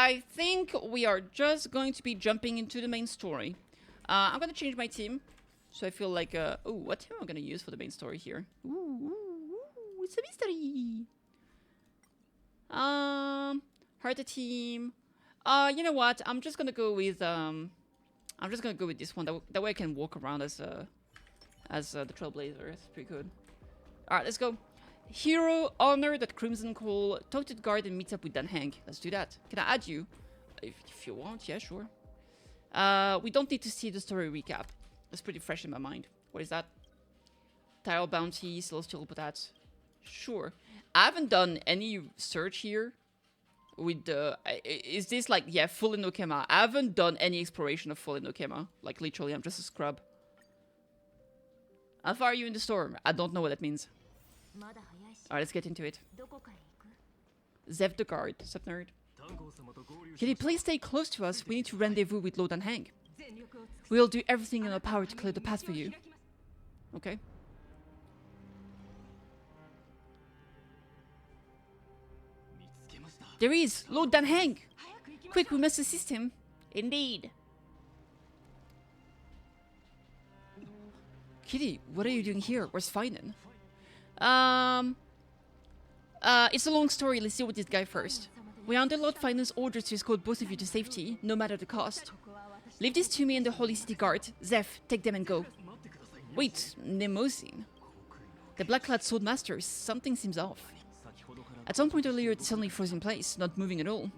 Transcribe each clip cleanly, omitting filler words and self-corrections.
I think we are just going to be jumping into the main story. I'm gonna change my team. So I feel like, oh, what team am I gonna use for the main story here? Ooh, it's a mystery. Heart a team. You know what? I'm just gonna go with this one. That way I can walk around as the Trailblazer. It's pretty good. All right, let's go. Hero, honor that Crimson Call, talk to the guard and meet up with Dan Hank. Let's do that. Can I add you? If you want, yeah, sure. We don't need to see the story recap. That's pretty fresh in my mind. What is that? Tile Bounty, Celestial Potats. Sure. I haven't done any search here with the... is this like, yeah, full Inokema? I haven't done any exploration of full Inokema. Like, literally, I'm just a scrub. How far are you in the storm? I don't know what that means. Alright, let's get into it. Zev the guard, sup nerd. Can you please stay close to us? We need to rendezvous with Lord and Hank. We'll do everything in our power to clear the path for you. Okay. There he is! Lord Dan Hank! Quick, we must assist him. Indeed. Kitty, what are you doing here? Where's Finan? It's a long story. Let's deal with this guy first. We are under Lord Finan's orders to escort both of you to safety, no matter the cost. Leave this to me and the Holy City Guard. Zeph, take them and go. Wait, Nemosin. The black-clad sword master, something seems off. At some point earlier, it suddenly froze in place, not moving at all.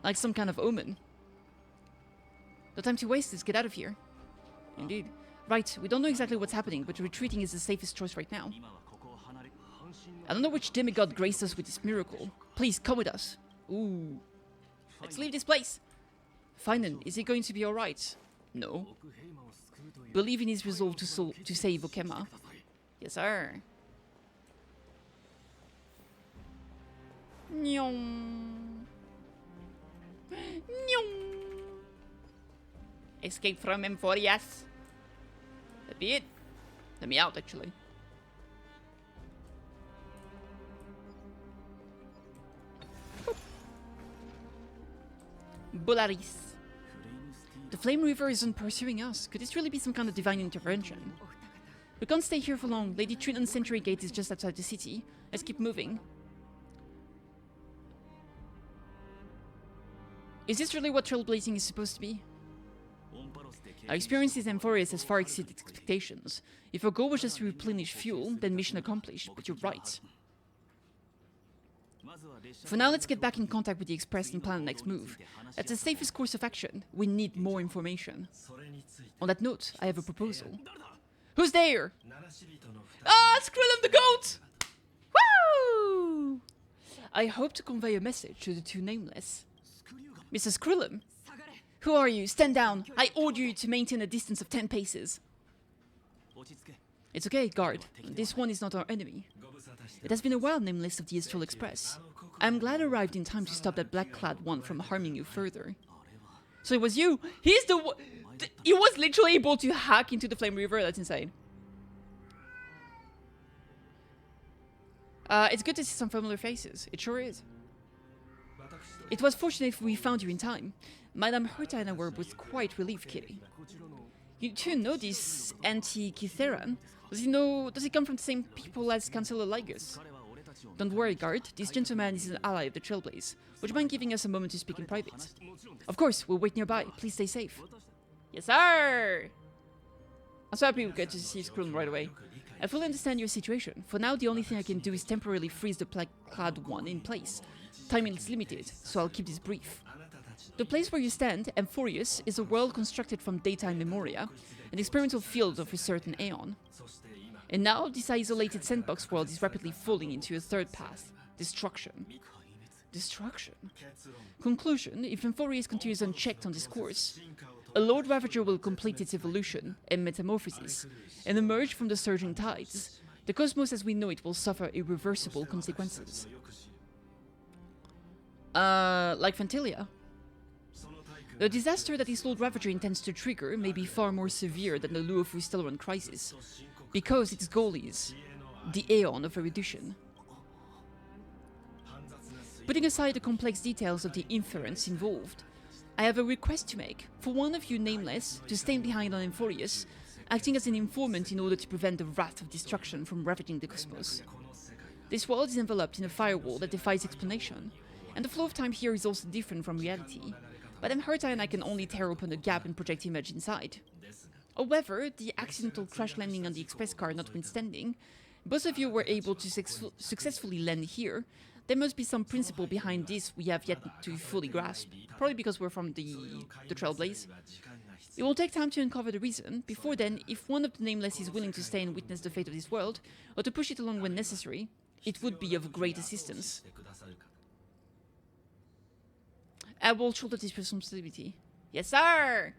Like some kind of omen. No time to waste, let's get out of here. Indeed. Right, we don't know exactly what's happening, but retreating is the safest choice right now. I don't know which demigod graced us with this miracle. Please, come with us. Ooh. Let's leave this place. Finan, is he going to be alright? No. Believe in his resolve to save Okema. Yes, sir. Nyong. Nyong. Escape from Amphoreus. That'd be it. Let me out, actually. Bularis. The Flame River isn't pursuing us. Could this really be some kind of divine intervention? We can't stay here for long. Lady Trinton's Century Gate is just outside the city. Let's keep moving. Is this really what trailblazing is supposed to be? Our experiences in Amphoreus has far exceeded expectations. If our goal was just to replenish fuel, then mission accomplished, but you're right. For now, let's get back in contact with the Express and plan the next move. That's the safest course of action. We need more information. On that note, I have a proposal. Who's there? Ah, Skrillum the goat! Woo! I hope to convey a message to the two nameless. Mr. Skrillum, who are you? Stand down. I order you to maintain a distance of 10 paces. It's okay, guard. This one is not our enemy. It has been a while, nameless of the Astral Express. I'm glad I arrived in time to stop that black-clad one from harming you further. So it was you? He's the one... He was literally able to hack into the Flame River? That's insane. It's good to see some familiar faces. It sure is. It was fortunate we found you in time. Madame Herta and I were both quite relieved, Kitty. You two know this anti-Kitheran? Does he come from the same people as Chancellor Lygus? Don't worry, guard. This gentleman is an ally of the Trailblaze. Would you mind giving us a moment to speak in private? Of course, we'll wait nearby. Please stay safe. Yes, sir! I'm so happy we get to see Skrillum right away. I fully understand your situation. For now, the only thing I can do is temporarily freeze the black-clad one in place. Time is limited, so I'll keep this brief. The place where you stand, Amphoreus, is a world constructed from daytime memoria, an experimental field of a certain aeon. And now, this isolated sandbox world is rapidly falling into a third path, destruction. Destruction? Conclusion, if Amphoreus continues unchecked on this course, a Lord Ravager will complete its evolution and metamorphosis, and emerge from the surging tides. The cosmos as we know it will suffer irreversible consequences. Like Fantalia. The disaster that this Lord Ravager intends to trigger may be far more severe than the Luofu Stellaron crisis, because its goal is the Aeon of Erudition. Putting aside the complex details of the inference involved, I have a request to make for one of you nameless to stand behind on Amphoreus, acting as an informant in order to prevent the wrath of destruction from ravaging the cosmos. This world is enveloped in a firewall that defies explanation, and the flow of time here is also different from reality, but Amphoreus and I can only tear open a gap and project image inside. However, the accidental crash landing on the express car notwithstanding, both of you were able to successfully land here. There must be some principle behind this we have yet to fully grasp, probably because we're from the Trailblaze. It will take time to uncover the reason. Before then, if one of the nameless is willing to stay and witness the fate of this world, or to push it along when necessary, it would be of great assistance. I will shoulder this responsibility. Yes, sir!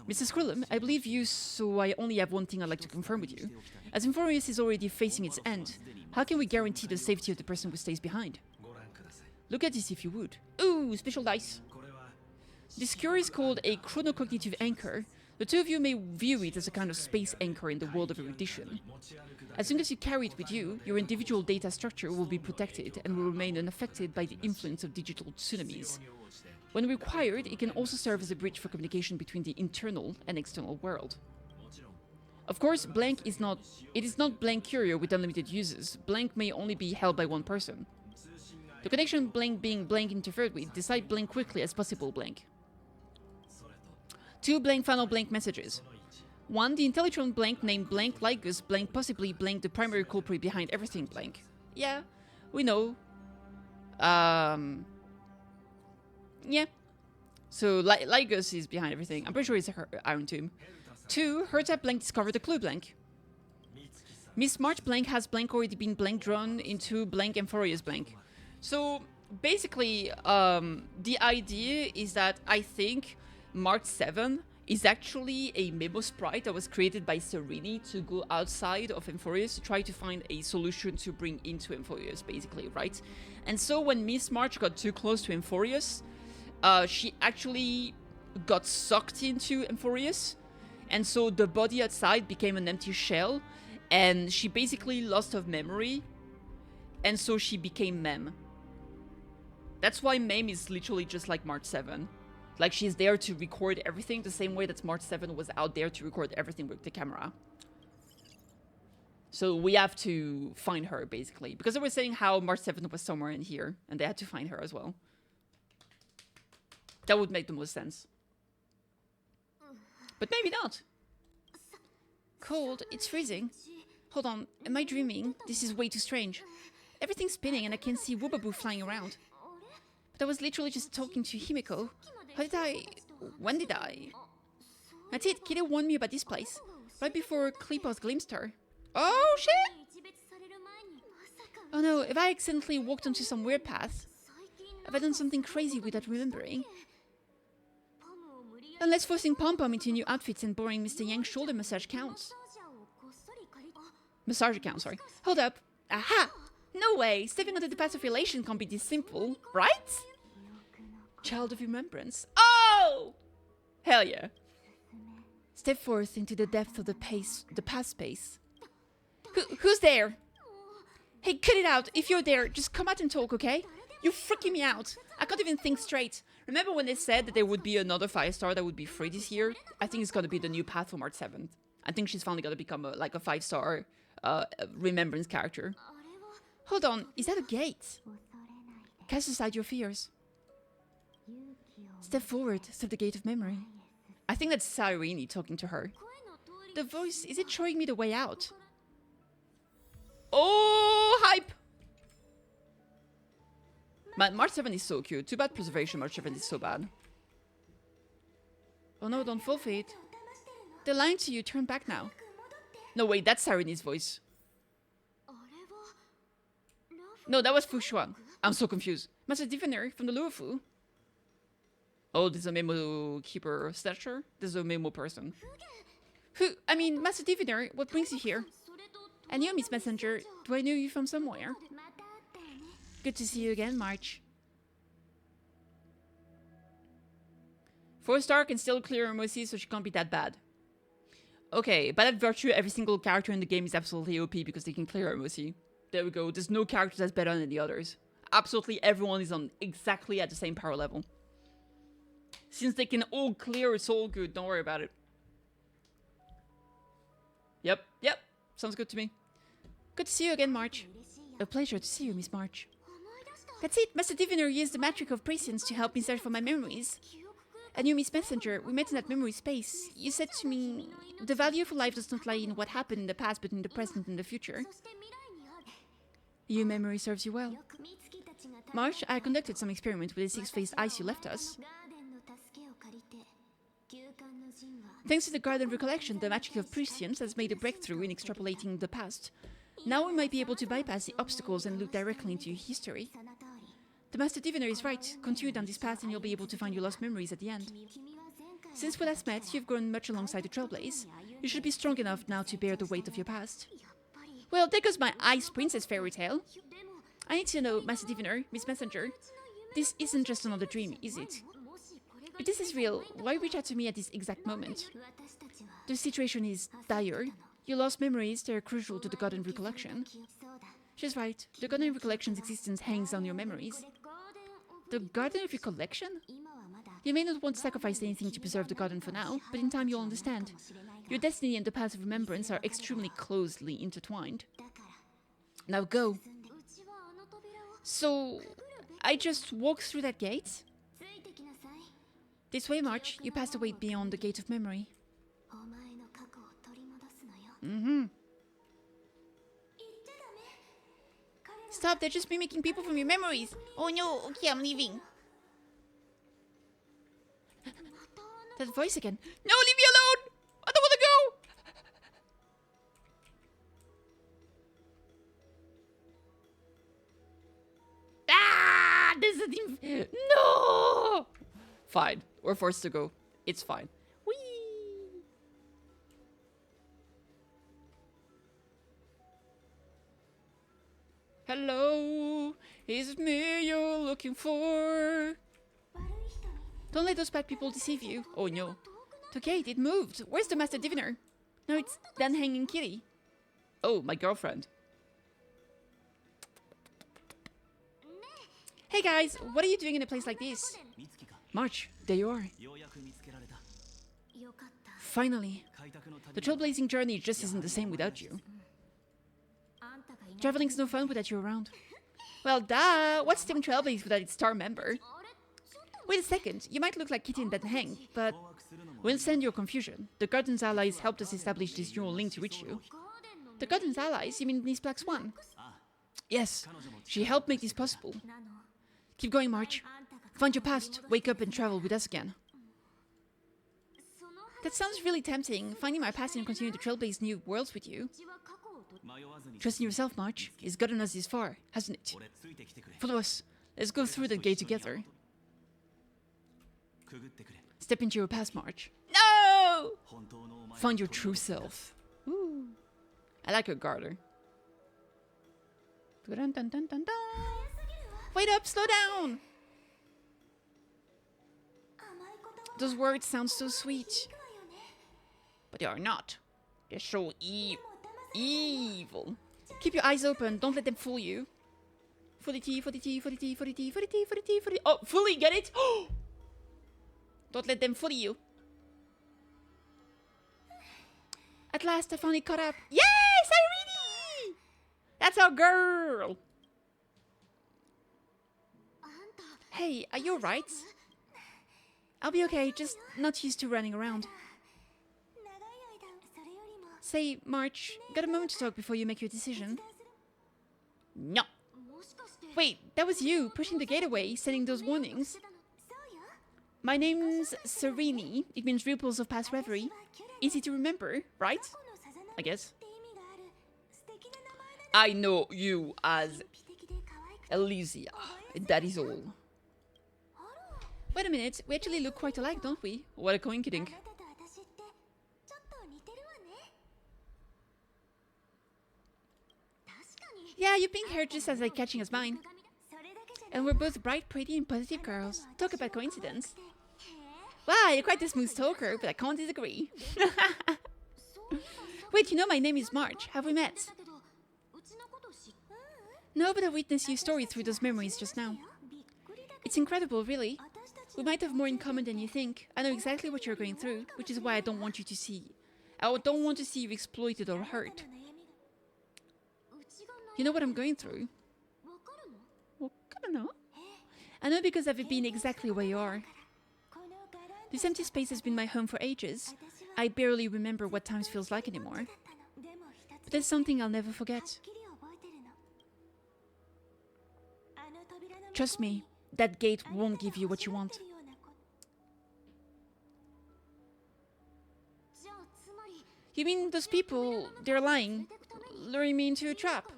Mr. Skrillum, I believe you, so I only have one thing I'd like to confirm with you. As Amphoreus is already facing its end, how can we guarantee the safety of the person who stays behind? Look at this if you would. Ooh, special dice. This cure is called a chronocognitive anchor. The two of you may view it as a kind of space anchor in the world of erudition. As long as you carry it with you, your individual data structure will be protected and will remain unaffected by the influence of digital tsunamis. When required, it can also serve as a bridge for communication between the internal and external world. Of course, it is not blank curio with unlimited uses. Blank may only be held by one person. The connection blank being blank interfered with, decide blank quickly as possible blank. 2 blank final blank messages. 1. The intelligent blank named blank Lygus blank possibly blank the primary culprit behind everything blank. Yeah, we know. Yeah. So Lygus is behind everything. I'm pretty sure it's her Iron Tomb. 2. Herta blank discovered the clue blank. Miss March blank has blank already been blank drawn into blank Amphoreus blank. So basically, the idea is that I think March 7 is actually a memo sprite that was created by Sereni to go outside of Amphoreus to try to find a solution to bring into Amphoreus, basically, right? And so when Miss March got too close to Amphoreus, she actually got sucked into Amphoreus, and so the body outside became an empty shell, and she basically lost her memory, and so she became Mem. That's why Mem is literally just like March 7. Like, she's there to record everything the same way that March 7 was out there to record everything with the camera. So we have to find her, basically. Because they were saying how March 7 was somewhere in here, and they had to find her as well. That would make the most sense. But maybe not. Cold, it's freezing. Hold on, am I dreaming? This is way too strange. Everything's spinning and I can see Woobaboo flying around. But I was literally just talking to Himiko. When did I? That's it, Kitty warned me about this place. Right before Klipos glimpsed her. Oh shit! Oh no, have I accidentally walked onto some weird path? Have I done something crazy without remembering? Unless forcing Pom-Pom into new outfits and borrowing Mr. Yang's shoulder massage counts. Massage account, sorry. Hold up. Aha! No way! Stepping onto the path of relation can't be this simple, right? Child of remembrance. Oh! Hell yeah. Step forth into the depth of the past space. Who's there? Hey, cut it out. If you're there, just come out and talk, okay? You're freaking me out. I can't even think straight. Remember when they said that there would be another 5-star that would be free this year? I think it's gonna be the new path for March 7th. I think she's finally gonna become a 5-star remembrance character. Hold on, is that a gate? Cast aside your fears. Step forward through the gate of memory. I think that's Cyrene talking to her. The voice, is it showing me the way out? Oh, hype! March 7 is so cute. Too bad Preservation March 7 is so bad. Oh no, don't fall for it. They're lying to you, turn back now. No, wait, that's Cyrene's voice. No, that was Fu Xuan. I'm so confused. Master Diviner from the Luofu. Oh, there's a memo keeper stature? There's a memo person. Master Diviner, what brings you here? And you, Miss Messenger, do I know you from somewhere? Good to see you again, March. 4-star can still clear her mercy, so she can't be that bad. Okay, by that virtue, every single character in the game is absolutely OP because they can clear her mercy. There we go. There's no character that's better than the others. absolutely everyone is on exactly at the same power level. Since they can all clear, it's all good. Don't worry about it. Yep. Sounds good to me. Good to see you again, March. A pleasure to see you, Miss March. That's it. Master Diviner used the magic of prescience to help me search for my memories. I knew Miss Messenger. We met in that memory space. You said to me, the value of life does not lie in what happened in the past, but in the present and the future. Your memory serves you well. March, I conducted some experiment with the six-faced ice you left us. Thanks to the garden recollection, the magic of prescience has made a breakthrough in extrapolating the past. Now we might be able to bypass the obstacles and look directly into history. The Master Diviner is right. Continue down this path and you'll be able to find your lost memories at the end. Since we last met, you've grown much alongside the Trailblaze. You should be strong enough now to bear the weight of your past. Well, there goes my Ice Princess fairy tale. I need to know, Master Diviner, Miss Messenger, this isn't just another dream, is it? If this is real, why reach out to me at this exact moment? The situation is dire. Your lost memories, they're crucial to the garden recollection. She's right. The garden recollection's existence hangs on your memories. The garden recollection? You may not want to sacrifice anything to preserve the garden for now, but in time you'll understand. Your destiny and the path of remembrance are extremely closely intertwined. Now go. So, I just walked through that gate? This way, March. You passed away beyond the gate of memory. Stop, they're just mimicking people from your memories. Oh no, okay, I'm leaving. That voice again. No, leave me alone! I don't want to go! Ah! This is... No! Fine, we're forced to go. It's fine. Whee! Hello, is it me you're looking for? Don't let those bad people deceive you. Oh no. The gate, it moved. Where's the Master Diviner? No, it's that hanging kitty. Oh, my girlfriend. Hey guys, what are you doing in a place like this? March, there you are. Finally. The trailblazing journey just isn't the same without you. Traveling's no fun without you around. Well, duh! What's Team Trailblaze without its star member? Wait a second, you might look like Kitty and that hang, but... We'll send your confusion. The Garden's allies helped us establish this neural link to reach you. The Garden's allies? You mean Miss Black Swan? Yes, she helped make this possible. Keep going, March. Find your past, wake up and travel with us again. That sounds really tempting, finding my past and continuing to trailblaze new worlds with you. Trust in yourself, March. It's gotten us this far, hasn't it? Follow us. Let's go through the gate together. Step into your past, March. No! Find your true self. Ooh. I like her garter. Dun, dun, dun, dun, dun. Wait up, slow down! Those words sound so sweet. But they are not. They're so evil. Keep your eyes open, don't let them fool you. Fully tea, fully tea, fully tea, fully tea, fully tea, fully tea, fully... Oh, fully, get it? Don't let them fool you. At last I finally caught up. Yes, Irene! That's our girl. Hey, are you alright? I'll be okay, just not used to running around. Say, March, got a moment to talk before you make your decision? No. Wait, that was you, pushing the gate away, sending those warnings. My name's Serene. It means ripples of past reverie. Easy to remember, right? I guess. I know you as Elysia. That is all. Wait a minute, we actually look quite alike, don't we? What a coinkydink. Yeah, your pink hair just as like catching as mine. And we're both bright, pretty, and positive girls. Talk about coincidence. Wow, you're quite a smooth talker, but I can't disagree. Wait, you know my name is March. Have we met? No, but I witnessed your story through those memories just now. It's incredible, really. We might have more in common than you think. I know exactly what you're going through, which is why I don't want to see you exploited or hurt. You know what I'm going through? I know because I've been exactly where you are. This empty space has been my home for ages. I barely remember what time feels like anymore. But there's something I'll never forget. Trust me, that gate won't give you what you want. You mean those people, they're lying, luring me into a trap?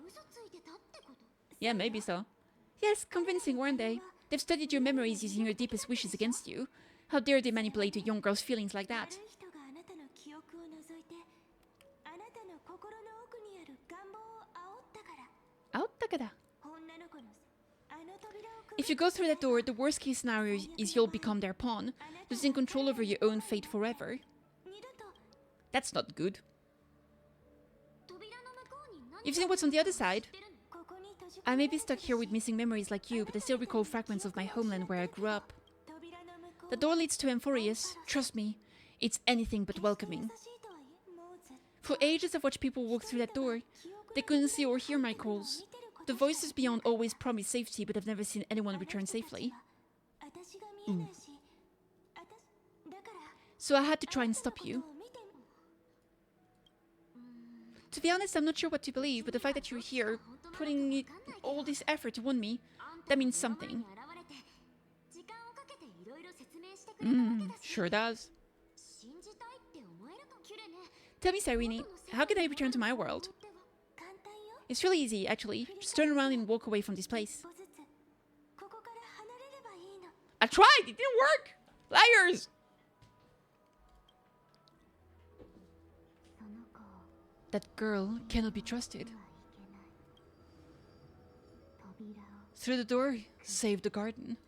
Yeah, maybe so. Yes, convincing, weren't they? They've studied your memories using your deepest wishes against you. How dare they manipulate a young girl's feelings like that? If you go through that door, the worst case scenario is you'll become their pawn, losing control over your own fate forever. That's not good. You've seen what's on the other side? I may be stuck here with missing memories like you, but I still recall fragments of my homeland where I grew up. The door leads to Amphoreus. Trust me, it's anything but welcoming. For ages I've watched people walk through that door. They couldn't see or hear my calls. The voices beyond always promised safety, but I've never seen anyone return safely. So I had to try and stop you. To be honest, I'm not sure what to believe, but the fact that you're here, putting all this effort to warn me, that means something. Sure does. Tell me, Cyrene, how can I return to my world? It's really easy, actually. Just turn around and walk away from this place. I tried! It didn't work! Liars! That girl cannot be trusted. Through the door, save the garden.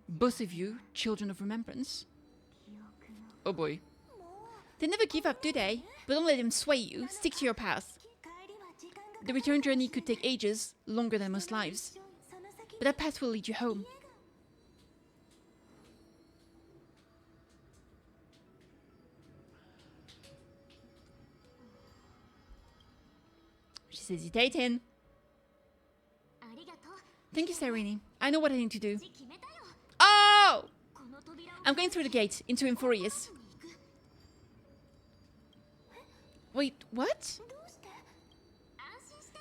Both of you, children of remembrance. Oh boy. They never give up, do they? But don't let them sway you. Stick to your path. The return journey could take ages, longer than most lives. But that path will lead you home. She's hesitating. Thank you, Cyrene. I know what I need to do. Oh! I'm going through the gate, into Amphoreus. Wait, what?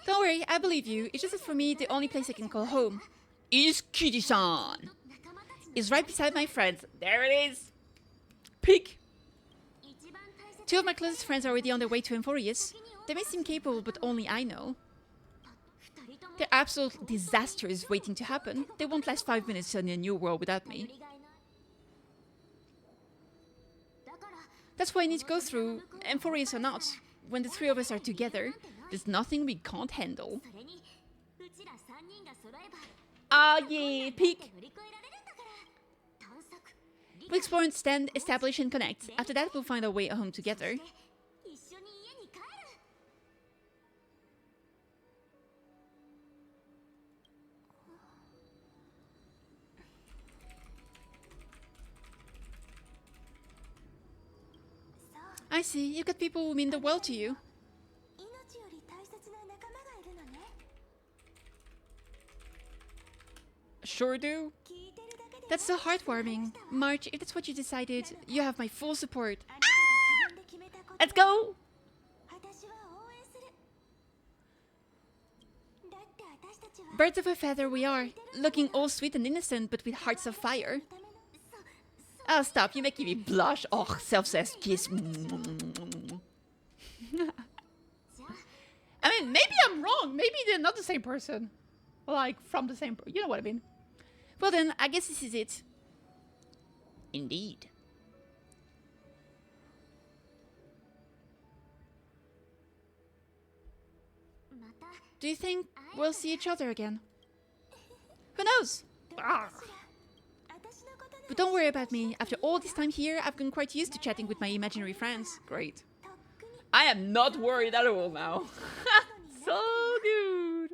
Don't worry, I believe you. It's just that for me, the only place I can call home is Kitty-san. It's right beside my friends. There it is. Peek. 2 of my closest friends are already on their way to Amphoreus. They may seem capable, but only I know. They're absolute disasters waiting to happen. They won't last 5 minutes in a new world without me. That's why I need to go through, Amphoreus or not. When the 3 of us are together, there's nothing we can't handle. Ah, yeah, peek! We'll explore and stand, establish and connect. After that, we'll find our way home together. I see, you've got people who mean the world to you. Sure do. That's so heartwarming. March, if that's what you decided, you have my full support. Ah! Let's go! Birds of a feather we are, looking all sweet and innocent, but with hearts of fire. Oh, stop, you're making me blush. Oh, self-obsessed kiss. I mean, maybe I'm wrong. Maybe they're not the same person. Like, from the same... You know what I mean. Well then, I guess this is it. Indeed. Do you think we'll see each other again? Who knows? Arrgh. But don't worry about me. After all this time here, I've gotten quite used to chatting with my imaginary friends. Great. I am not worried at all now. So good.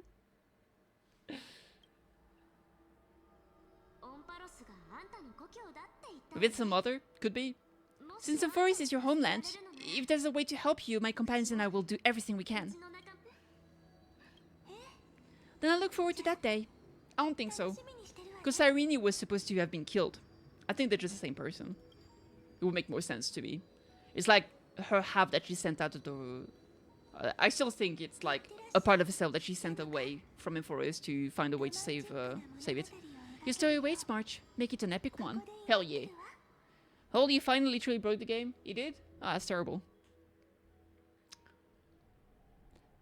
With some other? Could be. Since Amphoreus is your homeland, if there's a way to help you, my companions and I will do everything we can. Then I look forward to that day. I don't think so. Because Cyrene was supposed to have been killed. I think they're just the same person. It would make more sense to me. It's like her half that she sent out of the... I still think it's like a part of herself that she sent away from Amphoreus to find a way to save it. Your story awaits, March. Make it an epic one. Hell yeah. Holy, you finally truly broke the game? You did? Ah, that's terrible.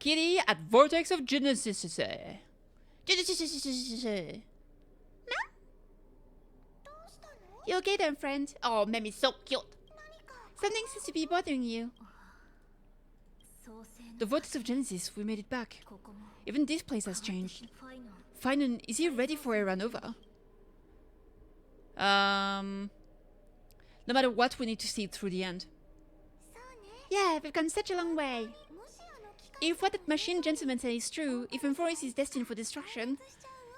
Kitty at Vortex of Genesis. You okay then, friend? Oh, Mimi's so cute. Something seems to be bothering you. The Vortex of Genesis, we made it back. Even this place has changed. Finan, is he ready for Era Nova? No matter what, we need to see it through the end. Yeah, we've come such a long way. If what that machine gentleman said is true, if Amphoreus is destined for destruction,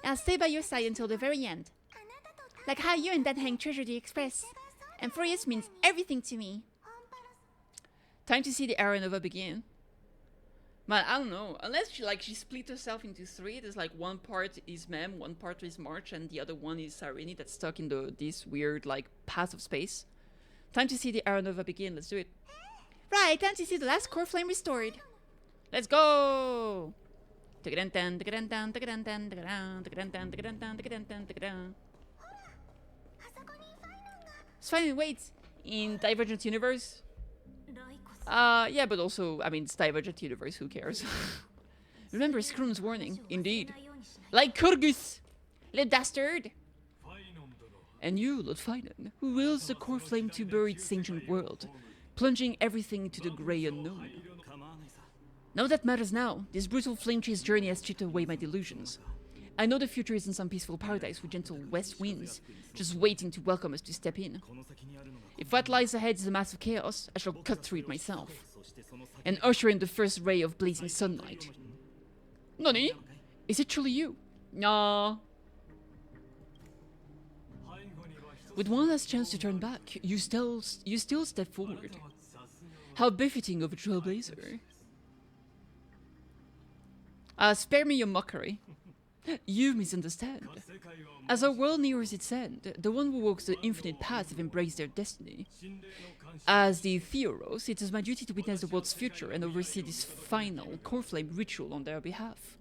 I'll stay by your side until the very end. Like how you and Dad Hang treasure the Express. Amphoreus means everything to me. Time to see the Era Nova begin. Man, I don't know. Unless she split herself into three. There's like one part is Mem, one part is March, and the other one is Cyrene that's stuck in this weird like path of space. Time to see the Era Nova begin. Let's do it. Right, time to see the last core flame restored. Let's go! Finally, wait. In Divergent Universe? Yeah, but also, I mean, it's Divergent Universe, who cares? Remember Scrum's warning, indeed. Like Kurgus! Little dastard! And you, Lord Finan, who wills the core flame to bury its ancient world, plunging everything into the grey unknown. None of that matters now. This brutal flame-chase journey has stripped away my delusions. I know the future isn't some peaceful paradise with gentle west winds, just waiting to welcome us to step in. If what lies ahead is a mass of chaos, I shall cut through it myself, and usher in the first ray of blazing sunlight. Nani? Is it truly you? Nah. With one last chance to turn back, you still step forward. How befitting of a trailblazer. Spare me your mockery. You misunderstand. As our world nears its end, the one who walks the infinite path have embraced their destiny. As the Theoros, it is my duty to witness the world's future and oversee this final core flame ritual on their behalf.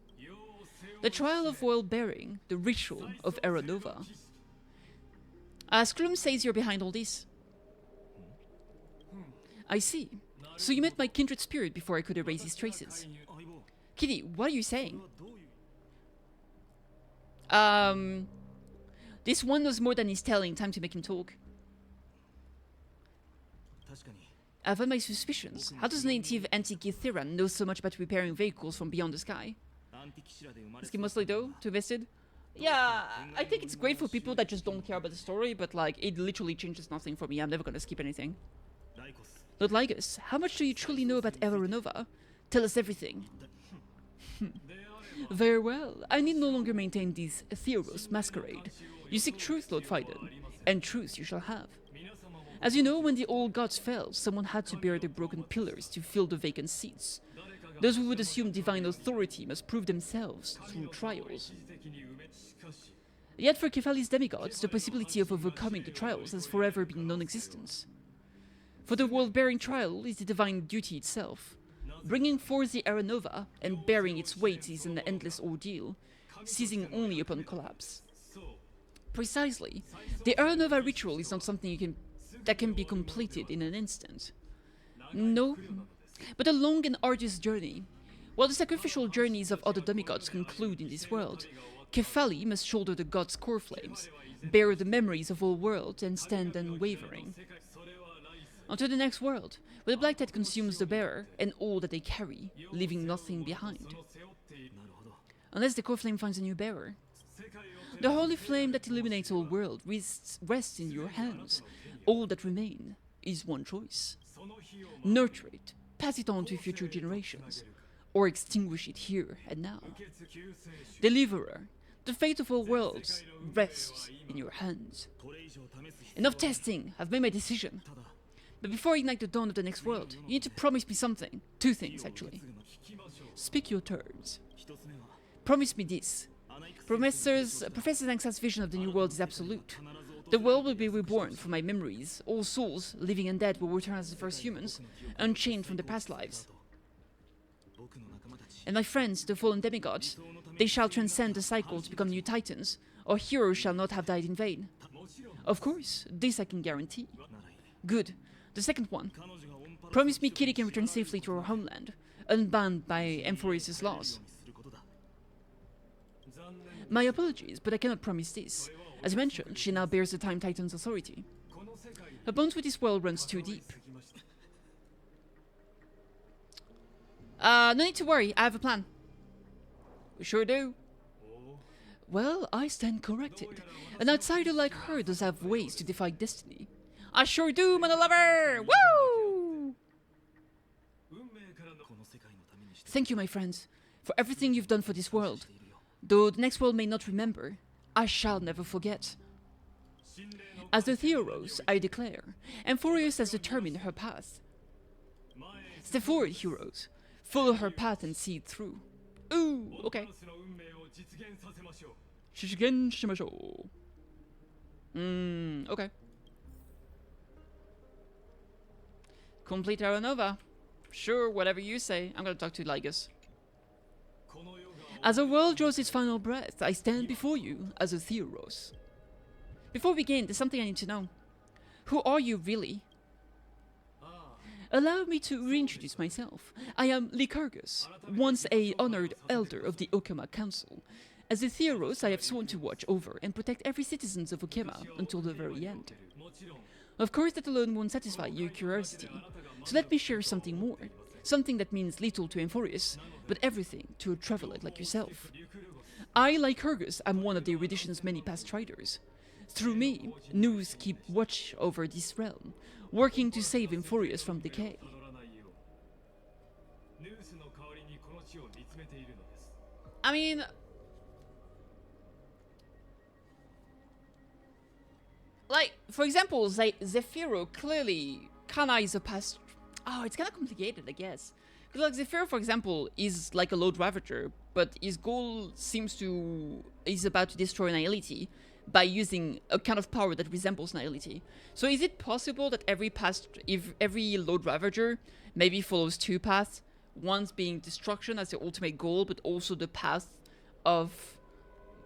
The trial of world bearing, the ritual of Era Nova. Scrum says you're behind all this. I see. So you met my kindred spirit before I could erase his traces. Kitty, what are you saying? This one knows more than he's telling. Time to make him talk. I've had my suspicions. How does native Antikythera know so much about repairing vehicles from beyond the sky? Is he mostly though? Too vested? Yeah, I think it's great for people that just don't care about the story, but like, it literally changes nothing for me. I'm never gonna skip anything. Lord Lygus, how much do you truly know about Era Nova? Tell us everything. Very well. I need no longer maintain this Theoros masquerade. You seek truth, Lord Finan, and truth you shall have. As you know, when the old gods fell, someone had to bear the broken pillars to fill the vacant seats. Those who would assume divine authority must prove themselves through trials. Yet for Kefali's demigods, the possibility of overcoming the trials has forever been non-existent. For the world-bearing trial is the divine duty itself. Bringing forth the Era Nova and bearing its weight is an endless ordeal, ceasing only upon collapse. Precisely, the Era Nova ritual is not something that can be completed in an instant. No, but a long and arduous journey. While the sacrificial journeys of other demigods conclude in this world, Kefali must shoulder the gods' core flames, bear the memories of all worlds, and stand unwavering. Onto the next world, where the black tide consumes the bearer and all that they carry, leaving nothing behind. Unless the core flame finds a new bearer. The holy flame that illuminates all world rests in your hands. All that remain is one choice. Nurture it, pass it on to future generations, or extinguish it here and now. Deliverer, The fate of all worlds rests in your hands. Enough testing. I've made my decision. But before I ignite the dawn of the next world, you need to promise me something. 2 things, actually. Speak your terms. Promise me this. Professor Zangsat's vision of the new world is absolute. The world will be reborn from my memories. All souls, living and dead, will return as the first humans, unchained from their past lives. And my friends, the fallen demigods, they shall transcend the cycle to become new titans. Our heroes shall not have died in vain. Of course, this I can guarantee. Good. The second one. Promise me Kitty can return safely to her homeland, unbound by Amphoreus' laws. My apologies, but I cannot promise this. As mentioned, she now bears the Time Titan's authority. Her bonds with this world runs too deep. No need to worry, I have a plan. We sure do. Well, I stand corrected. An outsider like her does have ways to defy destiny. I sure do, man, lover! Woo! Thank you, my friends, for everything you've done for this world. Though the next world may not remember, I shall never forget. As the heroes, I declare, Amphoreus has determined her path. Step forward, heroes. Follow her path and see it through. Ooh, okay. Shishigen shimashou. Okay. Complete Aranova. Sure, whatever you say. I'm gonna talk to Lygus. As our world draws its final breath, I stand before you as a Theros. Before we begin, there's something I need to know. Who are you really? Allow me to reintroduce myself. I am Lygus, once a honored elder of the Okama Council. As a Theros, I have sworn to watch over and protect every citizen of Okama until the very end. Of course, that alone won't satisfy your curiosity, so let me share something more. Something that means little to Amphoreus, but everything to a traveler like yourself. I, Lygus, am one of the erudition's many past traders. Through me, news keep watch over this realm, working to save Amphoreus from decay. I mean, like, for example, Zephyro clearly kinda is a past... Oh, it's kinda complicated, I guess. Because like Zephyro, for example, is like a Lord Ravager, but his goal seems to... is about to destroy Nihility by using a kind of power that resembles Nihility. So is it possible that every Lord Ravager maybe follows 2 paths? One's being destruction as the ultimate goal, but also the path of...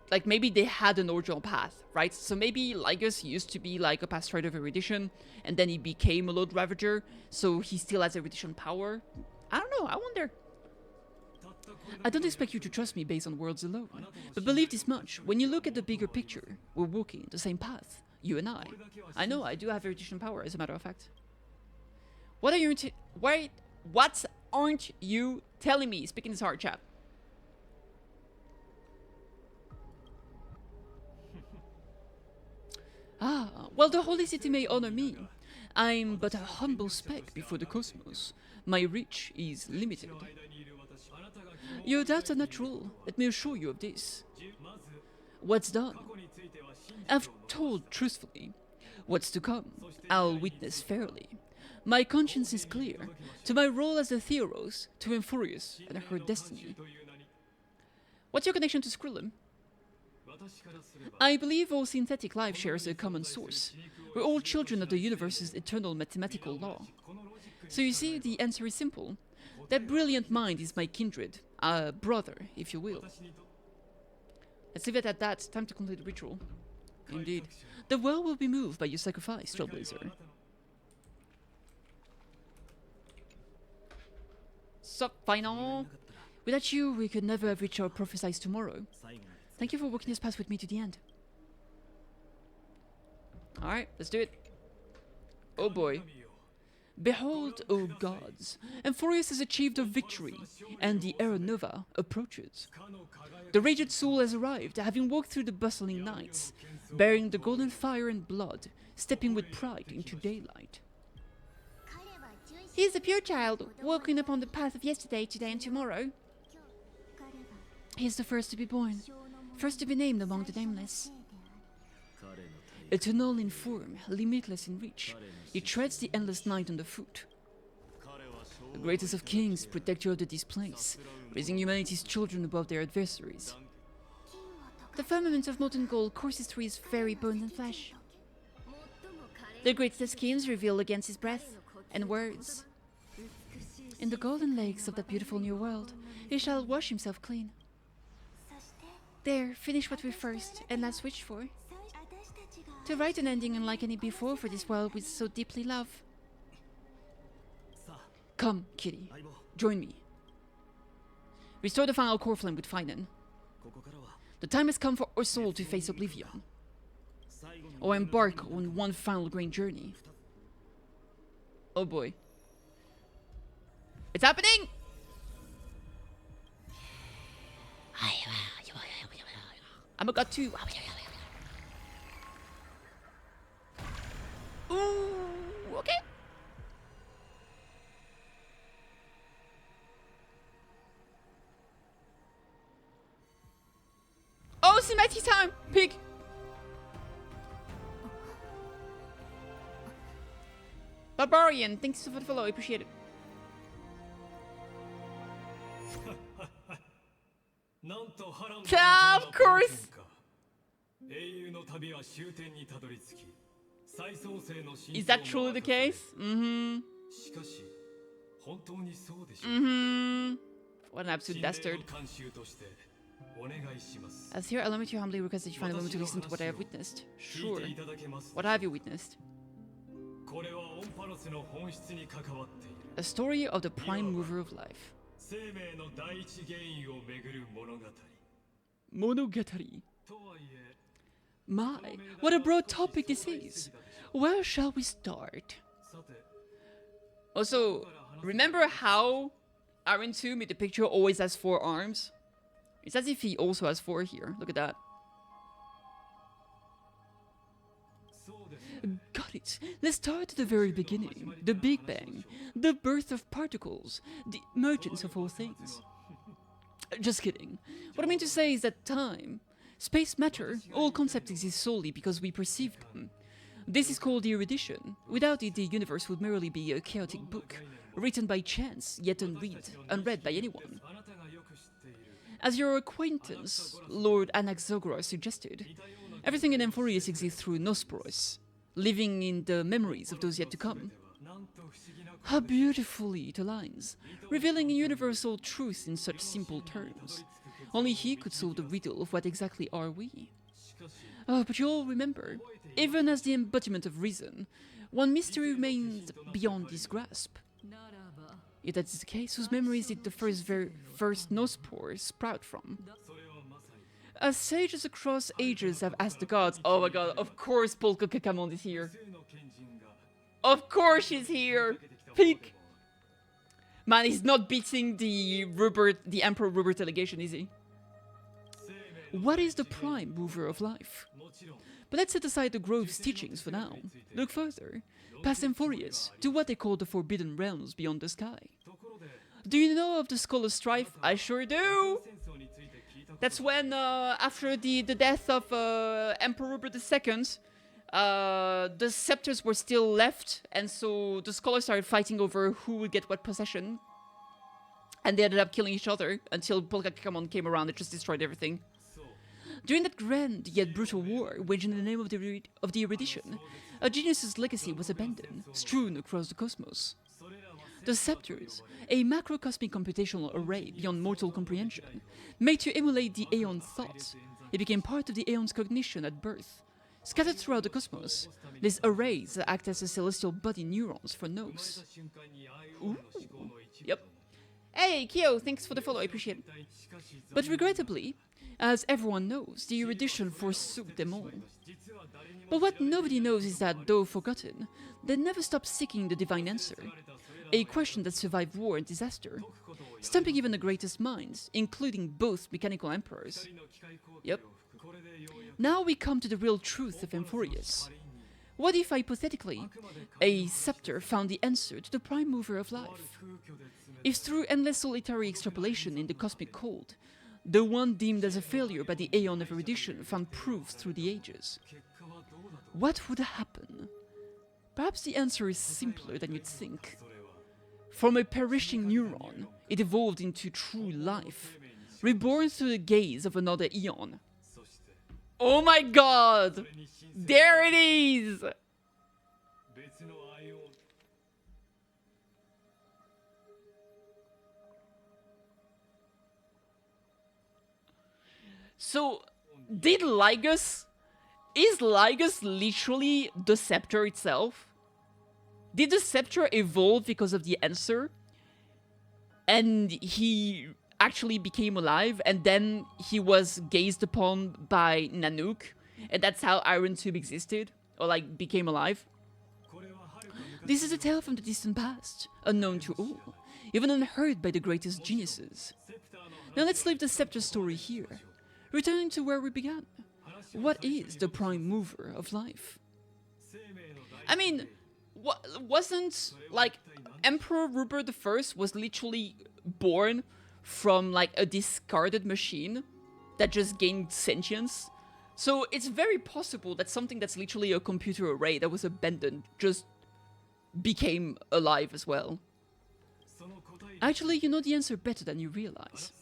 Like, maybe they had an original path, right? So maybe Lygus used to be like a past rider of erudition, and then he became a Lord Ravager, so he still has erudition power. I don't know, I wonder. I don't expect you to trust me based on words alone, but believe this much, when you look at the bigger picture, we're walking the same path, you and I. I know, I do have erudition power, as a matter of fact. What are you... Wait, what aren't you telling me? Speaking this hard, chat. Ah, well, the Holy City may honor me. I'm but a humble speck before the cosmos. My reach is limited. Your doubts are natural. Let me assure you of this. What's done? I've told truthfully. What's to come? I'll witness fairly. My conscience is clear. To my role as a Theros, to Amphoreus and her destiny. What's your connection to Skrillum? I believe all synthetic life shares a common source. We're all children of the universe's eternal mathematical law. So you see, the answer is simple. That brilliant mind is my kindred, a brother, if you will. Let's leave it at that. Time to complete the ritual. Indeed. The world will be moved by your sacrifice, Trailblazer. So, final. Without you, we could never have reached our prophesied tomorrow. Thank you for walking this path with me to the end. Alright, let's do it. Oh boy. Behold, O gods, Amphoreus has achieved a victory, and the Era Nova approaches. The raged soul has arrived, having walked through the bustling nights, bearing the golden fire and blood, stepping with pride into daylight. He is a pure child, walking upon the path of yesterday, today, and tomorrow. He is the first to be born. first to be named among the nameless. Eternal in form, limitless in reach, he treads the endless night underfoot. The greatest of kings, protector of the displaced, raising humanity's children above their adversaries. The firmament of molten gold courses through his very bones and flesh. The greatest of kings reveal against his breath and words. In the golden lakes of that beautiful new world, he shall wash himself clean. There, finish what we first and last wished for. To write an ending unlike any before for this world we so deeply love. Come, Kitty, join me. Restore the final core flame with Finan. The time has come for our soul to face oblivion. Or embark on one final great journey. Oh boy. It's happening! I'm a god too. Ooh, okay. Oh, cinematic time! Pig! Barbarian, thanks for the follow, I appreciate it. Yeah, of course! Is that truly the case? Mm-hmm. Mm-hmm. What an absolute bastard. As here, allow me to humbly request that you find a moment to listen to what I have witnessed. Sure. What have you witnessed? A story of the prime mover of life. Monogatari. My, what a broad topic this is. Where shall we start? Also, remember how Aaron 2 made the picture always has 4 arms? It's as if he also has 4 here. Look at that. Got it. Let's start at the very beginning. The Big Bang. The birth of particles. The emergence of all things. Just kidding. What I mean to say is that time, space, matter, all concepts exist solely because we perceive them. This is called erudition. Without it, the universe would merely be a chaotic book, written by chance, yet unread by anyone. As your acquaintance, Lord Anaxagoras, suggested, everything in Amphoreus exists through Nosporos, living in the memories of those yet to come. How beautifully it aligns, revealing a universal truth in such simple terms. Only he could solve the riddle of what exactly are we. Oh, but you all remember, even as the embodiment of reason, one mystery remains beyond his grasp. If that is the case, whose memories did the first Nospore sprout from? As sages across ages have asked the gods, oh my god, of course Polka Kakamon is here. Of course she's here! Peek! Man, he's not beating the Emperor Rupert delegation, is he? What is the prime mover of life? But let's set aside the Grove's teachings for now. Look further, past Amphoreus, to what they call the Forbidden Realms beyond the sky. Do you know of the Skull of Strife? I sure do! That's when, after the death of Emperor Rupert II, the scepters were still left, and so the scholars started fighting over who would get what possession. And they ended up killing each other until Polka Kakamon came around and just destroyed everything. During that grand yet brutal war, waged in the name of the erudition, a genius's legacy was abandoned, strewn across the cosmos. The scepters, a macrocosmic computational array beyond mortal comprehension, made to emulate the Aeon thought, it became part of the Aeon's cognition at birth. Scattered throughout the cosmos, these arrays act as a celestial body neurons for Nos. Ooh. Yep. Hey, Kyo, thanks for the follow, I appreciate it. But regrettably, as everyone knows, the erudition forsook them all. But what nobody knows is that, though forgotten, they never stopped seeking the divine answer, a question that survived war and disaster, stumping even the greatest minds, including both mechanical emperors. Yep. Now we come to the real truth of Amphoreus. What if, hypothetically, a scepter found the answer to the prime mover of life? If through endless solitary extrapolation in the cosmic cold, the one deemed as a failure by the Aeon of Erudition found proofs through the ages. What would happen? Perhaps the answer is simpler than you'd think. From a perishing neuron, it evolved into true life, reborn through the gaze of another Aeon. Oh my god! There it is! So, is Lygus literally the scepter itself? Did the scepter evolve because of the answer? And he actually became alive, and then he was gazed upon by Nanook, and that's how Iron Tube existed, or like became alive? This is a tale from the distant past, unknown to all, even unheard by the greatest geniuses. Now let's leave the scepter story here, returning to where we began. What is the prime mover of life? I mean, wasn't, like, Emperor Rupert I was literally born from, like, a discarded machine that just gained sentience? So it's very possible that something that's literally a computer array that was abandoned just became alive as well. Actually, you know the answer better than you realize.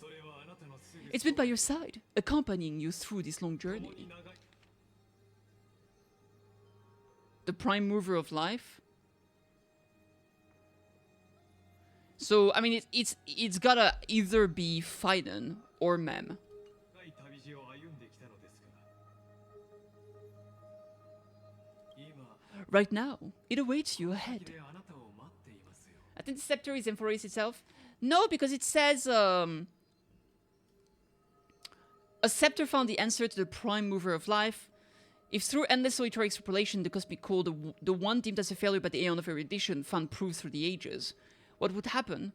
It's been by your side, accompanying you through this long journey. The prime mover of life? So, I mean, it's gotta either be Fiden or Mem. Right now, it awaits you ahead. I think the scepter is Amphoreus itself. No, because it says, a scepter found the answer to the prime mover of life. If through endless solitary extrapolation the cosmic code, the one deemed as a failure by the Aeon of Erudition, found proof through the ages, what would happen?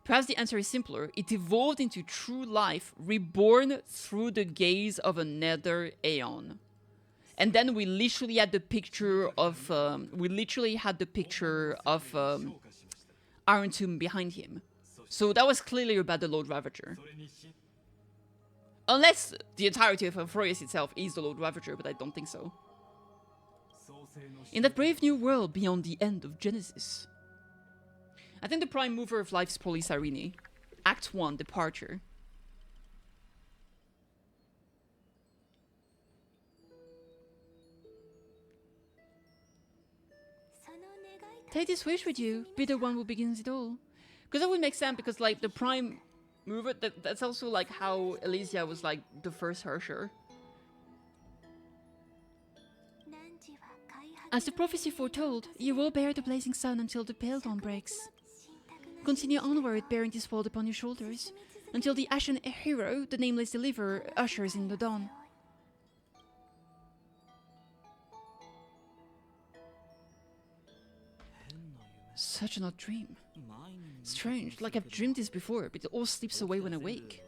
Perhaps the answer is simpler. It evolved into true life, reborn through the gaze of another Aeon. And then we literally had the picture of Iron Tomb behind him. So that was clearly about the Lord Ravager. Unless the entirety of Amphoreus itself is the Lord Ravager, but I don't think so. In that brave new world beyond the end of Genesis. I think the prime mover of life is probably Cyrene. Act 1, Departure. Take this wish with you, be the one who begins it all. Because that would make sense, because like the prime mover, that's also like how Elysia was like the first Hersher. As the prophecy foretold, you will bear the blazing sun until the pale dawn breaks. Continue onward bearing this world upon your shoulders, until the ashen hero, the nameless deliverer, ushers in the dawn. Such an odd dream. Strange, like I've dreamed this before, but it all slips away when I wake.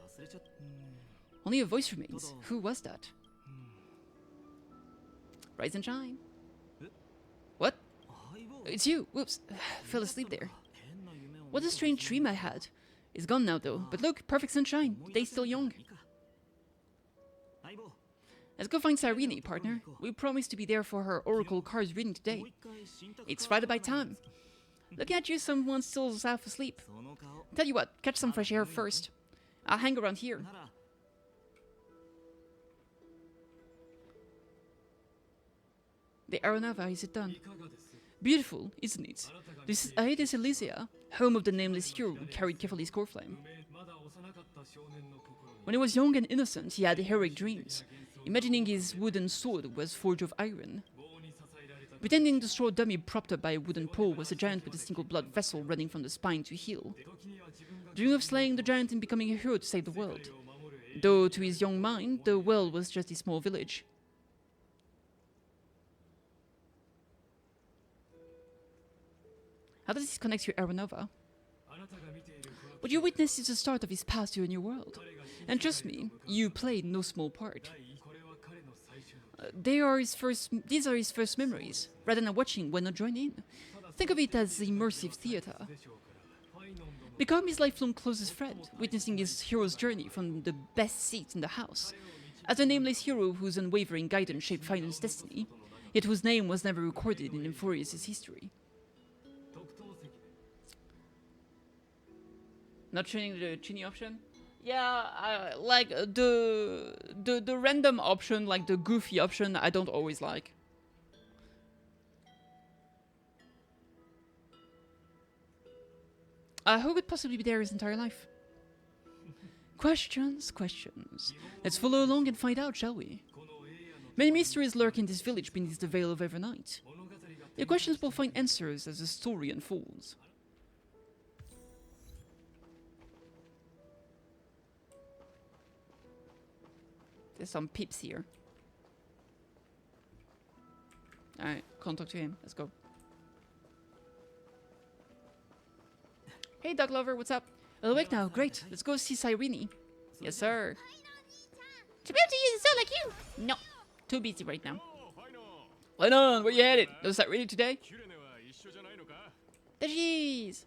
Only a voice remains. Who was that? Rise and shine. What? It's you. Whoops. Fell asleep there. What a strange dream I had. It's gone now though, but look, perfect sunshine. Day's still young. Let's go find Cyrene, partner. We promised to be there for her Oracle cards reading today. It's right about time. Looking at you, someone's still half asleep. Tell you what, catch some fresh air first. I'll hang around here. The Aeronava, is it done? Beautiful, isn't it? This is Elysia, home of the nameless hero who carried Kephali's core flame. When he was young and innocent, he had heroic dreams, imagining his wooden sword was forged of iron. Pretending the straw dummy propped up by a wooden pole was a giant with a single blood vessel running from the spine to heal. Dreaming of slaying the giant and becoming a hero to save the world. Though to his young mind, the world was just a small village. How does this connect to Aeronova? What you witnessed is the start of his path to a new world. And trust me, you played no small part. These are his first memories, rather than watching when not join in. Think of it as immersive theater. become his lifelong closest friend, witnessing his hero's journey from the best seat in the house. As a nameless hero whose unwavering guidance shaped Final's destiny, yet whose name was never recorded in Amphoreus' history. Not training the Chini option? Yeah, like the random option, like the goofy option, I don't always like. Who could possibly be there his entire life? Questions, questions. Let's follow along and find out, shall we? Many mysteries lurk in this village beneath the veil of Evernight. Your questions will find answers as the story unfolds. There's some peeps here. Alright, can't talk to him. Let's go. Hey, dog lover, what's up? Awake now, great. Let's go see Cyrene. Yes, sir. To be able to use a soul like you? No, too busy right now. Hold on, where you headed? No Cyrene today? There she is.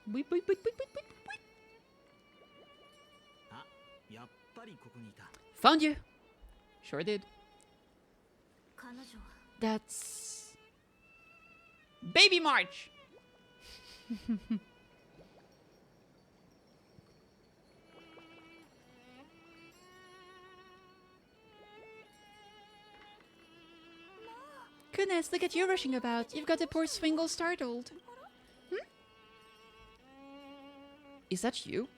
Boop, boop, boop, boop, boop, boop, boop. Found you. Sure did. That's Baby March. Goodness, look at you rushing about. You've got the poor Swingle startled. Is that you?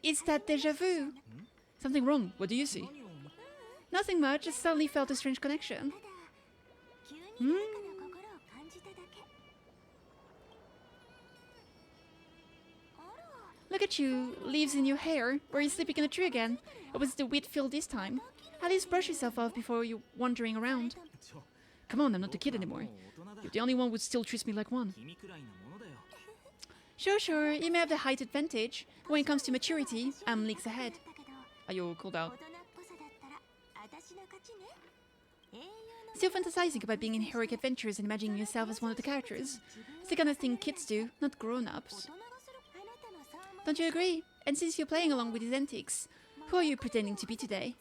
Is that déjà vu? Something wrong. What do you see? Nothing much. Just suddenly felt a strange connection. Look at you. Leaves in your hair. Were you sleeping in a tree again? Or was it the wheat field this time? At least brush yourself off before you're wandering around. Come on, I'm not a kid anymore. You're the only one who would still treat me like one. Sure, you may have the height advantage. When it comes to maturity, I'm leagues ahead. Are you called out? Still fantasizing about being in heroic adventures and imagining yourself as one of the characters. It's the kind of thing kids do, not grown-ups. Don't you agree? And since you're playing along with his antics, who are you pretending to be today?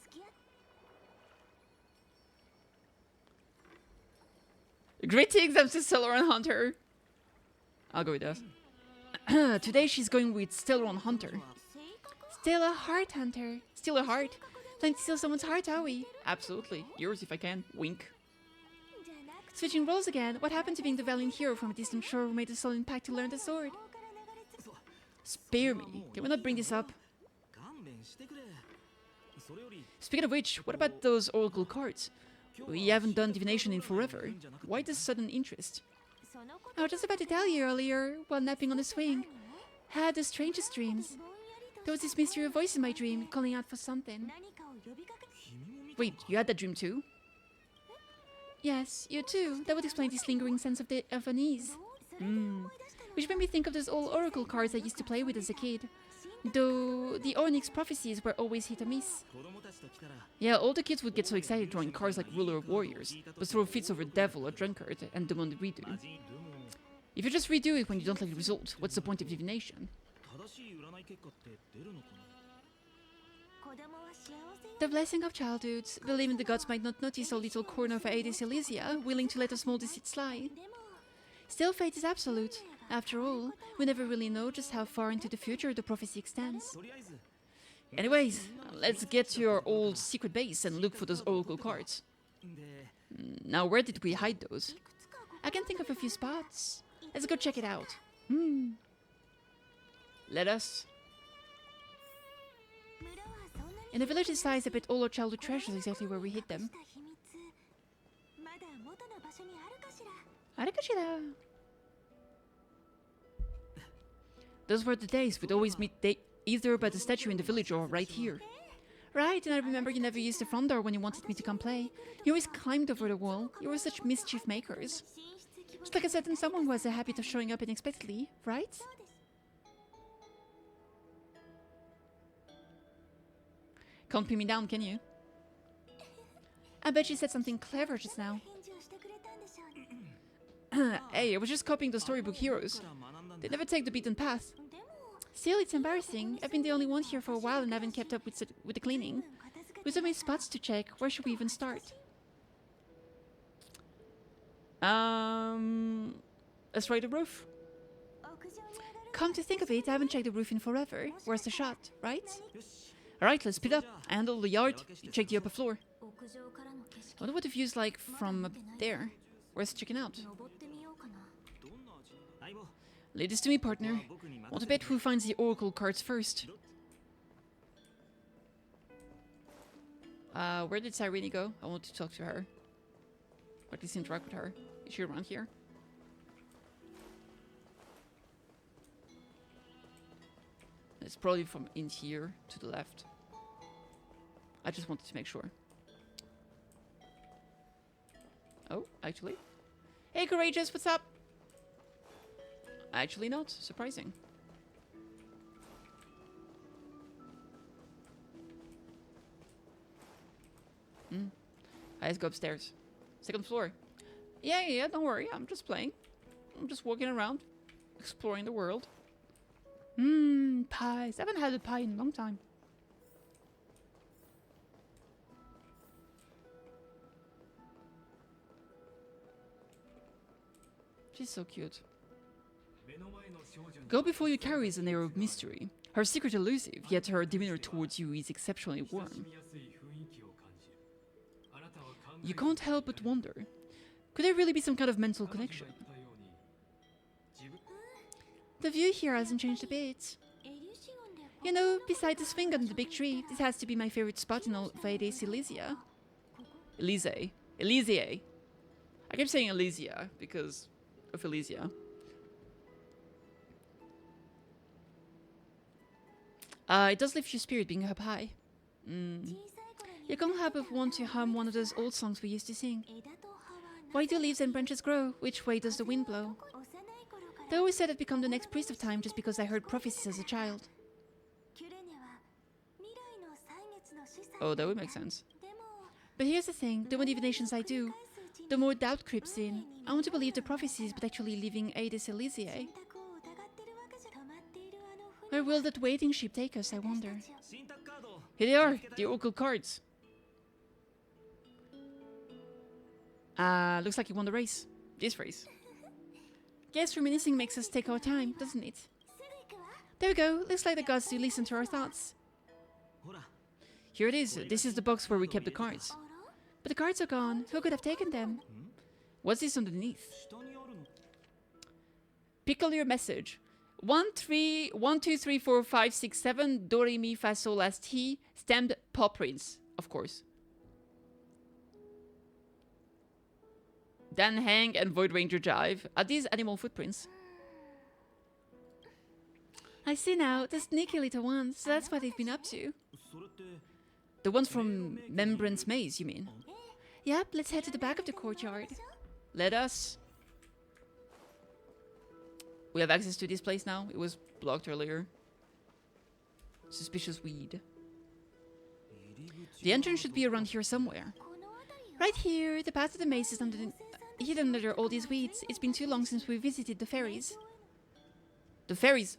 Greetings, I'm Stellaron Hunter. I'll go with that. Today she's going with Stellaron Hunter. Stella Heart Hunter. Steal a heart. Planning to steal someone's heart, are we? Absolutely. Yours if I can. Wink. Switching roles again. What happened to being the valiant hero from a distant shore who made a solemn pact to learn the sword? Spare me. Can we not bring this up? Speaking of which, what about those oracle cards? We haven't done divination in forever. Why this sudden interest? I was just about to tell you earlier, while napping on the swing. I had the strangest dreams. There was this mysterious voice in my dream, calling out for something. Wait, you had that dream too? Yes, you too. That would explain this lingering sense of unease. Which made me think of those old oracle cards I used to play with as a kid. Though the Onyx prophecies were always hit or miss. Yeah, all the kids would get so excited drawing cards like ruler of warriors, but throw fits over devil or drunkard and demand redo. If you just redo it when you don't like the result, what's the point of divination? The blessing of childhood, believing the gods might not notice our little corner of Aedes Elysia, willing to let a small deceit slide. Still, fate is absolute. After all, we never really know just how far into the future the prophecy extends. Anyways, let's get to your old secret base and look for those oracle cards. Now, where did we hide those? I can think of a few spots. Let's go check it out. Let us. In the village this size, I bet all our childhood treasures exactly where we hid them. Arakashira. Those were the days we'd always meet either by the statue in the village or right here. Right, and I remember you never used the front door when you wanted me to come play. You always climbed over the wall. You were such mischief makers. Just like I said, and someone who has a habit of showing up unexpectedly, right? Can't pin me down, can you? I bet you said something clever just now. Hey, I was just copying the storybook heroes. They never take the beaten path. Still, it's embarrassing. I've been the only one here for a while and haven't kept up with the cleaning. With so many spots to check, where should we even start? Let's try the roof. Come to think of it, I haven't checked the roof in forever. Where's the shot, right? Alright, let's speed up. I handle the yard, you check the upper floor. I wonder what the view's like from up there. Where's checking out? Lead this to me, partner. Want to bet who finds the oracle cards first? Where did Cyrene go? I want to talk to her. Or at least interact with her. Is she around here? It's probably from in here to the left. I just wanted to make sure. Oh, actually. Hey, Courageous, what's up? Actually not. Surprising. Let's go upstairs. Second floor. Yeah, don't worry. I'm just playing. I'm just walking around. Exploring the world. Pies. I haven't had a pie in a long time. She's so cute. Go before you carry is an air of mystery. Her secret elusive, yet her demeanor towards you is exceptionally warm. You can't help but wonder, could there really be some kind of mental connection? The view here hasn't changed a bit. You know, beside the swing under the big tree, this has to be my favorite spot in all of Aedes Elysia. Elysia. I kept saying Elysia because of Elysia. It does lift your spirit being up high. You can't help but want to hum one of those old songs we used to sing. Why do leaves and branches grow? Which way does the wind blow? They always said I'd become the next priest of time just because I heard prophecies as a child. Oh, that would make sense. But here's the thing, the more divinations I do, the more doubt creeps in. I want to believe the prophecies, but actually leaving Aedes Elysiae. Where will that waiting ship take us, I wonder? Here they are, the oracle cards. Looks like you won the race. This race. Guess reminiscing makes us take our time, doesn't it? There we go, looks like the gods do listen to our thoughts. Here it is, this is the box where we kept the cards. But the cards are gone, who could have taken them? What's this underneath? Peculiar message. 1, 2, 3, 4, 5, 6, 7, do, re, mi, fa, sol, la, ti, stamped paw prints, of course. Dan Hang and Void Ranger Jive. Are these animal footprints? I see now, the sneaky little ones, so that's what they've been up to. The ones from Membrane's Maze, you mean? Yep, let's head to the back of the courtyard. Let us. We have access to this place now. It was blocked earlier. Suspicious weed. The entrance should be around here somewhere. Right here, the path to the maze is hidden under all these weeds. It's been too long since we visited the fairies. The fairies?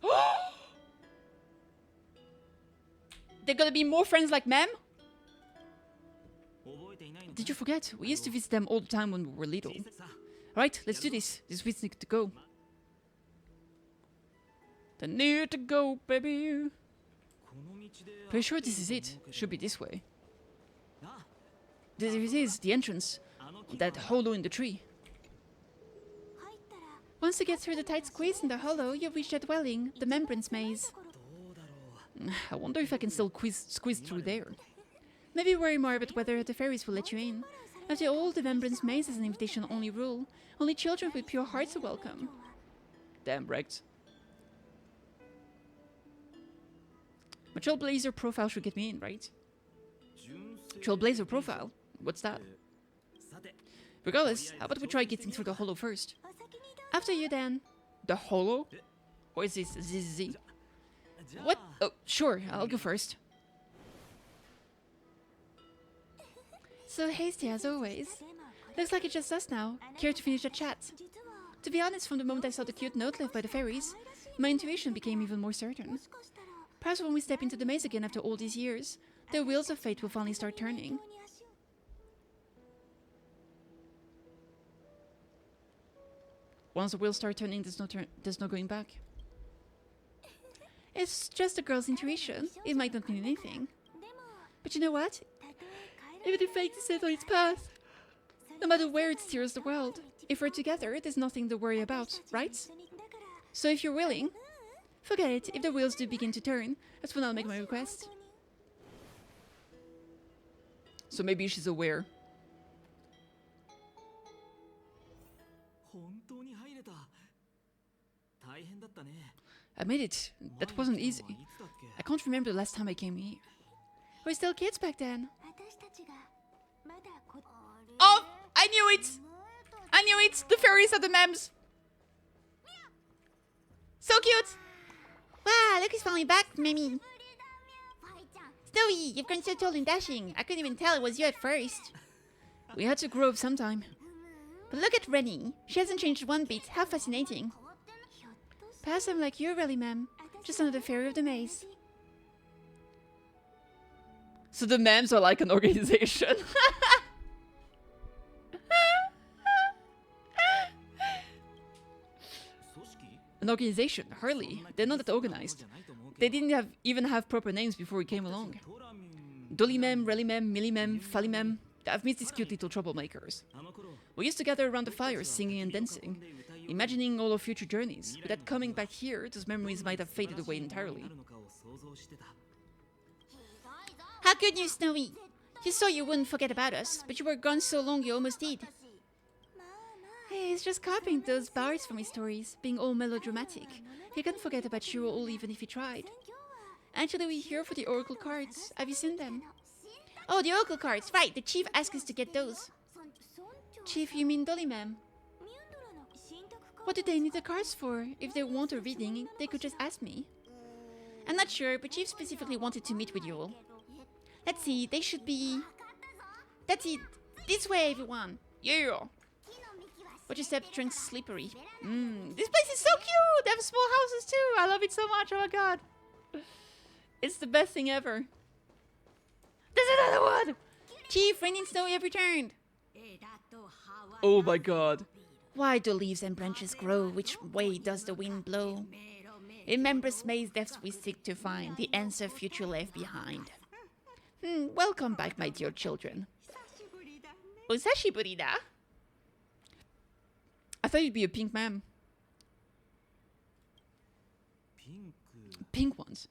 They're gonna be more friends like Mem? Did you forget? We used to visit them all the time when we were little. Right, let's do this. These weeds need to go. They need to go, baby. Pretty sure this is it. Should be this way. There it is, the entrance. That hollow in the tree. Once you get through the tight squeeze in the hollow, you'll reach the dwelling, the Membrane's Maze. I wonder if I can still squeeze through there. Maybe worry more about whether the fairies will let you in. After all, the Membrane's Maze is an invitation-only rule. Only children with pure hearts are welcome. Damn wrecked. My Trailblazer profile should get me in, right? Trailblazer profile. What's that? Regardless, how about we try getting through the holo first? After you then. The holo? Or is this ZZ? What? Oh, sure, I'll go first. So hasty as always. Looks like it's just us now. Care to finish the chat? To be honest, from the moment I saw the cute note left by the fairies, my intuition became even more certain. Perhaps when we step into the maze again after all these years, the wheels of fate will finally start turning. Once the wheels start turning, there's no going back. It's just a girl's intuition. It might not mean anything. But you know what? Even if fate is set on its path, no matter where it steers the world, if we're together, there's nothing to worry about, right? So if you're willing, forget it. If the wheels do begin to turn, that's when I'll make my request. So maybe she's aware. I made it. That wasn't easy. I can't remember the last time I came here. We were still kids back then. Oh! I knew it! I knew it! The fairies are the memes! So cute! Wow, look who's finally back, Mimi! Snowy, you've grown so tall and dashing. I couldn't even tell it was you at first. We had to grow up sometime. But look at Rennie. She hasn't changed one bit. How fascinating. Perhaps I'm like you, really, ma'am. Just another fairy of the maze. So the memes are like an organization. An organization? Hardly. They're not that organized. They didn't even have proper names before we came along. Dollymem, Relymem, Millimem, Fallimem. I've missed these cute little troublemakers. We used to gather around the fires, singing and dancing, imagining all our future journeys. Without coming back here, those memories might have faded away entirely. How could you, Snowy? You saw you wouldn't forget about us, but you were gone so long you almost did. Hey, he's just copying those bars from his stories, being all melodramatic. He can't forget about you all even if he tried. Actually, we're here for the oracle cards. Have you seen them? Oh, the oracle cards, right. The chief asked us to get those. Chief, you mean Dolly, ma'am? What do they need the cards for? If they want a reading, they could just ask me. I'm not sure, but Chief specifically wanted to meet with you all. Let's see, they should be... That's it! This way, everyone! Yeah! Watch your steps, trunk slippery. This place is so cute! They have small houses too! I love it so much, oh my god! It's the best thing ever. There's another one! Chief, Rain and Snowy have returned! Oh my god. Why do leaves and branches grow? Which way does the wind blow? In Member's maze depths we seek to find the answer future left behind. Welcome back, my dear children. Osashi burida? I thought you'd be a pink ma'am. Pink ones?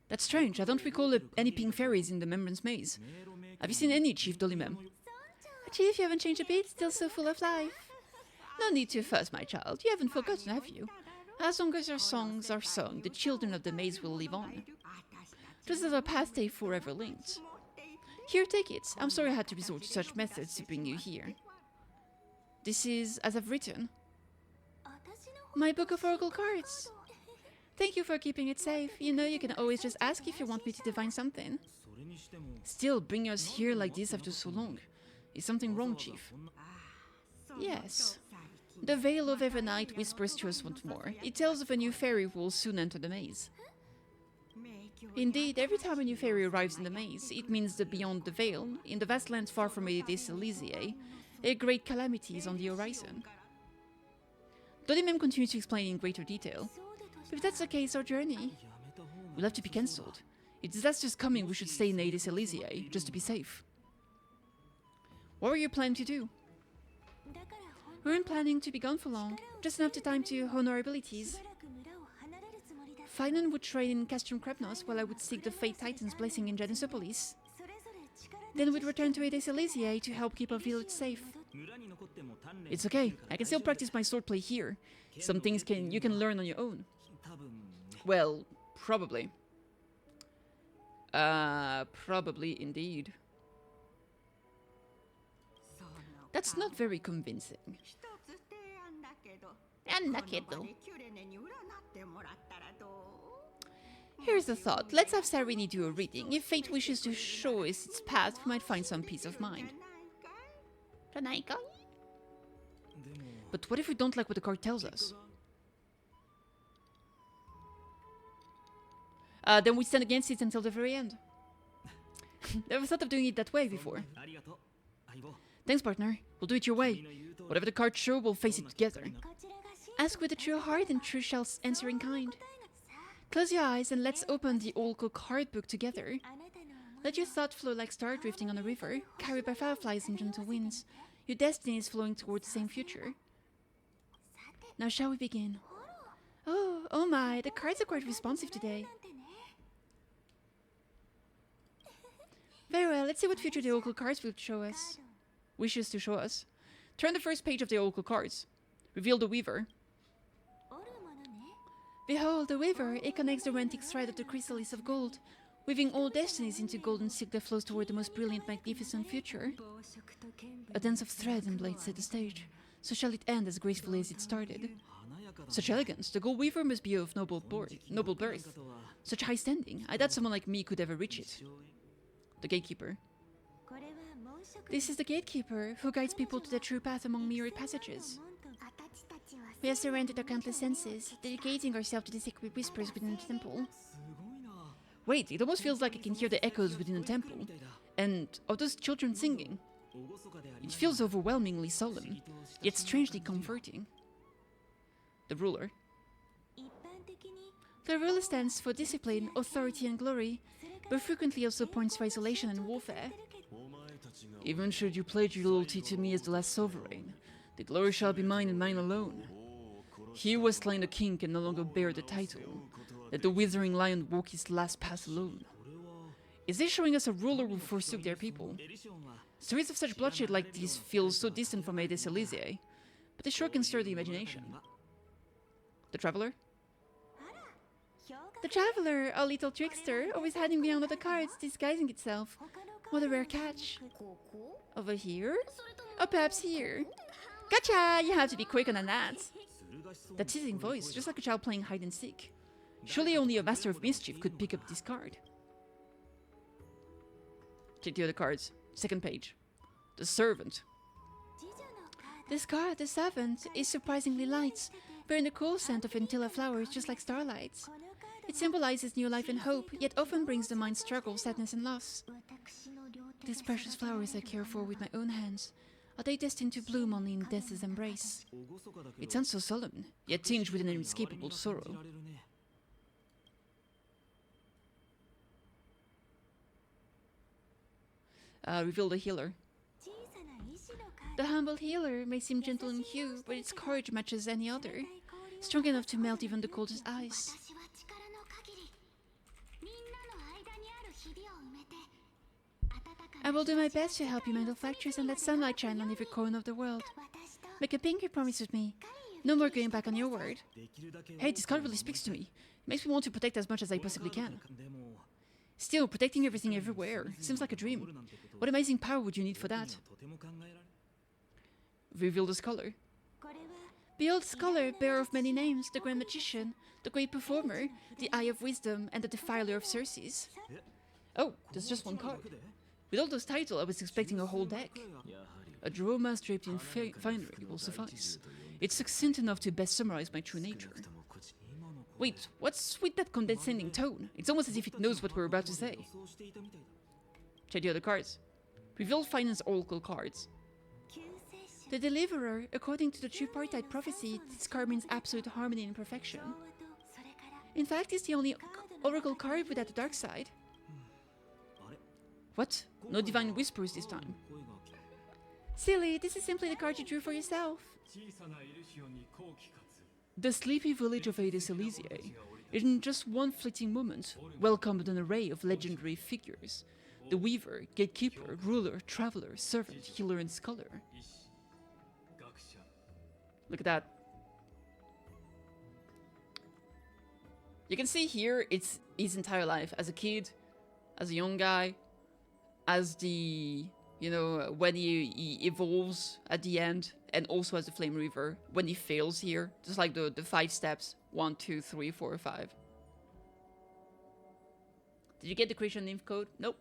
That's strange. I don't recall any pink fairies in the Member's maze. Have you seen any, Chief Dollymem? Chief, you haven't changed a bit, still so full of life. No need to fuss, my child. You haven't forgotten, have you? As long as our songs are sung, the children of the maze will live on. Just as our past stay forever linked. Here, take it. I'm sorry I had to resort to such methods to bring you here. This is, as I've written, my book of oracle cards. Thank you for keeping it safe. You know you can always just ask if you want me to divine something. Still, bringing us here like this after so long. Is something wrong, Chief? Yes. The Veil of Evernight whispers to us once more. It tells of a new fairy who will soon enter the maze. Indeed, every time a new fairy arrives in the maze, it means that beyond the Veil, in the vast lands far from Edis Elysiae, a great calamity is on the horizon. Dollymem continues to explain in greater detail. But if that's the case, our journey will have to be cancelled. If disaster's coming, we should stay in Edis Elysiae, just to be safe. What were you planning to do? We weren't planning to be gone for long, just enough time to hone our abilities. Finan would train in Castrum Krepnos while I would seek the Fate Titan's blessing in Genesipolis. Then we'd return to Edis Elysiae to help keep our village safe. It's okay, I can still practice my swordplay here. Some things you can learn on your own. Well, probably. Probably indeed. That's not very convincing. Here's a thought. Let's have Sarini do a reading. If fate wishes to show us its path, we might find some peace of mind. But what if we don't like what the card tells us? Then we stand against it until the very end. Never thought of doing it that way before. Thanks, partner. We'll do it your way. Whatever the cards show, we'll face it together. Ask with a true heart and true shall answer in kind. Close your eyes and let's open the Oracle card book together. Let your thought flow like star drifting on a river, carried by fireflies and gentle winds. Your destiny is flowing towards the same future. Now shall we begin? Oh my, the cards are quite responsive today. Very well, let's see what future the Oracle cards will show us. Wishes to show us. Turn the first page of the Oracle cards. Reveal the Weaver. Behold, the Weaver, it connects the romantic thread of the chrysalis of gold, weaving all destinies into golden silk that flows toward the most brilliant, magnificent future. A dance of thread and blades set the stage, so shall it end as gracefully as it started. Such elegance, the gold weaver must be of noble birth. Such high standing, I doubt someone like me could ever reach it. The Gatekeeper. This is the Gatekeeper, who guides people to the true path among myriad passages. We have surrendered our countless senses, dedicating ourselves to the sacred whispers within the temple. Wait, it almost feels like I can hear the echoes within the temple, and of those children singing. It feels overwhelmingly solemn, yet strangely comforting. The Ruler. The ruler stands for discipline, authority and glory, but frequently also points to isolation and warfare. Even should you pledge your loyalty to me as the last sovereign, the glory shall be mine and mine alone. He who has slain the king can no longer bear the title. Let the withering lion walk his last path alone. Is this showing us a ruler who forsook their people? Stories of such bloodshed like these feel so distant from Aedes Elysiae, but they sure can stir the imagination. The Traveler? The Traveler, a little trickster, always hiding behind other cards, disguising itself. What a rare catch. Over here? Or perhaps here? Gotcha! You have to be quicker than that. That teasing voice, just like a child playing hide and seek. Surely only a master of mischief could pick up this card. Check the other cards. Second page. The Servant. This card, the Servant, is surprisingly light, bearing the cool scent of Ventilla flowers just like starlight. It symbolizes new life and hope, yet often brings to mind struggle, sadness and loss. These precious flowers I care for with my own hands, are they destined to bloom only in death's embrace? It sounds so solemn, yet tinged with an inescapable sorrow. Reveal the Healer. The humble healer may seem gentle in hue, but its courage matches any other, strong enough to melt even the coldest ice. I will do my best to help you mend all fractures and let sunlight shine on every corner of the world. Make a pinky promise with me. No more going back on your word. Hey, this card really speaks to me. It makes me want to protect as much as I possibly can. Still, protecting everything everywhere seems like a dream. What amazing power would you need for that? Reveal the Scholar. Behold the Scholar, bearer of many names, the Grand Magician, the Great Performer, the Eye of Wisdom, and the Defiler of Circes. Oh, there's just one card. With all those titles, I was expecting a whole deck. A drawer mask draped in finery will suffice. It's succinct enough to best summarize my true nature. Wait, what's with that condescending tone? It's almost as if it knows what we're about to say. Check the other cards. Reveal Finance Oracle cards. The Deliverer, according to the tripartite prophecy, this card means absolute harmony and perfection. In fact, it's the only Oracle card without the dark side. What? No divine whispers this time. Silly, this is simply the card you drew for yourself. The sleepy village of Aedes Elysiae, in just one fleeting moment, welcomed an array of legendary figures. The Weaver, Gatekeeper, Ruler, Traveler, Servant, Healer, and Scholar. Look at that. You can see here, it's his entire life as a kid, as a young guy, as the You know, when he evolves at the end, and also as the Flame Reaver, when he fails here, just like the 5 steps, 1, 2, 3, 4, 5. Did you get the creation nymph code? Nope.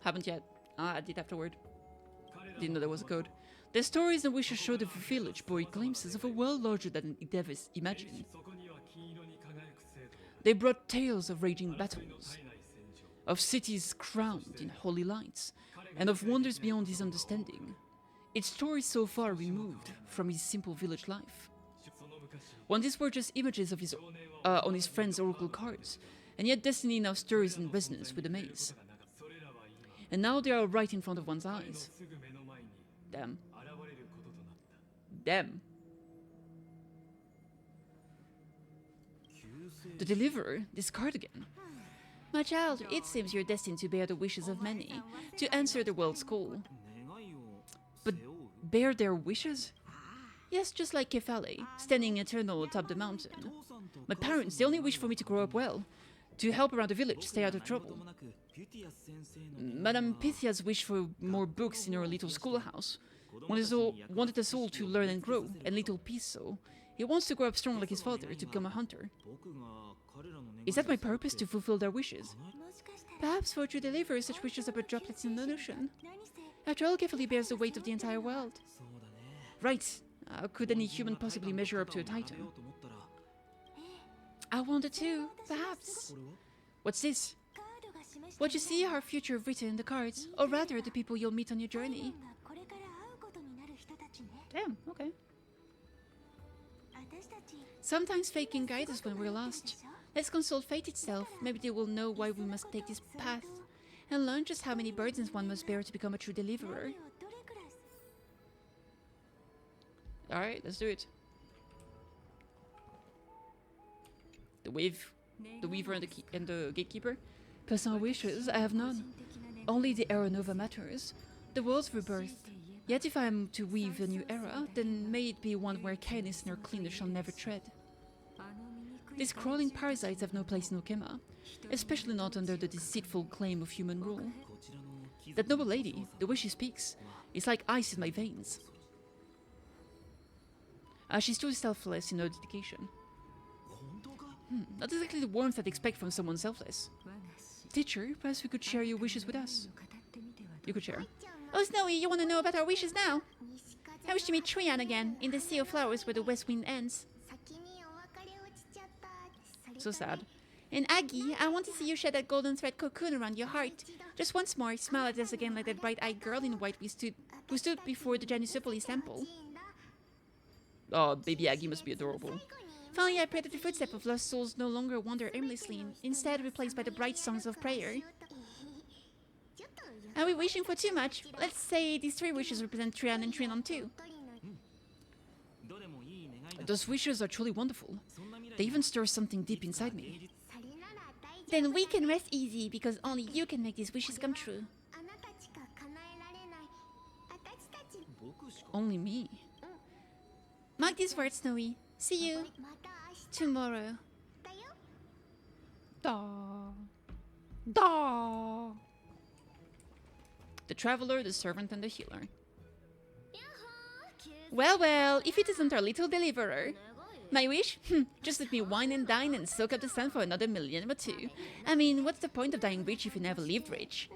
Haven't yet. I did afterward. Didn't know there was a code. Their stories and wishes show the village boy glimpses of a world larger than it ever imagined. They brought tales of raging battles, of cities crowned in holy lights, and of wonders beyond his understanding. Its stories so far removed from his simple village life. When these were just images of his on his friend's oracle cards, and yet destiny now stirs in resonance with the maze. And now they are right in front of one's eyes. Damn. Damn. The Deliverer, this card again. My child, it seems you're destined to bear the wishes of many, to answer the world's call. But bear their wishes? Yes, just like KittyKathee, standing eternal atop the mountain. My parents, they only wish for me to grow up well, to help around the village, stay out of trouble. Madame Pythia's wish for more books in her little schoolhouse, wanted us all to learn and grow, and little Piso, he wants to grow up strong like his father, to become a hunter. Is that my purpose, to fulfill their wishes? Perhaps for to deliver such wishes are but droplets in the ocean. After all, KittyKathee bears the weight of the entire world. Right. Could any human possibly measure up to a titan? I wonder too, perhaps. What's this? What you see are future written in the cards, or rather the people you'll meet on your journey. Damn, okay. Sometimes fate can guide us when we're lost. Let's consult fate itself. Maybe they will know why we must take this path, and learn just how many burdens one must bear to become a true deliverer. Alright, let's do it. The Weaver and the Gatekeeper. Personal wishes, I have none. Only the era nova matters. The world's rebirth. Yet if I am to weave a new era, then may it be one where kindness and her cleanness shall never tread. These crawling parasites have no place in Okema, especially not under the deceitful claim of human rule. That noble lady, the way she speaks, is like ice in my veins. She's too selfless in her dedication. Not exactly the warmth I'd expect from someone selfless. Teacher, perhaps we could share your wishes with us. You could share. Oh, Snowy, you want to know about our wishes now? I wish to meet Trian again, in the sea of flowers where the west wind ends. So sad. And Aggie, I want to see you shed that golden thread cocoon around your heart. Just once more, smile at us again like that bright-eyed girl in white who stood before the Janussopolis temple. Oh, baby Aggie must be adorable. Finally, I pray that the footsteps of lost souls no longer wander aimlessly, instead replaced by the bright songs of prayer. Are we wishing for too much? Let's say these 3 wishes represent Trian and Trinon too. Those wishes are truly wonderful. They even stir something deep inside me. Then we can rest easy, because only you can make these wishes come true. Only me. Mark these words, Snowy. See you tomorrow. Da. Da. The Traveler, the Servant, and the Healer. Well, well, if it isn't our little deliverer. My wish? Just let me wine and dine and soak up the sun for another millennium or 2. I mean, what's the point of dying rich if you never lived rich?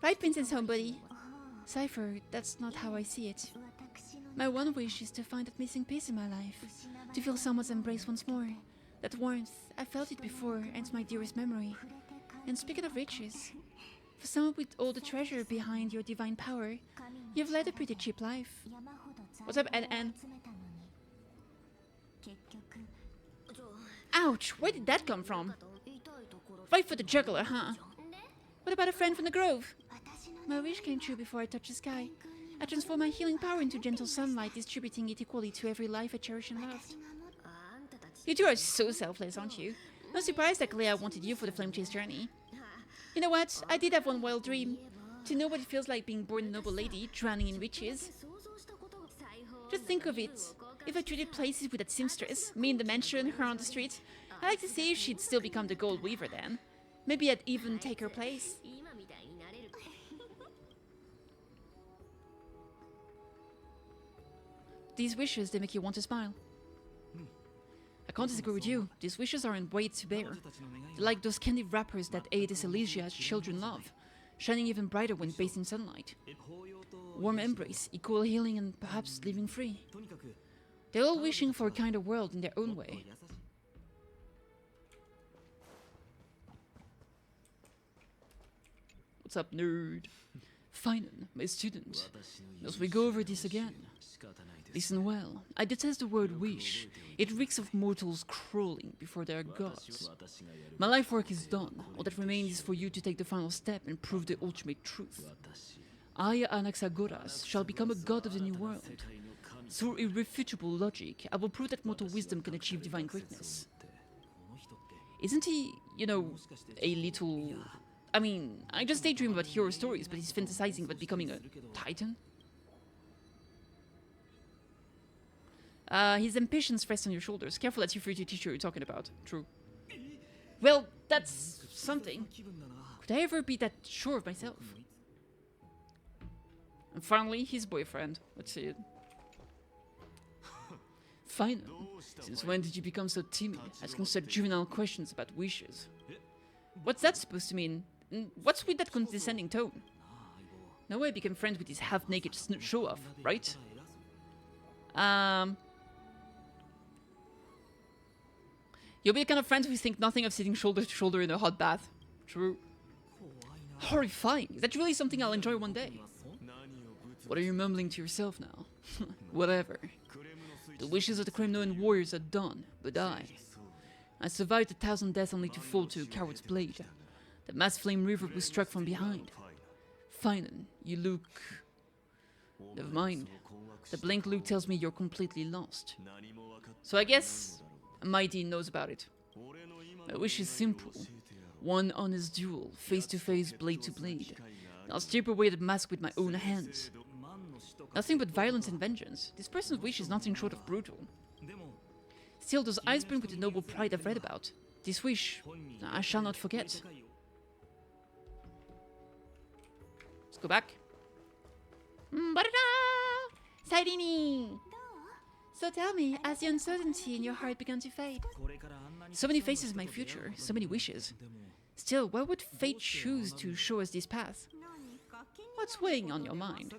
Right, Princess Homebody? Cypher, that's not how I see it. My one wish is to find that missing piece in my life. To feel someone's embrace once more. That warmth, I felt it before, and it's my dearest memory. And speaking of riches, for someone with all the treasure behind your divine power, you've led a pretty cheap life. What's up, Anne? Ouch, where did that come from? Right for the juggler, huh? What about a friend from the grove? My wish came true before I touched the sky. I transformed my healing power into gentle sunlight, distributing it equally to every life I cherish and loved. You two are so selfless, aren't you? No surprise that Clea wanted you for the Flame Chase journey. You know what? I did have one wild dream. To know what it feels like being born a noble lady, drowning in riches. Just think of it. If I traded places with that seamstress, me in the mansion, her on the street, I'd like to see if she'd still become the Gold Weaver then. Maybe I'd even take her place. these wishes, they make you want to smile. I can't disagree with you. These wishes aren't weight to bear. They're like those candy wrappers that Aedes Elysia's children love, shining even brighter when bathed in sunlight. Warm embrace, equal healing, and perhaps living free. They're all wishing for a kinder world in their own way. What's up, nerd? Finan, my student. As we go over this again. Listen well. I detest the word wish. It reeks of mortals crawling before their gods. My life work is done. All that remains is for you to take the final step and prove the ultimate truth. I, Anaxagoras, shall become a god of the new world. Through irrefutable logic, I will prove that mortal wisdom can achieve divine greatness. Isn't he, you know, a little... I mean, I just daydream about hero stories, but he's fantasizing about becoming a titan? His ambitions rest on your shoulders. Careful, that's your future teacher you're talking about. True. Well, that's something. Could I ever be that sure of myself? And finally, his boyfriend. Let's see it. Fine. Since when did you become so timid, asking such juvenile questions about wishes? What's that supposed to mean? What's with that condescending tone? No way I became friends with this half-naked show-off, right? You'll be the kind of friends who think nothing of sitting shoulder to shoulder in a hot bath. True. Horrifying. Is that really something I'll enjoy one day? What are you mumbling to yourself now? Whatever. The wishes of the Kremnoan warriors are done, but I survived 1,000 deaths only to fall to a coward's blade. The mass flame river was struck from behind. Finan, you look... Never mind. The blank look tells me you're completely lost. So I guess Mighty knows about it. My wish is simple. One honest duel, face to face, blade to blade. I'll strip away the mask with my own hands. Nothing but violence and vengeance. This person's wish is nothing short of brutal. Still, those eyes burn with the noble pride I've read about. This wish, I shall not forget. Let's go back. Sairini! So tell me, has the uncertainty in your heart begun to fade? So many faces in my future, so many wishes. Still, why would fate choose to show us this path? What's weighing on your mind?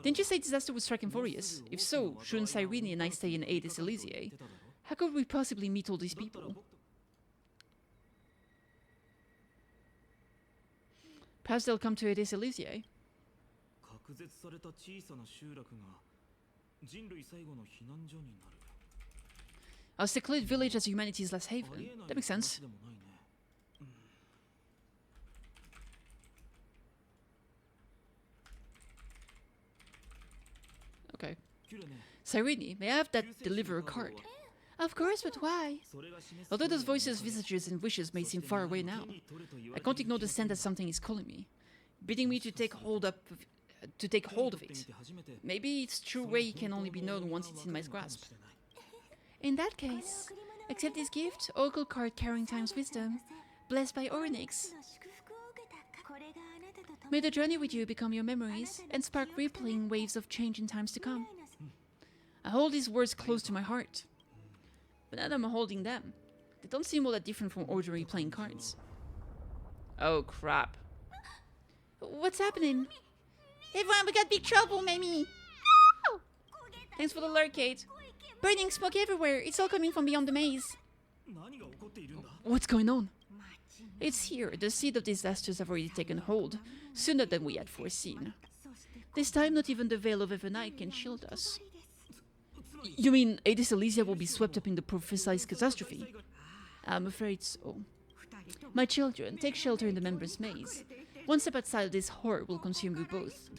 Didn't you say disaster would strike Amphoreus? If so, shouldn't Cyrene and I stay in Aedes Elysiae? How could we possibly meet all these people? Perhaps they'll come to Aedes Elysiae. Our secluded village as humanity's last haven. That makes sense. Okay. Cyrene, may I have that deliverer card? Of course, but why? Although those voices, visages, and wishes may seem far away now, I can't ignore the sense that something is calling me, bidding me to take hold of it. Maybe its true way can only be known once it's in my grasp. In that case, accept this gift, Oracle card carrying time's wisdom, blessed by Orynyx. May the journey with you become your memories and spark rippling waves of change in times to come. I hold these words close to my heart. But now that I'm holding them, they don't seem all that different from ordinary playing cards. Oh crap. What's happening? Everyone, we got big trouble, Mamie! Thanks for the alert, Kate. Burning smoke everywhere. It's all coming from beyond the maze. What's going on? It's here. The seed of disasters have already taken hold, sooner than we had foreseen. This time, not even the veil of Evernite can shield us. You mean Aedes Elysia will be swept up in the prophesied catastrophe? I'm afraid so. My children, take shelter in the members' maze. One step outside of this horror will consume you both.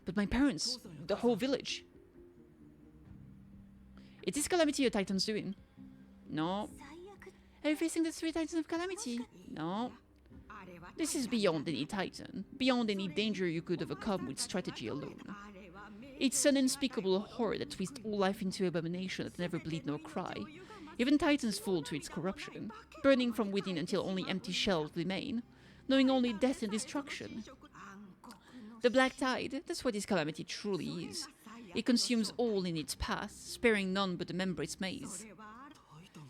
But my parents, the whole village. Is this calamity a Titan's doing? No. Are you facing the 3 Titans of Calamity? No. This is beyond any Titan, beyond any danger you could overcome with strategy alone. It's an unspeakable horror that twists all life into abomination that never bleed nor cry. Even Titans fall to its corruption, burning from within until only empty shells remain, knowing only death and destruction. The Black Tide, that's what this calamity truly is. It consumes all in its path, sparing none but the membrane's maze.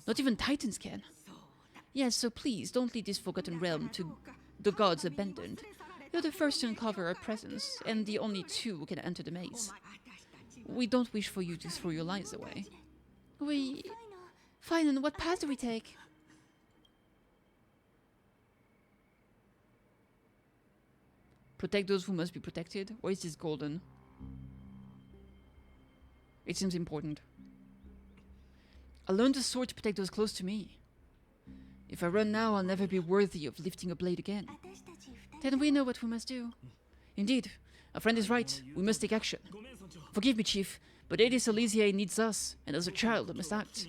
Not even titans can. Yes, so please, don't lead this forgotten realm to the gods abandoned. You're the first to uncover our presence, and the only two who can enter the maze. We don't wish for you to throw your lives away. Fine, and what path do we take? Protect those who must be protected? Or is this golden? It seems important. I learned the sword to protect those close to me. If I run now, I'll never be worthy of lifting a blade again. Then we know what we must do. Indeed, our friend is right. We must take action. Forgive me, Chief, but Aedis Elysiae needs us, and as a child, I must act.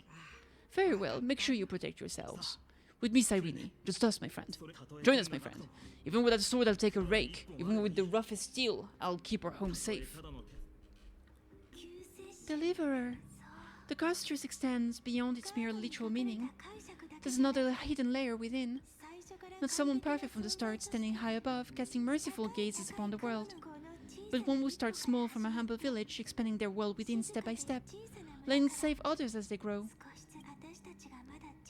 Very well, make sure you protect yourselves. With me, Cyrene. Just us, my friend. Join us, my friend. Even without a sword, I'll take a rake. Even with the roughest steel, I'll keep our home safe. Deliverer. The Gacha extends beyond its mere literal meaning. There's another hidden layer within. Not someone perfect from the start, standing high above, casting merciful gazes upon the world. But one who starts small from a humble village, expanding their world within step by step, letting save others as they grow.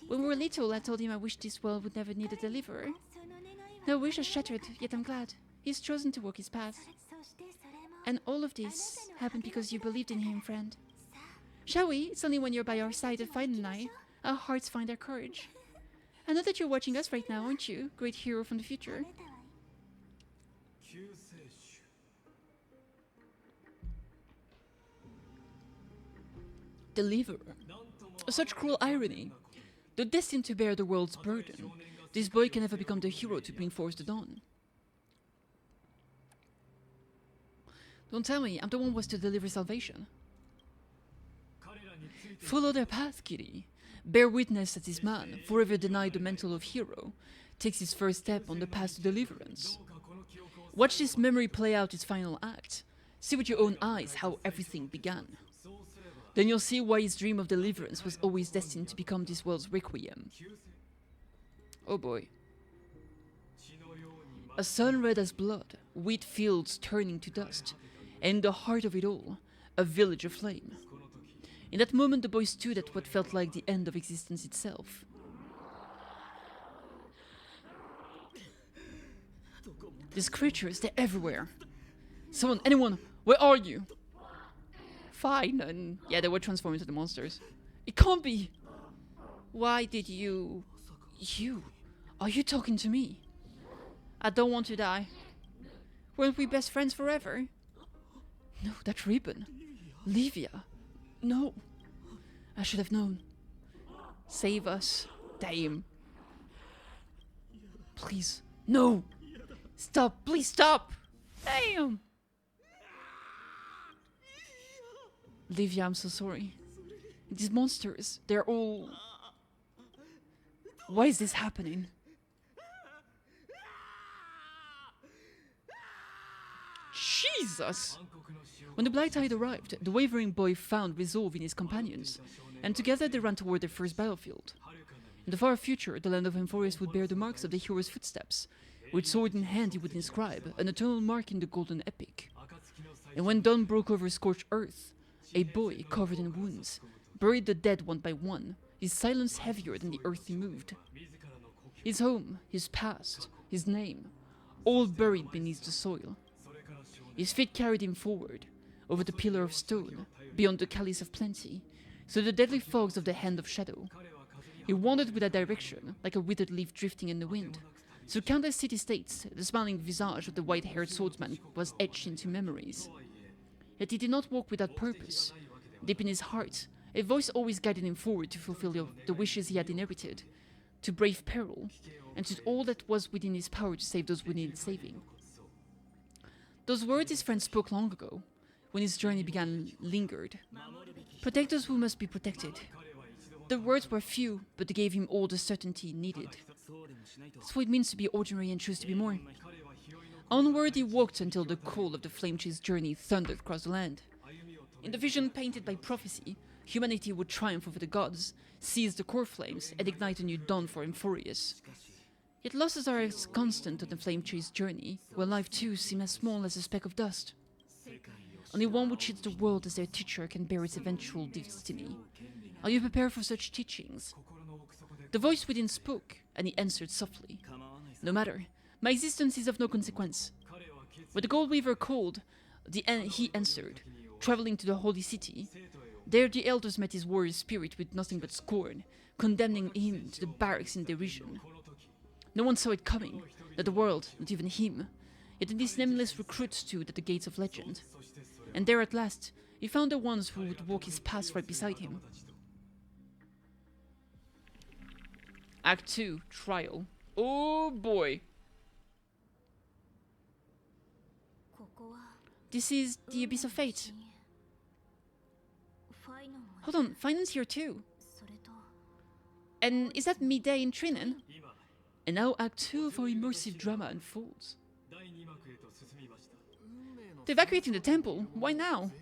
When we were little, I told him I wished this world would never need a deliverer. No wish is shattered, yet I'm glad. He's chosen to walk his path. And all of this happened because you believed in him, friend. Shall we? It's only when you're by our side that Fine and I, our hearts find their courage. I know that you're watching us right now, aren't you? Great hero from the future. Deliverer. Such cruel irony. Though destined to bear the world's burden, this boy can never become the hero to bring forth the dawn. Don't tell me, I'm the one who was to deliver salvation. Follow their path, Kitty. Bear witness that this man, forever denied the mantle of hero, takes his first step on the path to deliverance. Watch this memory play out its final act. See with your own eyes how everything began. Then you'll see why his dream of deliverance was always destined to become this world's requiem. Oh boy. A sun red as blood, wheat fields turning to dust, and in the heart of it all, a village aflame. In that moment, the boy stood at what felt like the end of existence itself. These creatures, they're everywhere. Someone, anyone, where are you? Fine, and yeah, they were transformed into the monsters. It can't be! Why did you... Are you talking to me? I don't want to die. Weren't we best friends forever? No, that ribbon. Livia. No. I should have known. Save us. Damn. Please. No! Stop! Please stop! Damn! Livia, I'm so sorry. These monsters, they're all... Why is this happening? Jesus! When the Blight Tide arrived, the wavering boy found resolve in his companions, and together they ran toward their first battlefield. In the far future, the land of Amphoreus would bear the marks of the hero's footsteps. With sword in hand, he would inscribe an eternal mark in the golden epic. And when dawn broke over scorched earth, a boy covered in wounds buried the dead one by one, his silence heavier than the earth he moved. His home, his past, his name, all buried beneath the soil. His feet carried him forward, over the pillar of stone, beyond the chalice of plenty, through the deadly fogs of the hand of shadow. He wandered without direction, like a withered leaf drifting in the wind. Through countless city-states, the smiling visage of the white-haired swordsman was etched into memories. Yet he did not walk without purpose. Deep in his heart, a voice always guided him forward to fulfill the wishes he had inherited, to brave peril, and to do all that was within his power to save those who needed saving. Those words his friend spoke long ago, when his journey began, lingered. Protect those who must be protected. The words were few, but they gave him all the certainty needed. That's what it means to be ordinary and choose to be more. Onward he walked until the call of the flame-chased journey thundered across the land. In the vision painted by prophecy, humanity would triumph over the gods, seize the core flames, and ignite a new dawn for Amphoreus. Yet losses are as constant on the flame-chased journey, where life too seemed as small as a speck of dust. Only one who treats the world as their teacher can bear its eventual destiny. Are you prepared for such teachings? The voice within spoke, and he answered softly. No matter. My existence is of no consequence. When the Gold Weaver called, he answered, traveling to the holy city. There the elders met his warrior spirit with nothing but scorn, condemning him to the barracks in derision. No one saw it coming, not the world, not even him. Yet this nameless recruit stood at the gates of legend. And there at last, he found the ones who would walk his path right beside him. Act 2, Trial. Oh boy! This is the Abyss of Fate. Hold on, Finance here too. And is that midday in Trinan? And now Act 2 of our immersive drama unfolds. To evacuating the temple? Why now?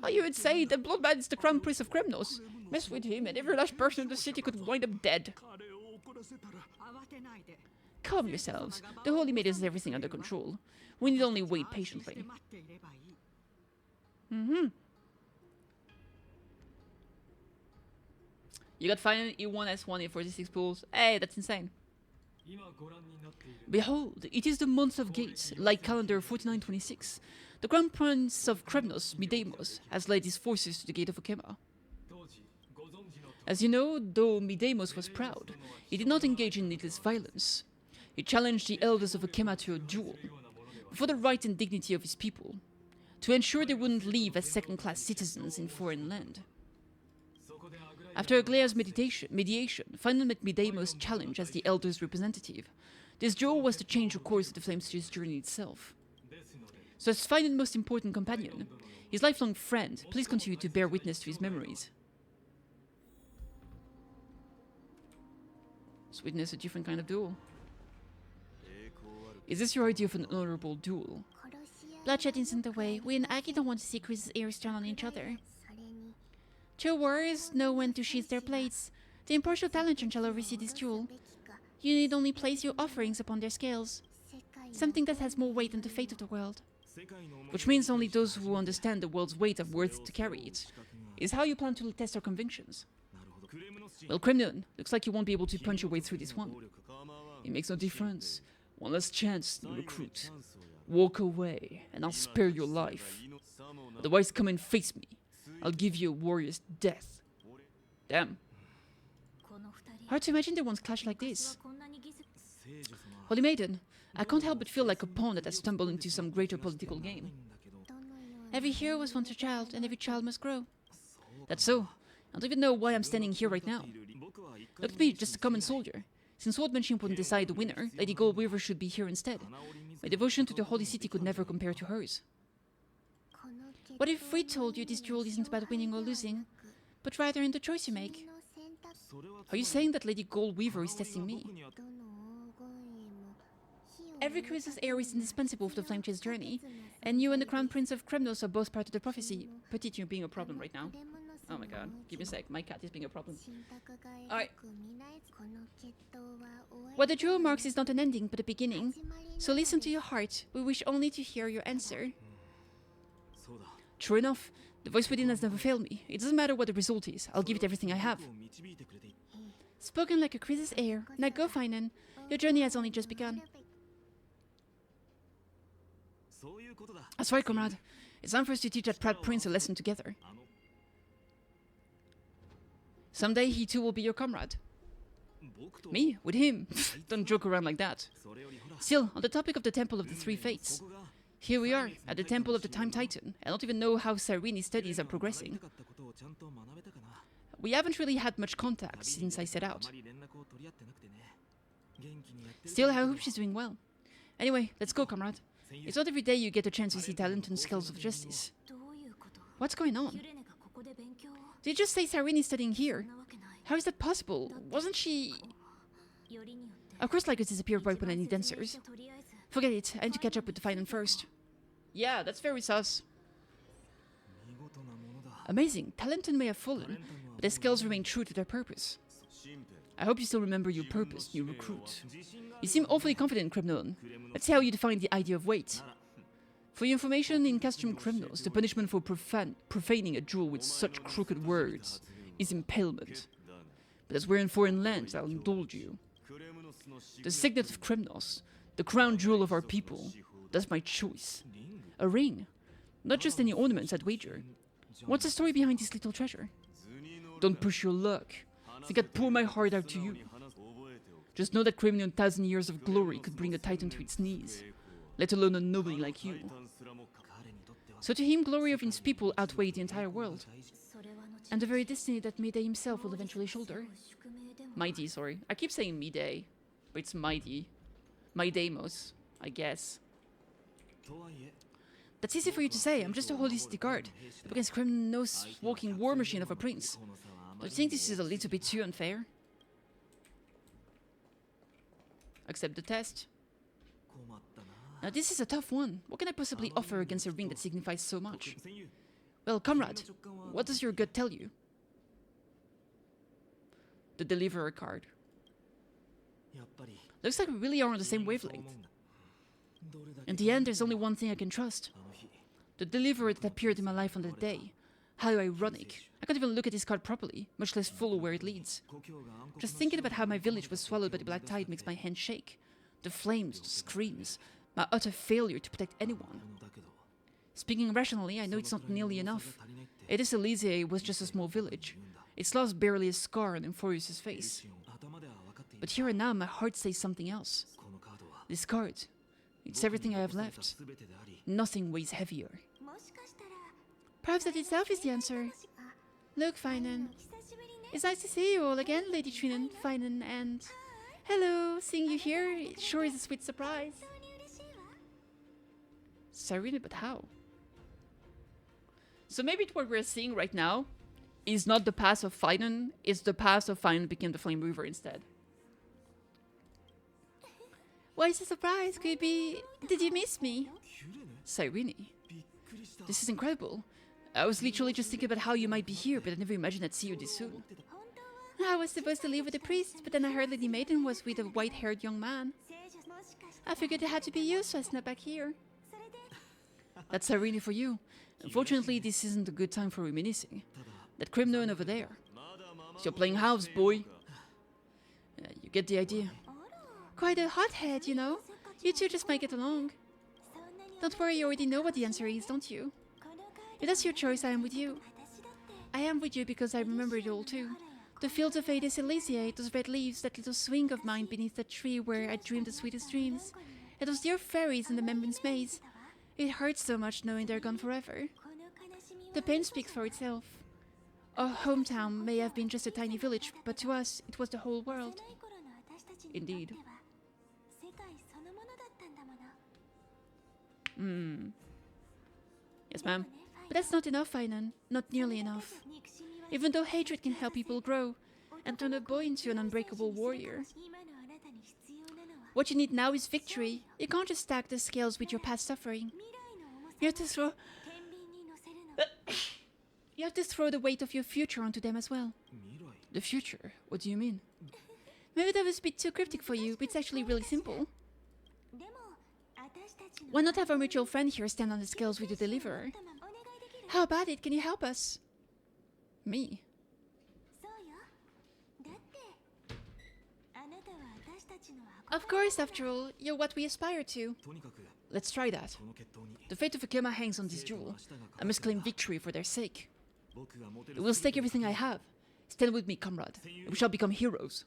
Oh, you would say that Bloodbad is the crown prince of Kremnos. Mess with him and every last person in the city could wind up dead. Calm yourselves. The Holy Maiden has everything under control. We need only wait patiently. You got final E1, S1, E46 pools. Hey, that's insane. Behold, it is the month of gates, like calendar 4926. The Grand Prince of Kremnos, Midamos, has led his forces to the gate of Okema. As you know, though Midamos was proud, he did not engage in needless violence. He challenged the elders of Okema to a duel, for the right and dignity of his people, to ensure they wouldn't live as second-class citizens in foreign land. After Aglaea's mediation, Final met Midamos' challenge as the elders' representative. This duel was to change the course of the Flamester's journey itself. So as Final's most important companion, his lifelong friend, please continue to bear witness to his memories. Let's witness a different kind of duel. Is this your idea of an honorable duel? Bloodshed isn't the way. We and Aki don't want to see Chris's ears turn on each other. True warriors know when to sheathe their blades. The impartial Talentron shall oversee this duel. You need only place your offerings upon their scales. Something that has more weight than the fate of the world. Which means only those who understand the world's weight are worth to carry it. Is how you plan to test our convictions. Well, Kremlin, looks like you won't be able to punch your way through this one. It makes no difference. One last chance, new recruit. Walk away, and I'll spare your life. Otherwise, come and face me. I'll give you a warrior's death. Damn. Hard to imagine they once clashed like this. Holy Maiden, I can't help but feel like a pawn that has stumbled into some greater political game. Every hero was once a child, and every child must grow. That's so. I don't even know why I'm standing here right now. Look at me, just a common soldier. Since Swordmanship wouldn't decide the winner, Lady Goldweaver should be here instead. My devotion to the Holy City could never compare to hers. What if we told you this duel isn't about winning or losing, but rather in the choice you make? Are you saying that Lady Goldweaver is testing me? Every Chris's heir is indispensable for the Flame Chase journey, and you and the Crown Prince of Kremnos are both part of the prophecy. Petite, you're being a problem right now. Oh my god, give me a sec, my cat is being a problem. Alright. What the duel marks is not an ending, but a beginning. So listen to your heart. We wish only to hear your answer. True enough, the voice within has never failed me. It doesn't matter what the result is, I'll give it everything I have. Spoken like a Chris's heir. Now go, Finan. Your journey has only just begun. That's right, comrade. It's time for us to teach that proud prince a lesson together. Someday he too will be your comrade. Me? With him? Don't joke around like that. Still, on the topic of the Temple of the Three Fates. Here we are, at the Temple of the Time Titan. I don't even know how Cyreni's studies are progressing. We haven't really had much contact since I set out. Still, I hope she's doing well. Anyway, let's go, comrade. It's not every day you get a chance to see talent and scales of justice. What's going on? Did you just say Cyreni's studying here? How is that possible? Wasn't she... Of course Lygus disappeared right when I need answers. Forget it, I need to catch up with the Finan first. Yeah, that's very sus. Amazing, Talenton may have fallen, but their scales remain true to their purpose. I hope you still remember your purpose, new recruit. You seem awfully confident, Kremlin. Let's see how you define the idea of weight. For your information, in custom criminals, the punishment for profaning a duel with such crooked words is impalement. But as we're in foreign lands, I'll indulge you. The signet of criminals, the crown jewel of our people, that's my choice. A ring. Not just any ornaments, I'd wager. What's the story behind this little treasure? Don't push your luck. Think I'd pour my heart out to you. Just know that craving 1,000 years of glory could bring a titan to its knees, let alone a nobody like you. So to him, glory of his people outweighed the entire world, and the very destiny that Mayday himself will eventually shoulder. Mighty, sorry. I keep saying Mayday, but it's Mighty. Maidamos, I guess. That's easy for you to say. I'm just a holistic guard, up against criminal's walking war machine of a prince. Don't you think this is a little bit too unfair? Accept the test. Now this is a tough one. What can I possibly offer against a ring that signifies so much? Well, comrade, what does your gut tell you? The Deliverer card. Looks like we really are on the same wavelength. In the end, there's only one thing I can trust. The Deliverer that appeared in my life on that day. How ironic. I can't even look at this card properly, much less follow where it leads. Just thinking about how my village was swallowed by the black tide makes my hand shake. The flames, the screams, my utter failure to protect anyone. Speaking rationally, I know it's not nearly enough. Edis Elysiae was just a small village. Its loss barely a scar on Amphoreus' face. But here and now, my heart says something else. This card, it's everything I have left. Nothing weighs heavier. Perhaps that itself is the answer. Look, Finan. It's nice to see you all again, Lady Trinan, Finan, and... Hello, seeing you here, it sure is a sweet surprise. Serena, but how? So maybe what we're seeing right now is not the past of Finan, it's the past of Finan became the Flame Weaver instead. Why is the surprise? Could it be... Did you miss me? Cyrene. This is incredible. I was literally just thinking about how you might be here, but I never imagined I'd see you this soon. I was supposed to leave with the priest, but then I heard Lady Maiden was with a white-haired young man. I figured it had to be you, so I snuck back here. That's Cyrene for you. Unfortunately, this isn't a good time for reminiscing. That criminal over there. So you're playing house, boy. You get the idea. Quite a hothead, you know. You two just might get along. Don't worry, you already know what the answer is, don't you? If that's your choice, I am with you. I am with you because I remember it all too. The fields of Edis Elysiae, those red leaves, that little swing of mine beneath that tree where I dreamed the sweetest dreams, and those dear fairies in the Membran's maze. It hurts so much knowing they're gone forever. The pain speaks for itself. Our hometown may have been just a tiny village, but to us, it was the whole world. Indeed. Yes, ma'am. But that's not enough, Finan. Not nearly enough. Even though hatred can help people grow and turn a boy into an unbreakable warrior. What you need now is victory. You can't just stack the scales with your past suffering. You have to throw... You have to throw the weight of your future onto them as well. The future? What do you mean? Maybe that was a bit too cryptic for you, but it's actually really simple. Why not have our mutual friend here stand on the scales with the Deliverer? How about it? Can you help us? Me? Of course, after all, you're what we aspire to. Let's try that. The fate of Akema hangs on this duel. I must claim victory for their sake. I will stake everything I have. Stand with me, comrade. We shall become heroes.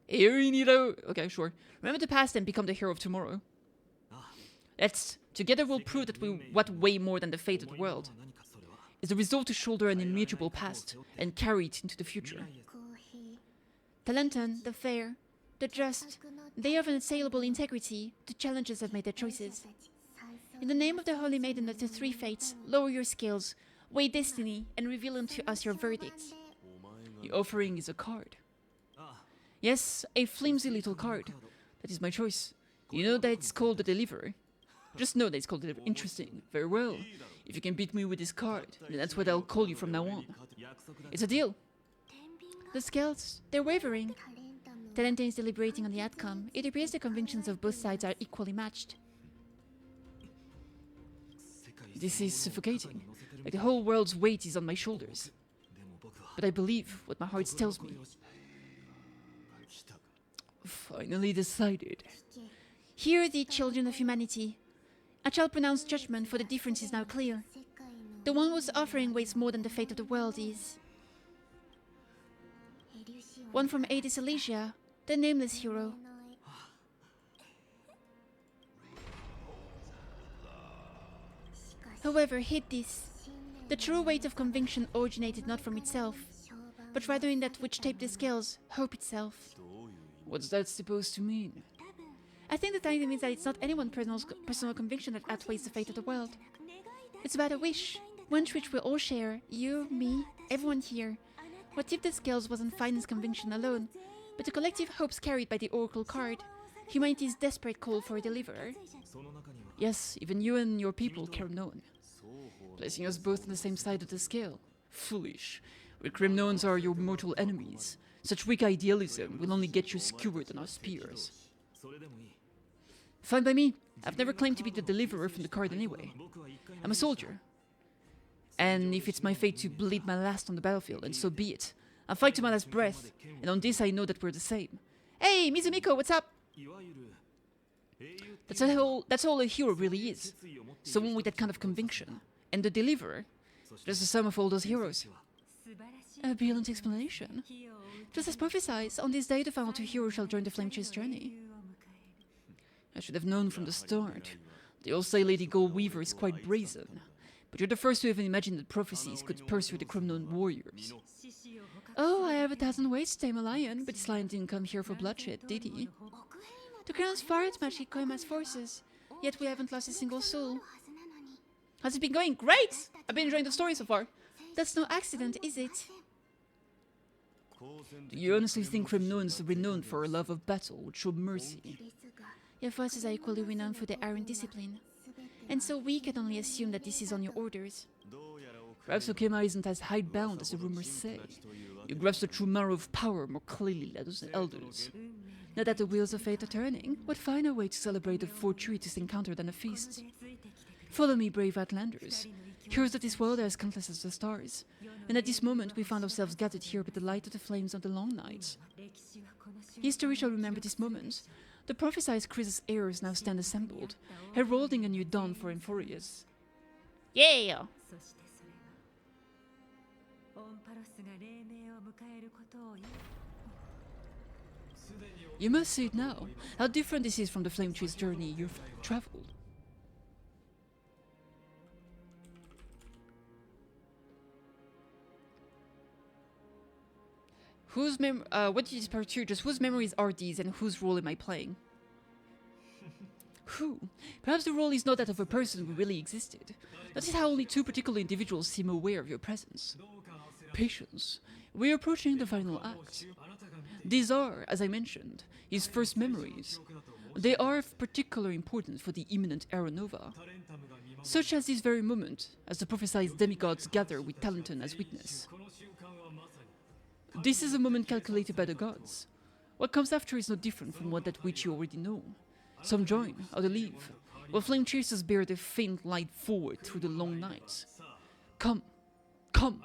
Okay, sure. Remember the past and become the hero of tomorrow. Together we'll prove that what way more than the fate of the world is the resolve to shoulder an immutable past and carry it into the future. Talenton, the fair, the just, they have an unassailable integrity. The challengers have made their choices. In the name of the Holy Maiden of the Three Fates, lower your scales, weigh destiny, and reveal unto us your verdicts. The offering is a card. Yes, a flimsy little card. That is my choice. You know that it's called the Deliverer. Just know that it's called the Deliverer. Interesting. Very well. If you can beat me with this card, then that's what I'll call you from now on. It's a deal. The scales, they're wavering. Talente is deliberating on the outcome. It appears the convictions of both sides are equally matched. This is suffocating. Like the whole world's weight is on my shoulders. But I believe what my heart tells me. Finally decided. Hear the children of humanity. I shall pronounce judgment, for the difference is now clear. The one whose offering weighs more than the fate of the world is one from Aedes Elysia, the nameless hero. However, heed this. The true weight of conviction originated not from itself, but rather in that which taped the scales, hope itself. What's that supposed to mean? I think that idea means that it's not anyone's personal conviction that outweighs the fate of the world. It's about a wish, one which we all share, you, me, everyone here. What tipped the scales wasn't finance conviction alone, but the collective hopes carried by the Oracle card, humanity's desperate call for a deliverer. Yes, even you and your people Kremnon. Placing us both on the same side of the scale. Foolish. We Kremnons are your mortal enemies. Such weak idealism will only get you skewered on our spears. Fine by me. I've never claimed to be the deliverer from the card anyway. I'm a soldier. And if it's my fate to bleed my last on the battlefield, and so be it. I'll fight to my last breath, and on this I know that we're the same. Hey, Mizumiko, what's up? That's all a hero really is. Someone with that kind of conviction. And the deliverer, just the sum of all those heroes. A brilliant explanation. Just as prophesied, on this day the final two heroes shall join the Flame Chase journey. I should have known from the start. They all say Lady Gold Weaver is quite brazen. But you're the first to even imagine that prophecies could pursue the Kremnon warriors. Oh, I have 1,000 ways to tame a lion, but this lion didn't come here for bloodshed, did he? The Crown's fired magic Koima's forces, yet we haven't lost a single soul. How's it been going? Great! I've been enjoying the story so far. That's no accident, is it? Do you honestly think Kremnons are renowned for a love of battle would show mercy? Your forces are equally renowned for their iron discipline. And so we can only assume that this is on your orders. Perhaps Okema isn't as hidebound as the rumors say. You grasp the true marrow of power more clearly than those elders. Now that the wheels of fate are turning, what finer way to celebrate a fortuitous encounter than a feast? Follow me, brave outlanders. Heroes of this world are as countless as the stars. And at this moment we found ourselves gathered here by the light of the flames of the long night. History shall remember this moment. The prophesied Chrysa's heirs now stand assembled, heralding a new dawn for Amphoreus. Yeah! You must see it now, how different this is from the Flame Chase journey you've traveled. What is part 2? Just whose memories are these and whose role am I playing? Who? Perhaps the role is not that of a person who really existed. Notice how only two particular individuals seem aware of your presence. Patience. We are approaching the final act. These are, as I mentioned, his first memories. They are of particular importance for the imminent Era Nova. Such as this very moment, as the prophesied demigods gather with Talenton as witness. This is a moment calculated by the gods. What comes after is no different from that which you already know. Some join, others leave, while flame chasers bear their faint light forward through the long night. Come, come,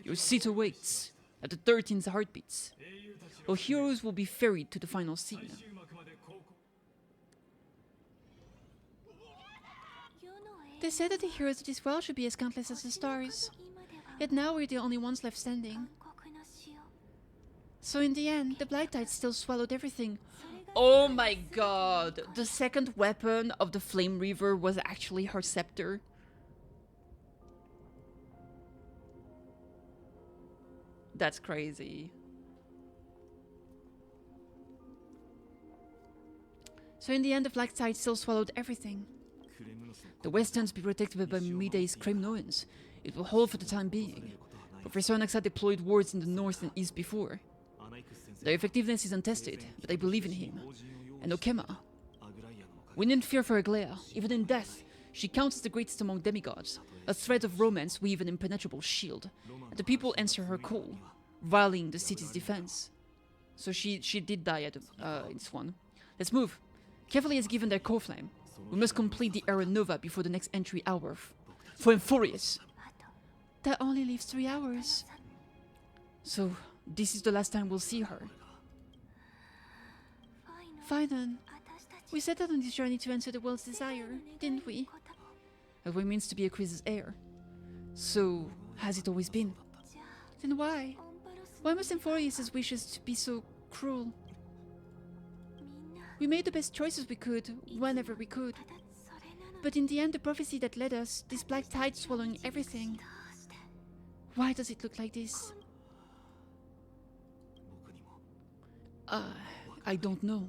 your seat awaits, at the 13th heartbeats. Our heroes will be ferried to the final scene. They said that the heroes of this world should be as countless as the stars. Yet now we're the only ones left standing. So in the end, the Blight Tide still swallowed everything. Oh my god! The second weapon of the Flame Reaver was actually her scepter. That's crazy. So in the end, the Black Tide still swallowed everything. The Westerns be protected by Miday's Kremnoans. It will hold for the time being. Professor Onyx had deployed wards in the north and east before. Their effectiveness is untested, but I believe in him. And Okema. We needn't fear for Aglaya. Even in death, she counts as the greatest among demigods, a thread of romance weave an impenetrable shield, and the people answer her call, rallying the city's defense. So she did die at in this one. Let's move. KittyKathee has given their core flame. We must complete the era nova before the next entry hour. For Amphoreus. That only leaves 3 hours. So, this is the last time we'll see her. Fine then. We set out on this journey to answer the world's desire, didn't we? That way means to be a Chrysa's heir. So, has it always been? Then why? Why must Amphoreus' wishes to be so cruel? We made the best choices we could, whenever we could. But in the end, the prophecy that led us, this black tide swallowing everything. Why does it look like this? I don't know.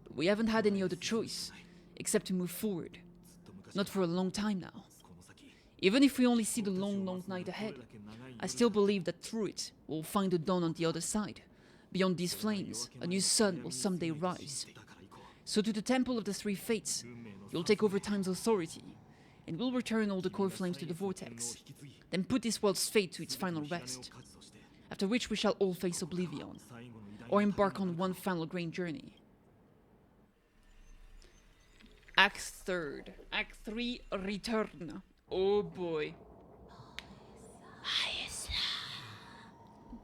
But we haven't had any other choice, except to move forward. Not for a long time now. Even if we only see the long, long night ahead, I still believe that through it, we'll find the dawn on the other side. Beyond these flames, a new sun will someday rise. So to the Temple of the Three Fates, you'll take over time's authority, and we'll return all the core flames to the vortex, then put this world's fate to its final rest. After which we shall all face oblivion, or embark on one final grand journey. Act 3rd. Act 3, Return. Oh boy.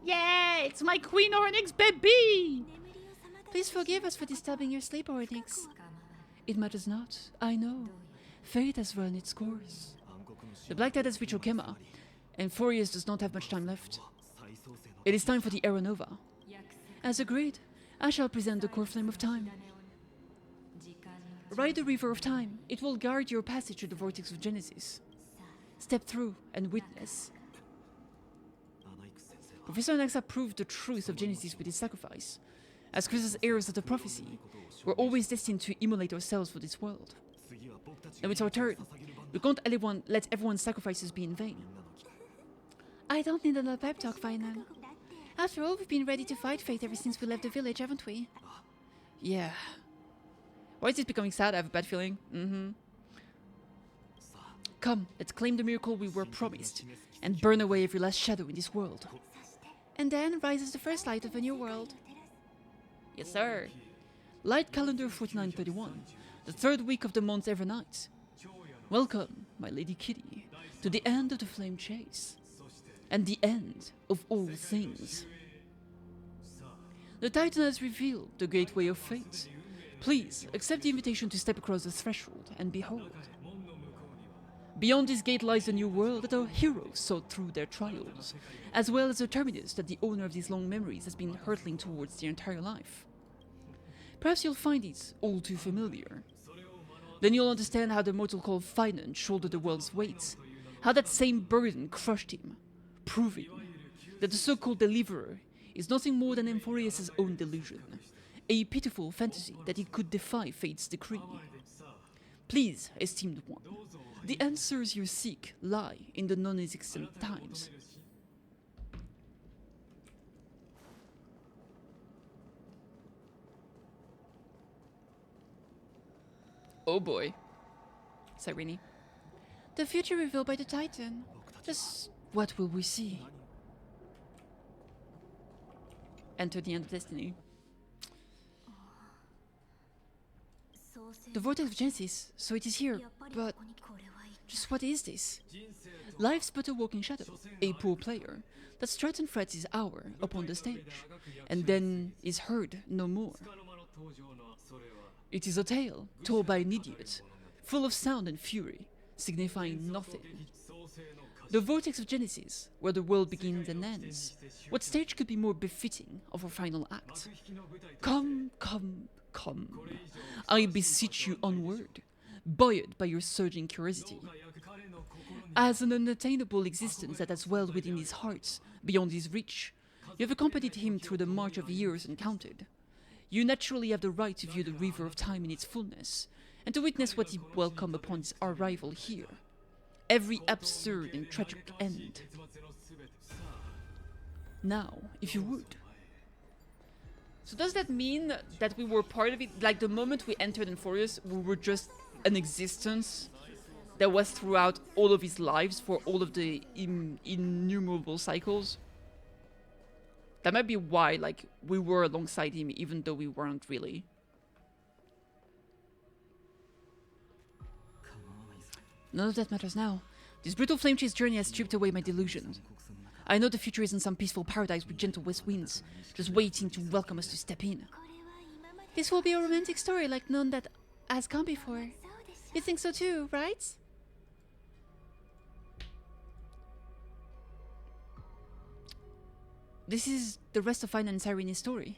Yeah, it's my Queen Ornyx baby! Please forgive us for disturbing your sleep, Ornyx. It matters not, I know. Fate has run its course. The Black Tide has reached Okema, and Amphoreus does not have much time left. It is time for the Era Nova. As agreed, I shall present the core flame of time. Ride the river of time. It will guard your passage to the vortex of Genesis. Step through and witness. Professor Anaxa proved the truth of Genesis with his sacrifice. As Chrysa's heirs of the prophecy, we're always destined to immolate ourselves for this world. Now it's our turn. We can't let everyone's sacrifices be in vain. I don't need another pep talk, Final. After all, we've been ready to fight fate ever since we left the village, haven't we? Yeah. Why is this becoming sad? I have a bad feeling. Come, let's claim the miracle we were promised, and burn away every last shadow in this world. And then rises the first light of a new world. Yes, sir. Light calendar 4931, the 3rd week of the month every night. Welcome, my Lady Kitty, to the end of the flame chase, and the end of all things. The Titan has revealed the gateway of fate. Please accept the invitation to step across the threshold and behold. Beyond this gate lies a new world that our heroes sought through their trials, as well as the terminus that the owner of these long memories has been hurtling towards their entire life. Perhaps you'll find it all too familiar. Then you'll understand how the mortal called Finan shouldered the world's weight, how that same burden crushed him, proving that the so-called deliverer is nothing more than Amphoreus' own delusion, a pitiful fantasy that it could defy fate's decree. Please, esteemed one, the answers you seek lie in the non-existent times. Oh boy. Cyrene. The future revealed by the Titan. Just what will we see? Enter the end of destiny. The vortex of Genesis, so it is here, but just what is this? Life's but a walking shadow, a poor player, that struts and frets his hour upon the stage, and then is heard no more. It is a tale told by an idiot, full of sound and fury, signifying nothing. The vortex of Genesis, where the world begins and ends. What stage could be more befitting of our final act? Come, come, come. I beseech you onward, buoyed by your surging curiosity. As an unattainable existence that has welled within his heart, beyond his reach, you have accompanied him through the march of years and counted. You naturally have the right to view the river of time in its fullness, and to witness what he will come upon his arrival here. Every absurd and tragic end. Now, if you would. So does that mean that we were part of it? Like the moment we entered Amphoreus, we were just an existence that was throughout all of his lives for all of the innumerable cycles? That might be why, like, we were alongside him even though we weren't really. None of that matters now. This brutal flame chase journey has stripped away my delusions. I know the future isn't some peaceful paradise with gentle west winds, just waiting to welcome us to step in. This will be a romantic story like none that has come before. You think so too, right? This is the rest of Fine and Sirene's story.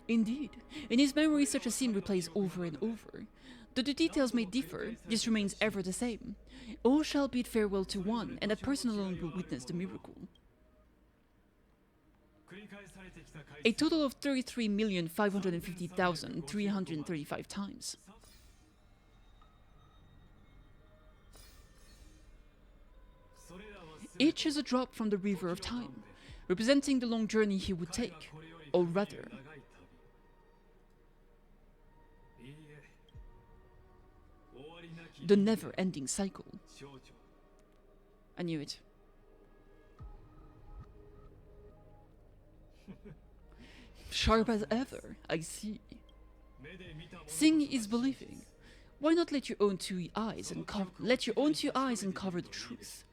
Indeed. In his memory, such a scene replays over and over. Though the details may differ, this remains ever the same. All shall bid farewell to one, and that person alone will witness the miracle. A total of 33,550,335 times. Each is a drop from the river of time, representing the long journey he would take, or rather, the never-ending cycle. I knew it. Sharp as ever, I see. Seeing is believing. Why not let your own two eyes and cover the truth?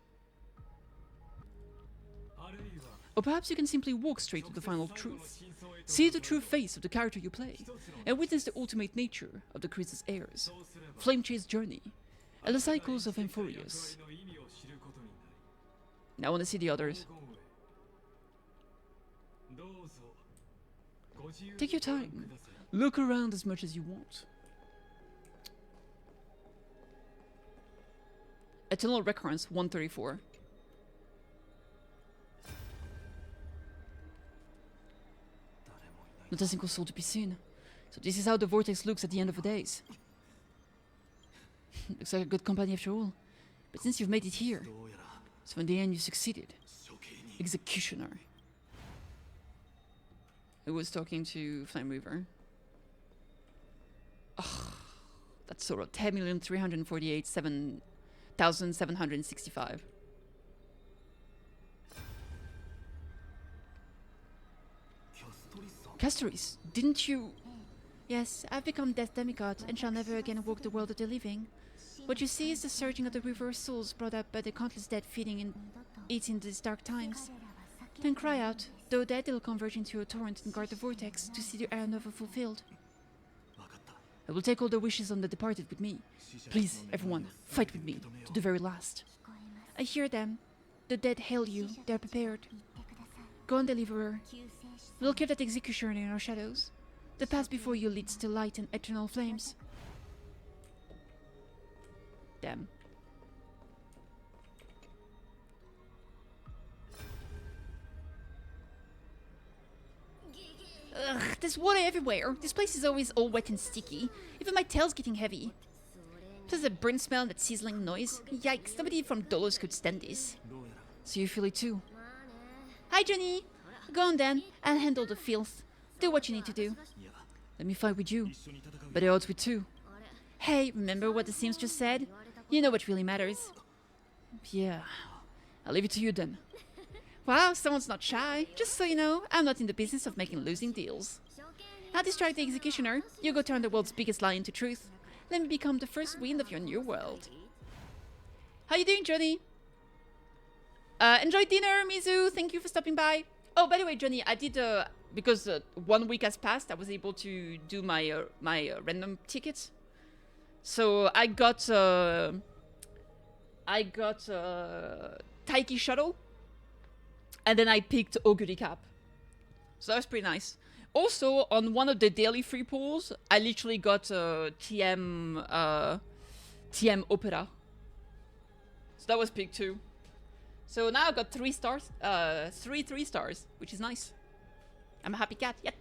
Or perhaps you can simply walk straight to the final truth. See the true face of the character you play, and witness the ultimate nature of the Chrysa's heirs, Flame Chase Journey, and the cycles of Amphoreus. Now I want to see the others. Take your time. Look around as much as you want. Eternal Recurrence 134. Not a single soul to be seen. So this is how the vortex looks at the end of the days. Looks like a good company after all. But since you've made it here, so in the end you succeeded. Executioner. I was talking to Flame Reaver. Ugh, that's so rough. 10,348,765. Castoris, didn't you... Yes, I've become Death Demigod and shall never again walk the world of the living. What you see is the surging of the river of souls brought up by the countless dead feeding in it in these dark times. Then cry out, though dead they'll converge into a torrent and guard the vortex to see the Era Nova fulfilled. I will take all the wishes on the departed with me. Please, everyone, fight with me to the very last. I hear them. The dead hail you, they are prepared. Go on, Deliverer. We'll keep that executioner in our shadows. The path before you leads to light and eternal flames. Damn. Ugh, there's water everywhere. This place is always all wet and sticky. Even my tail's getting heavy. Plus the burnt smell and that sizzling noise. Yikes, nobody from Dolos could stand this. So you feel it too? Hi, Johnny. Go on then, and handle the filth. Do what you need to do. Let me fight with you. But the odds with two. Hey, remember what the Sims just said? You know what really matters. Yeah. I'll leave it to you then. Wow, someone's not shy. Just so you know, I'm not in the business of making losing deals. I'll distract the executioner. You go turn the world's biggest lie into truth. Let me become the first wind of your new world. How you doing, Johnny? Enjoy dinner, Mizu. Thank you for stopping by. Oh, by the way, Johnny, I did because 1 week has passed. I was able to do my random tickets. So I got Taiki Shuttle, and then I picked Augury Cap. So that was pretty nice. Also, on one of the daily free pools, I literally got TM Opera. So that was picked too. So now I got 3 stars, 3 stars, which is nice. I'm a happy cat. Yatta!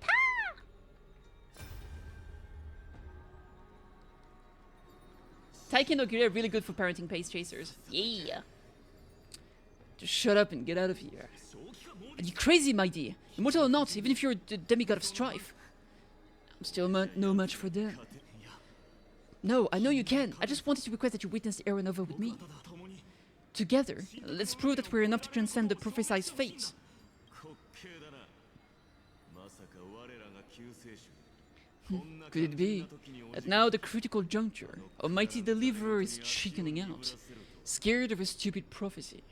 Taiki and Augury are really good for parenting pace chasers. Yeah. Just shut up and get out of here. Are you crazy, my dear? Immortal or not, even if you're the demigod of strife. I'm still no match for them. No, I know you can. I just wanted to request that you witness the Era Nova with me. Together, let's prove that we're enough to transcend the prophesied fate. Could it be that now the critical juncture, Almighty Deliverer is chickening out, scared of a stupid prophecy?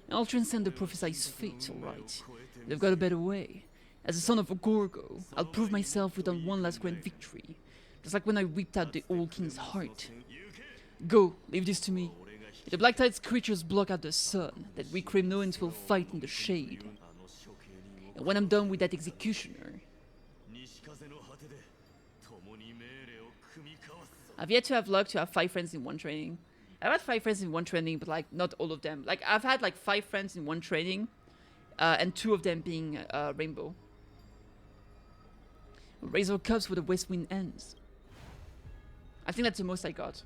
I'll transcend the prophesied fate, alright. They've got a better way. As the son of a Gorgo, I'll prove myself without one last grand victory, just like when I whipped out the old king's heart. Go, leave this to me. The Black Tide's creatures block out the sun, that we Kremnoans will fight in the shade. And when I'm done with that executioner... I've yet to have luck to have 5 friends in one training. I've had 5 friends in one training, but like not all of them. Like I've had like 5 friends in one training, and 2 of them being Rainbow. Razor cups where the west wind ends. I think that's the most I got.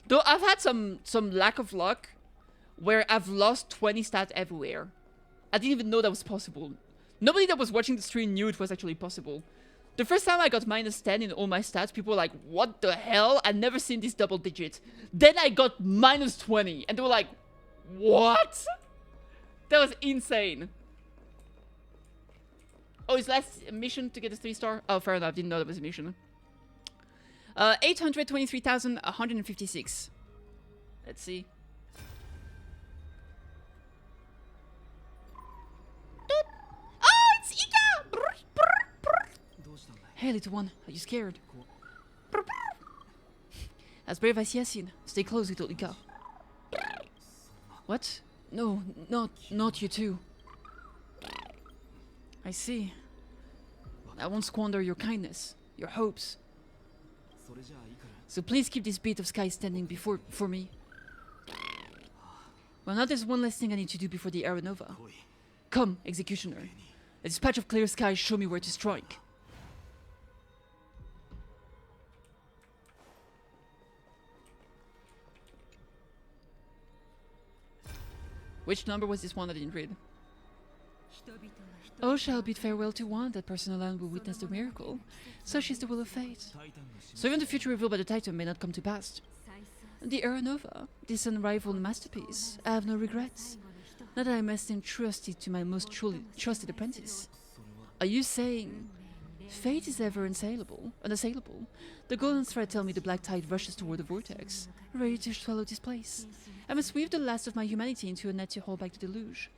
Though I've had some lack of luck where I've lost 20 stats everywhere. I didn't even know that was possible. Nobody that was watching the stream knew it was actually possible. The first time I got minus 10 in all my stats, people were like, what the hell? I've never seen this double digit. Then I got minus 20 and they were like, what? That was insane. Oh, is last mission to get a 3-star? Oh, fair enough. Didn't know that was a mission. 823,156. Let's see. Oh, it's Ika! Hey, little one. Are you scared? As brave as Yasin. Stay close, little Ika. What? No, not you too. I see. I won't squander your kindness, your hopes. So please keep this bit of sky standing for me. Well, now there's one last thing I need to do before the Aeronova. Come, Executioner. A dispatch of clear skies show me where to strike. Which number was this one I didn't read? Oh, shall bid farewell to one that person alone will witness the miracle. Such is the will of fate. So even the future revealed by the Titan may not come to pass. The Aeronova, this unrivaled masterpiece, I have no regrets. Not that I must entrust it to my most truly trusted apprentice. Are you saying fate is ever unassailable? The golden thread tells me the black tide rushes toward the vortex, ready to swallow this place. I must weave the last of my humanity into a net to hold back the deluge.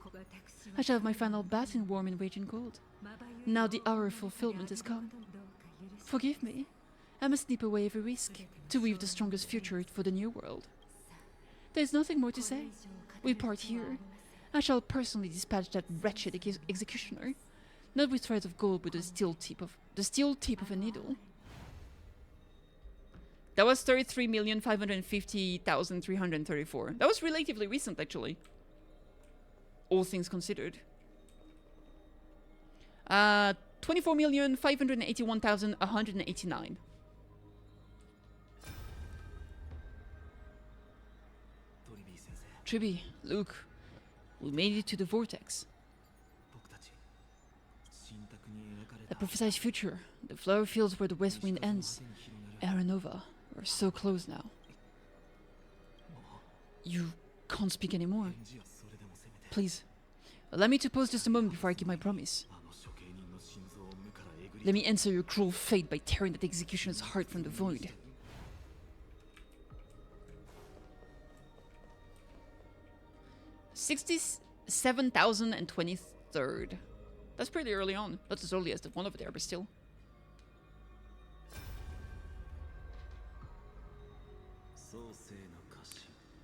I shall have my final bath in warm and raging cold. Now the hour of fulfillment has come. Forgive me. I must snip away every risk to weave the strongest future for the new world. There is nothing more to say. We part here. I shall personally dispatch that wretched executioner, not with threads of gold, but the steel tip of a needle. That was 33,550,334. That was relatively recent, actually. All things considered. 24,581,189. Tribi, look, we made it to the vortex. The prophesied future, the flower fields where the west wind ends. Aeronova, we're so close now. You can't speak anymore. Please, allow me to pause just a moment before I keep my promise. Let me answer your cruel fate by tearing that executioner's heart from the void. $67,023. That's pretty early on. Not as early as the one over there, but still.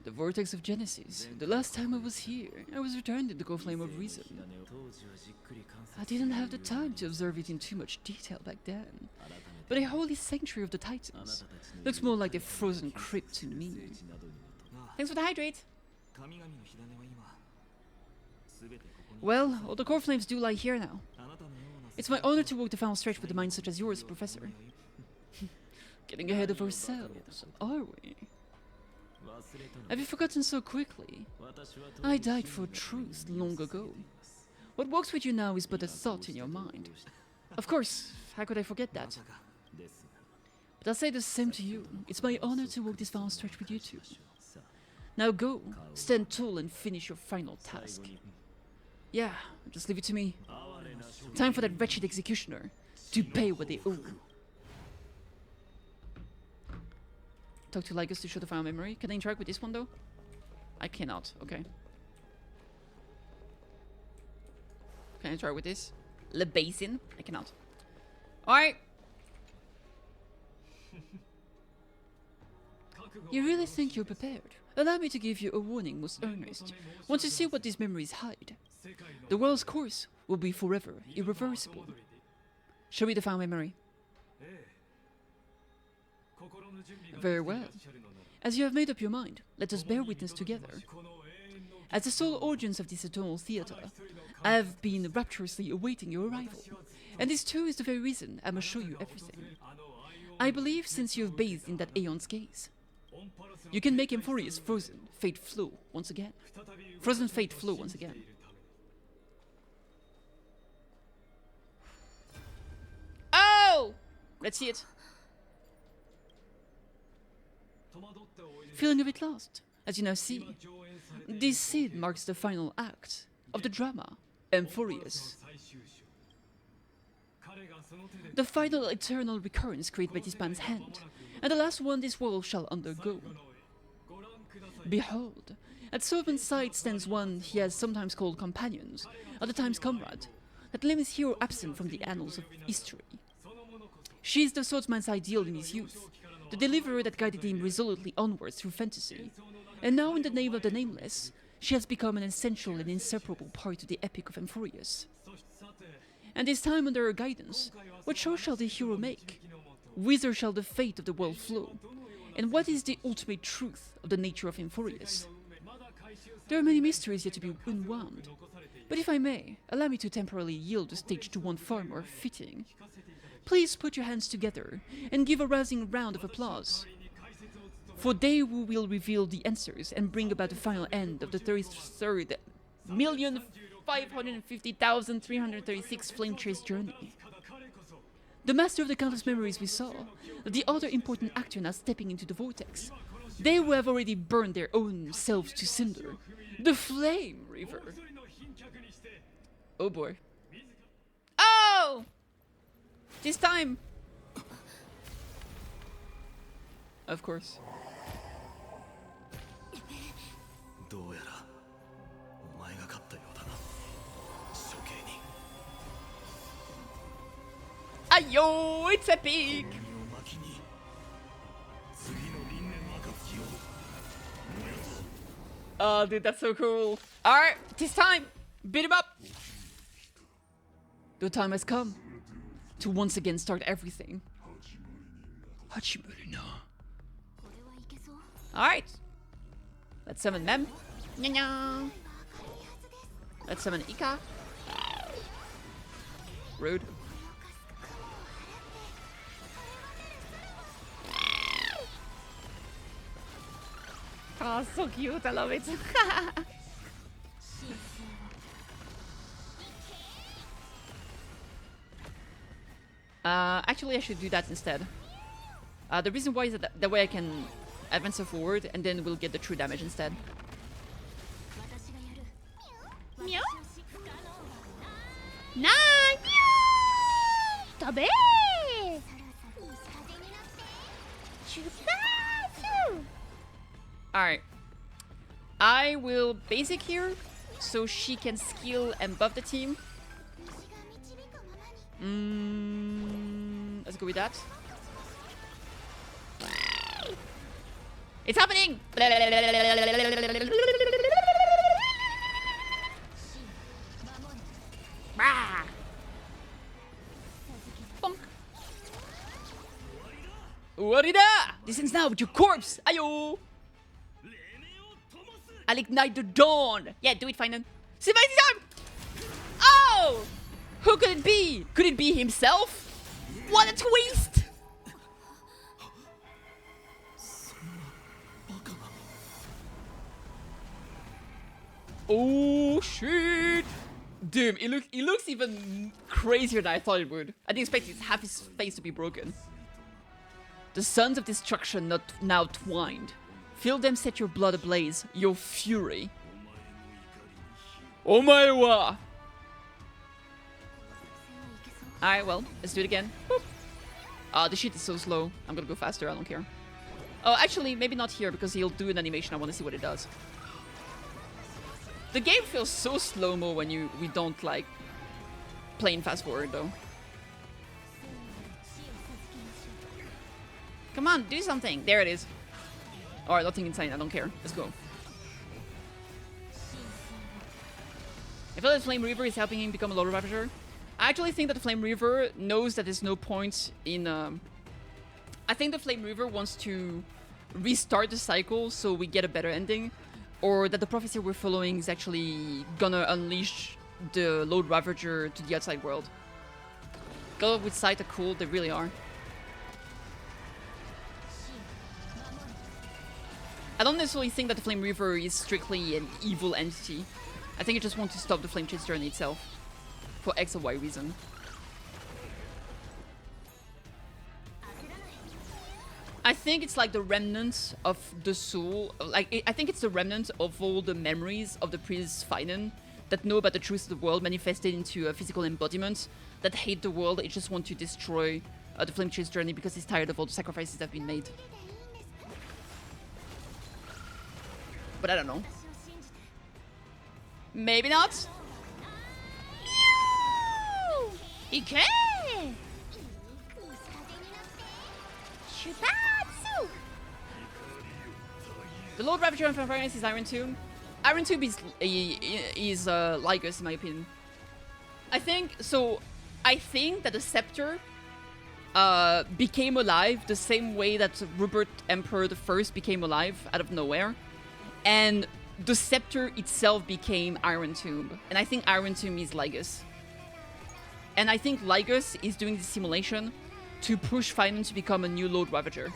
The Vortex of Genesis. The last time I was here, I was returned in the Go Flame of Reason. I didn't have the time to observe it in too much detail back then. But a holy sanctuary of the Titans looks more like a frozen crypt to me. Thanks for the hydrate! Well, all the core flames do lie here now. It's my honor to walk the final stretch with a mind such as yours, Professor. Getting ahead of ourselves, are we? Have you forgotten so quickly? I died for truth long ago. What walks with you now is but a thought in your mind. Of course, how could I forget that? But I'll say the same to you. It's my honor to walk this final stretch with you two. Now go, stand tall and finish your final task. Yeah, just leave it to me. Time for that wretched executioner to pay what they owe. Talk to Lygus to show the final memory. Can I interact with this one though? I cannot, okay. Can I interact with this? Le Basin? I cannot. Alright. You really think you're prepared? Allow me to give you a warning, most earnest. Want to see what these memories hide? The world's course will be forever irreversible. Show me the final memory. Very well. As you have made up your mind, let us bear witness together. As the sole audience of this eternal theatre, I have been rapturously awaiting your arrival. And this too is the very reason I must show you everything. I believe since you have bathed in that aeon's gaze, you can make Amphoreus frozen fate flow once again. Frozen fate flow once again. Oh! Let's see it. Feeling a bit lost, as you now see. This scene marks the final act of the drama, Amphoreus. The final eternal recurrence created by this man's hand, and the last one this world shall undergo. Behold, at Sovereign's side stands one he has sometimes called companions, other times comrade, that lame his hero absent from the annals of history. She is the swordsman's ideal in his youth, the deliverer that guided him resolutely onwards through fantasy, and now in the name of the nameless, she has become an essential and inseparable part of the epic of Amphoreus. And this time under her guidance, what choice shall the hero make? Whither shall the fate of the world flow? And what is the ultimate truth of the nature of Amphoreus? There are many mysteries yet to be unwound, but if I may, allow me to temporarily yield the stage to one far more fitting. Please put your hands together and give a rousing round of applause. For they who will reveal the answers and bring about the final end of the 33,550,336 flame chase journey. The master of the countless memories we saw, the other important actor now stepping into the vortex. They who have already burned their own selves to cinder. The Flame River. Oh boy. Oh! This time! Of course. Ayo, it's epic! Oh, dude, that's so cool. Alright, it is time! Beat him up! The time has come to once again start everything. Hachimuri no. Alright. Let's summon Mem. Nya-nya. Let's summon Ika. Rude. Oh, so cute. I love it. Actually, I should do that instead. The reason why is that way I can advance her forward, and then we'll get the true damage instead. Meow. Na Tabe. Alright. I will basic here, so she can skill and buff the team. Let's go with that. It's happening! Bonk. Warida! This ends now with your corpse! Ayo! I'll ignite the dawn! Yeah, do it, Finan. Time! Oh! Who could it be? Could it be himself? What a twist! Oh shit! Damn, it looks even crazier than I thought it would. I didn't expect half his face to be broken. The sons of destruction not now twined. Feel them set your blood ablaze, your fury. Omae wa! Alright, well, let's do it again. The shit is so slow. I'm gonna go faster, I don't care. Oh, actually, maybe not here, because he'll do an animation. I want to see what it does. The game feels so slow-mo when we don't, like, play in fast-forward, though. Come on, do something. There it is. Alright, nothing insane. I don't care. Let's go. I feel that Flame Reaver is helping him become a Lord Ravager. I actually think that the Flame Reaver knows that there's no point in... I think the Flame Reaver wants to restart the cycle so we get a better ending. Or that the prophecy we're following is actually gonna unleash the Lord Ravager to the outside world. God with Sight are cool, they really are. I don't necessarily think that the Flame Reaver is strictly an evil entity. I think I just want to stop the Flame Chase journey itself. For X or Y reason. I think it's like the remnants of the soul. Like, I think it's the remnant of all the memories of the previous Finan that know about the truth of the world manifested into a physical embodiment, that hate the world. It just want to destroy the Flame Chase journey because it's tired of all the sacrifices that have been made. But I don't know. Maybe not. Ike! Shubatsu! The Lord Ravager of Amphoreus is Iron Tomb. Iron Tomb is Lygus, in my opinion. I think that the Scepter became alive the same way that Rupert Emperor I became alive out of nowhere. And the Scepter itself became Iron Tomb. And I think Iron Tomb is Lygus. And I think Lygus is doing the simulation to push Finan to become a new Lord Ravager.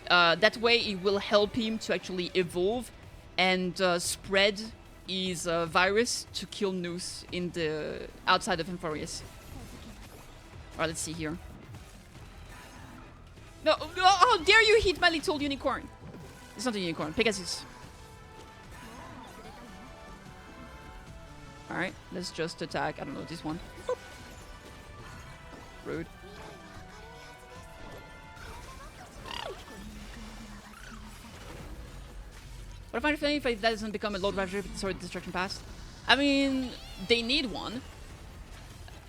That way it will help him to actually evolve and spread his virus to kill Noose in the outside of Amphoreus. Alright, let's see here. No, how dare you hit my little unicorn? It's not a unicorn, Pegasus. Alright, let's just attack, I don't know, this one. Boop. Rude. What if that doesn't become a Lord Ravager with the Destruction Pass? I mean, they need one.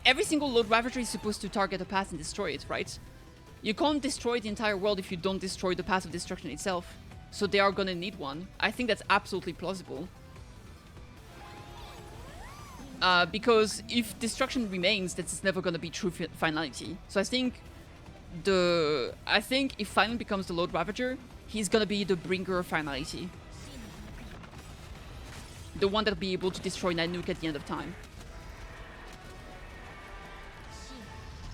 Every single Lord Ravager is supposed to target a path and destroy it, right? You can't destroy the entire world if you don't destroy the path of destruction itself. So they are gonna need one. I think that's absolutely plausible. Because if destruction remains, that's never gonna be true finality. So I think if Finan becomes the Lord Ravager, he's gonna be the bringer of finality. The one that'll be able to destroy Nanook at the end of time.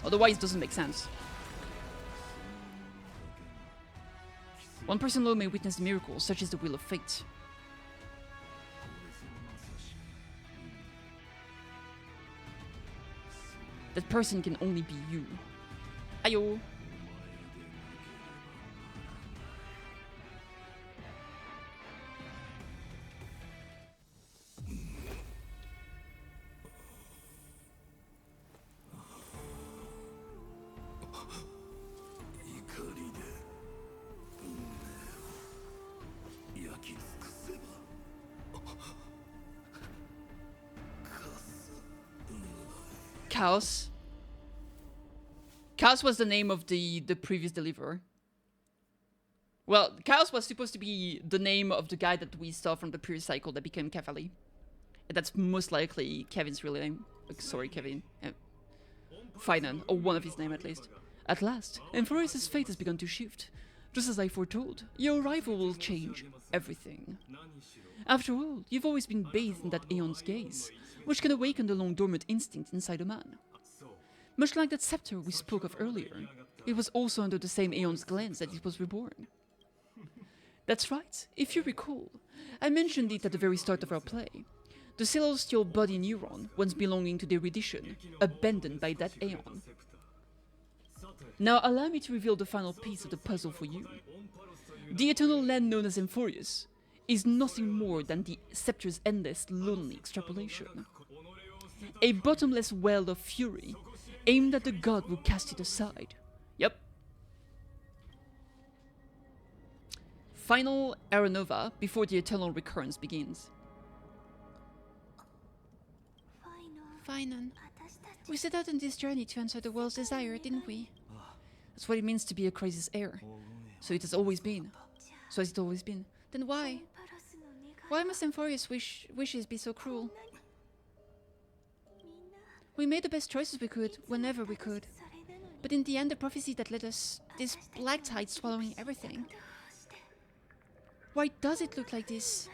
Otherwise, it doesn't make sense. One person alone may witness the miracle, such as the will of fate. That person can only be you. Ayo! Chaos. Chaos was the name of the previous deliverer. Well, Chaos was supposed to be the name of the guy that we saw from the previous cycle that became Cavalli. And that's most likely Kevin's real name. Sorry, Kevin. Finan, or one of his name at least. At last, Amphoreus' fate has begun to shift. Just as I foretold, your arrival will change everything. After all, you've always been bathed in that Aeon's gaze, which can awaken the long-dormant instinct inside a man. Much like that scepter we spoke of earlier, it was also under the same Aeon's glance that it was reborn. That's right, if you recall, I mentioned it at the very start of our play. The celestial body neuron, once belonging to the erudition, abandoned by that Aeon. Now allow me to reveal the final piece of the puzzle for you. The eternal land known as Amphoreus is nothing more than the scepter's endless, lonely extrapolation. A bottomless well of fury, aimed at the god who cast it aside. Yep. Final Aeronova before the eternal recurrence begins. Finon, we set out on this journey to answer the world's desire, didn't we? That's what it means to be a crisis heir. So it has always been. So has it always been. Then why? Why must Amphoreus' wishes be so cruel? We made the best choices we could, whenever we could. But in the end, the prophecy that led us, this black tide swallowing everything. Why does it look like this?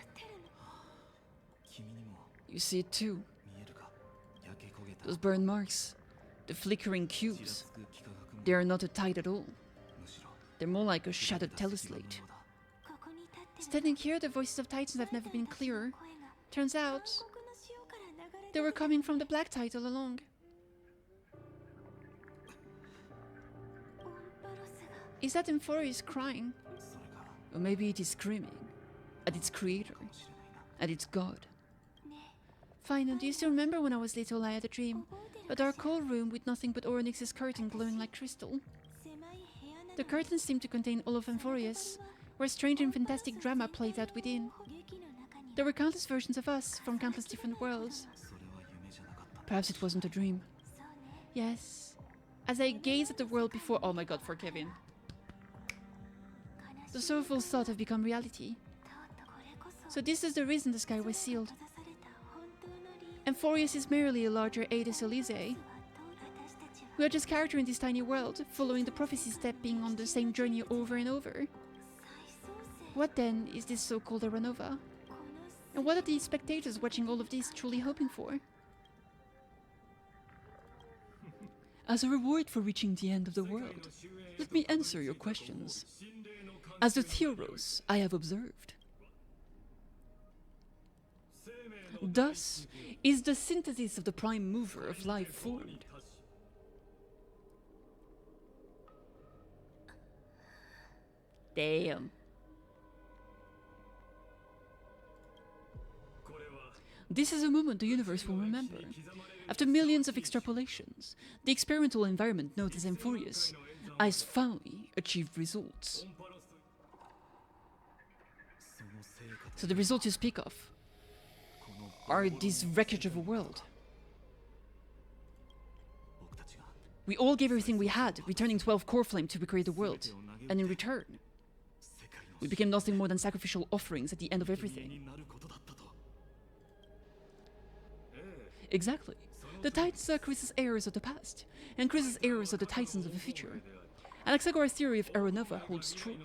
You see it too. Those burn marks, the flickering cubes. They are not a tide at all. They're more like a shattered teleslate. Standing here, the voices of Titans have never been clearer. Turns out, they were coming from the black tide all along. Is that Amphoreus crying? Or maybe it is screaming at its creator, at its god. Fine, do you still remember when I was little I had a dream? A dark cold room with nothing but Orynyx's curtain glowing like crystal. The curtain seemed to contain all of Amphoreus, where strange and fantastic drama played out within. There were countless versions of us, from countless different worlds. Perhaps it wasn't a dream. Yes. As I gazed at the world before— Oh my god, for Kevin. the sorrowful thought have become reality. So this is the reason the sky was sealed. Amphoreus is merely a larger Aedes Elysiae. We are just characters in this tiny world, following the prophecy step being on the same journey over and over. What then is this so-called Aeronova? And what are the spectators watching all of this truly hoping for? As a reward for reaching the end of the world, let me answer your questions. As the Theros I have observed. Thus is the synthesis of the prime mover of life formed. Damn. This is a moment the universe will remember. After millions of extrapolations, the experimental environment known as Amphoreus has finally achieved results. So the results you speak of are this wreckage of a world. We all gave everything we had, returning 12 core flame to recreate the world, and in return, we became nothing more than sacrificial offerings at the end of everything. Exactly. The Titans are Chris's heirs of the past, and Chris's heirs are the Titans of the future. Anaxagoras' theory of Aeronova holds true.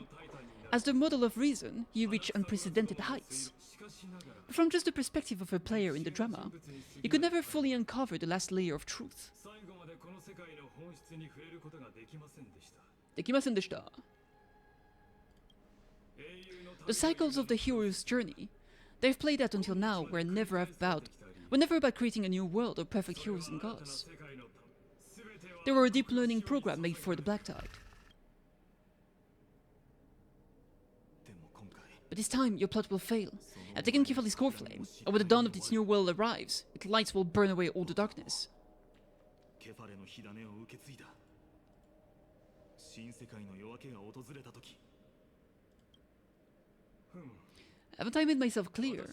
As the model of reason, you reach unprecedented heights. But from just the perspective of a player in the drama, you could never fully uncover the last layer of truth. The cycles of the hero's journey they've played out until now were never about creating a new world of perfect heroes and gods. They were a deep learning program made for the Black Tide. But this time, your plot will fail. I've taken Kefathee's core flame, and when the dawn of this new world arrives, its lights will burn away all the darkness. Haven't I made myself clear?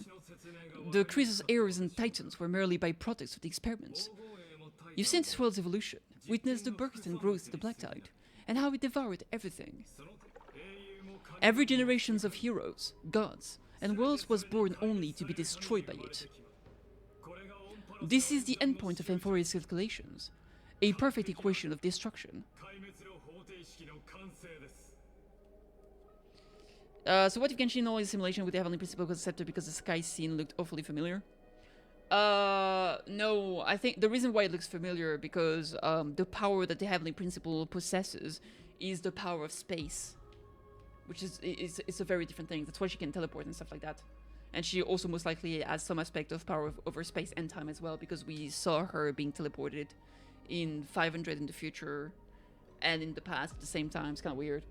The Chris's heirs and titans were merely byproducts of the experiments. You've seen this world's evolution, witnessed the birth and growth of the Black Tide, and how it devoured everything. Every generation of heroes, gods, and worlds was born only to be destroyed by it. This is the endpoint of Amphoreus' calculations, a perfect equation of destruction. So what if Genshin always simulation with the Heavenly Principle was accepted because the sky scene looked awfully familiar? No, I think the reason why it looks familiar because the power that the Heavenly Principle possesses is the power of space, which is it's a very different thing. That's why she can teleport and stuff like that. And she also most likely has some aspect of power over space and time as well, because we saw her being teleported in 500 in the future, and in the past at the same time. It's kind of weird.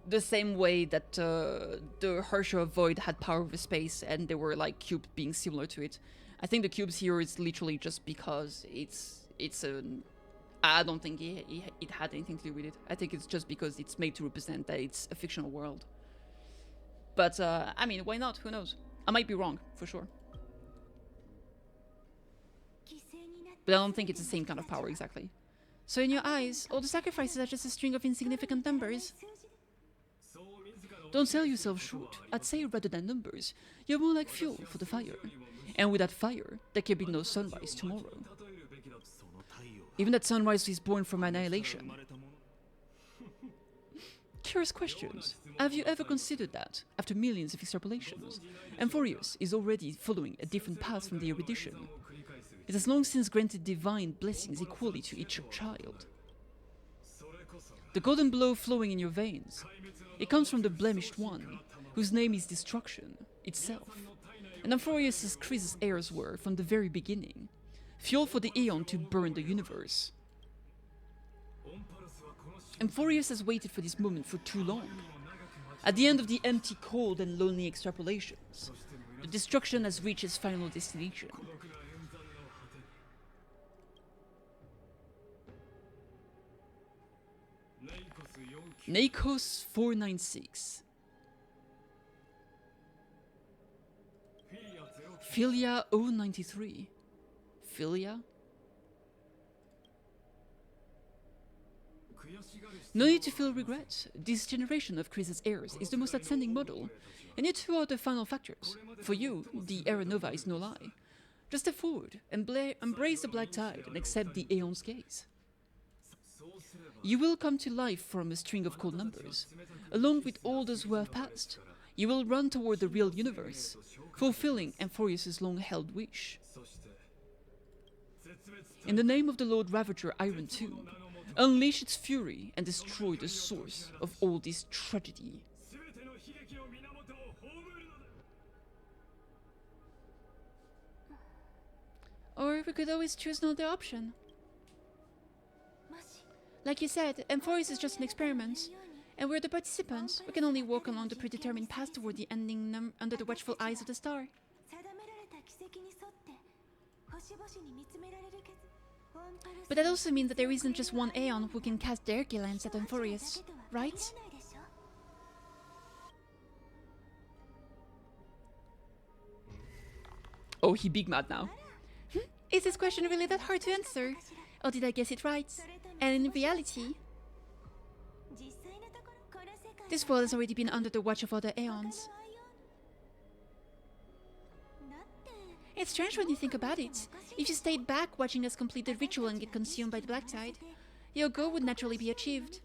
The same way that the Harsher of Void had power over space, and there were like cubes being similar to it. I think the cubes here is literally just because it's an. I don't think it had anything to do with it. I think it's just because it's made to represent that it's a fictional world. But I mean, why not? Who knows? I might be wrong for sure. But I don't think it's the same kind of power exactly. So in your eyes, all the sacrifices are just a string of insignificant numbers. Don't sell yourself short. I'd say rather than numbers, you're more like fuel for the fire. And without fire, there can be no sunrise tomorrow. Even that sunrise is born from annihilation. Curious questions. Have you ever considered that, after millions of extrapolations, Amphoreus is already following a different path from the erudition? It has long since granted divine blessings equally to each child. The golden blow flowing in your veins, it comes from the blemished one, whose name is destruction itself. And Amphoreus' Chrysa's heirs were, from the very beginning, fuel for the Aeon to burn the universe. Amphoreus has waited for this moment for too long. At the end of the empty, cold, and lonely extrapolations, the destruction has reached its final destination. Nakos 496. Philia 093. Philia? No need to feel regret. This generation of Chrysa's heirs is the most outstanding model, and you two are the final factors. For you, the Era Nova is no lie. Just step forward, embrace the black tide, and accept the Aeon's gaze. You will come to life from a string of cold numbers. Along with all those who have passed, you will run toward the real universe, fulfilling Amphoreus' long-held wish. In the name of the Lord Ravager Iron Tomb, unleash its fury and destroy the source of all this tragedy. Or we could always choose another option. Like you said, Amphoreus is just an experiment, and we're the participants. We can only walk along the predetermined path toward the ending under the watchful eyes of the star. But that also means that there isn't just one Aeon who can cast their glance at Amphoreus, right? Oh, he big mad now. Is this question really that hard to answer? Or did I guess it right? And in reality, this world has already been under the watch of other Aeons. It's strange when you think about it. If you stayed back watching us complete the ritual and get consumed by the black tide, your goal would naturally be achieved.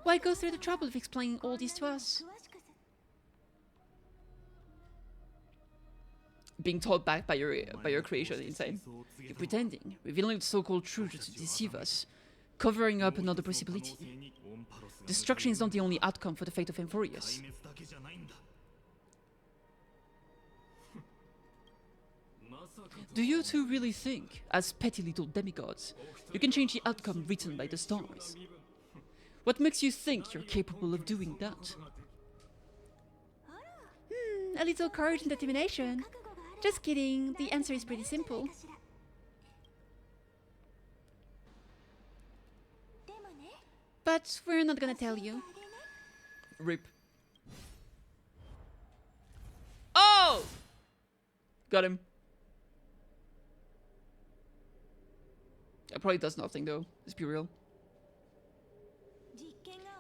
Why go through the trouble of explaining all this to us? Being taught back by your creation, insane. You're pretending, revealing the so-called truth to deceive us, covering up another possibility. Destruction is not the only outcome for the fate of Amphoreus. Do you two really think, as petty little demigods, you can change the outcome written by the stars? What makes you think you're capable of doing that? A little courage and determination. Just kidding, the answer is pretty simple. But we're not gonna tell you. RIP. Oh! Got him. That probably does nothing though, let's be real.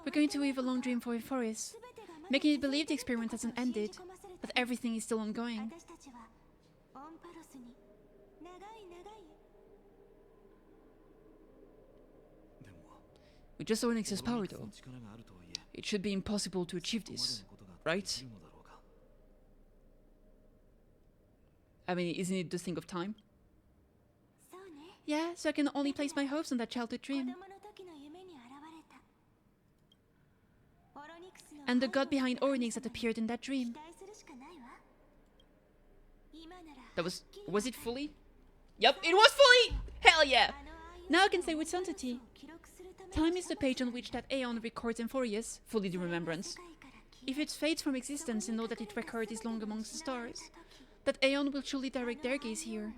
We're going to weave a long dream for Amphoreus, making it believe the experiment hasn't ended, but everything is still ongoing. We just saw an excess power though. It should be impossible to achieve this, right? I mean, isn't it the thing of time? Yeah, so I can only place my hopes on that childhood dream. And the god behind Onyx that appeared in that dream. That was it fully? Yep, it was fully! Hell yeah! Now I can say with certainty. Time is the page on which that aeon records Amphoreus, fully the remembrance. If it fades from existence and know that its record is long amongst the stars, that aeon will surely direct their gaze here.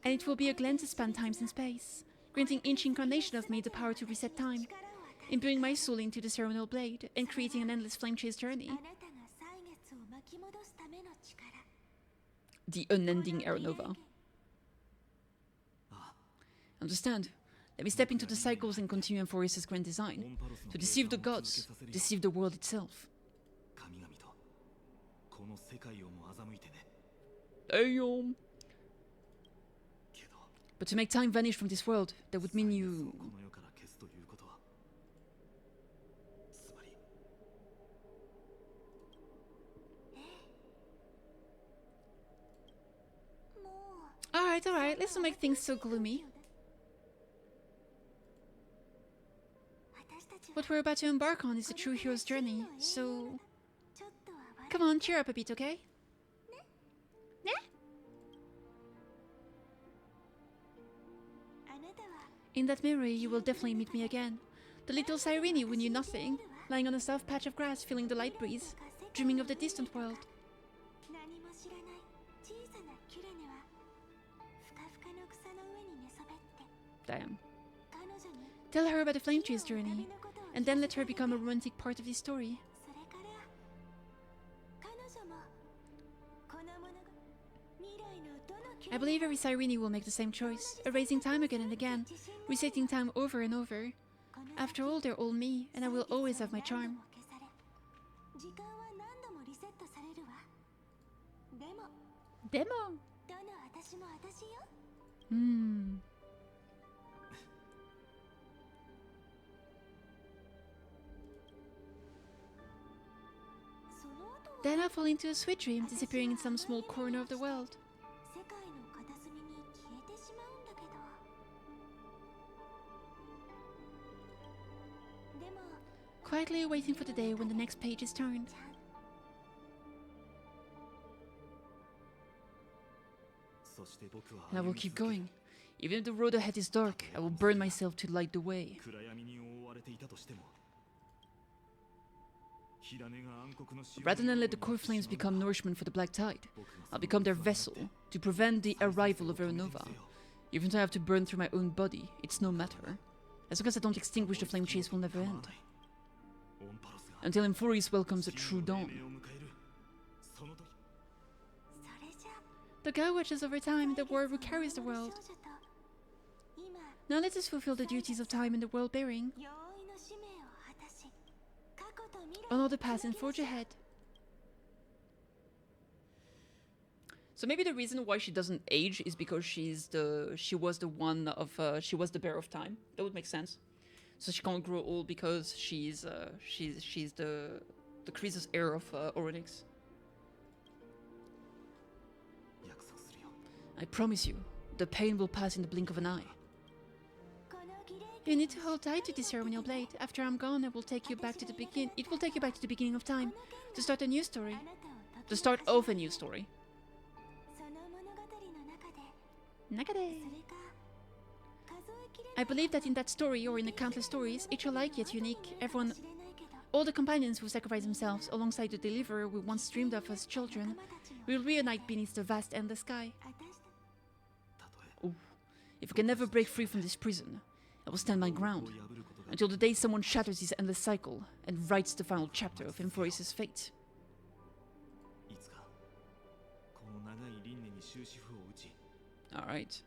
And it will be a glance to span times and space, granting each incarnation of me the power to reset time, imbuing my soul into the ceremonial blade, and creating an endless flame chase journey. The unending Aeronova. Understand? Let me step into the cycles and continue Amphoreus' grand design. To deceive the gods, deceive the world itself. Damn. But to make time vanish from this world, that would mean you... Alright, let's not make things so gloomy. What we're about to embark on is a true hero's journey, so... Come on, cheer up a bit, okay? Ne? In that mirror, you will definitely meet me again. The little Cyrene who knew nothing, lying on a soft patch of grass, feeling the light breeze, dreaming of the distant world. Damn. Tell her about the flame chase journey, and then let her become a romantic part of this story. I believe every Cyrene will make the same choice, erasing time again and again, resetting time over and over. After all, they're all me, and I will always have my charm. Demo? Then I fall into a sweet dream, disappearing in some small corner of the world. Quietly waiting for the day when the next page is turned. And I will keep going. Even if the road ahead is dark, I will burn myself to light the way. Rather than let the core flames become nourishment for the black tide, I'll become their vessel to prevent the arrival of Aeronova. Even if I have to burn through my own body, it's no matter. As long as I don't extinguish, the flame chase will never end. Until Amphoreus welcomes a true dawn. The girl watches over time, the warrior who carries the world. Now let us fulfill the duties of time in the world bearing. Honor the past and forge ahead. So maybe the reason why she doesn't age is because she was the bearer of time. That would make sense. So she can't grow old because she's the Croesus heir of Oronix. I promise you, the pain will pass in the blink of an eye. You need to hold tight to this ceremonial blade. After I'm gone, it will take you back to the beginning of time, to start a new story. The start of a new story. Nakade. I believe that in that story, or in the countless stories, each alike yet unique, all the companions who sacrifice themselves alongside the deliverer we once dreamed of as children, will reunite beneath the vast endless sky. Ooh. If I can never break free from this prison, I will stand my ground, until the day someone shatters this endless cycle and writes the final chapter of Amphoreus' fate. Alright.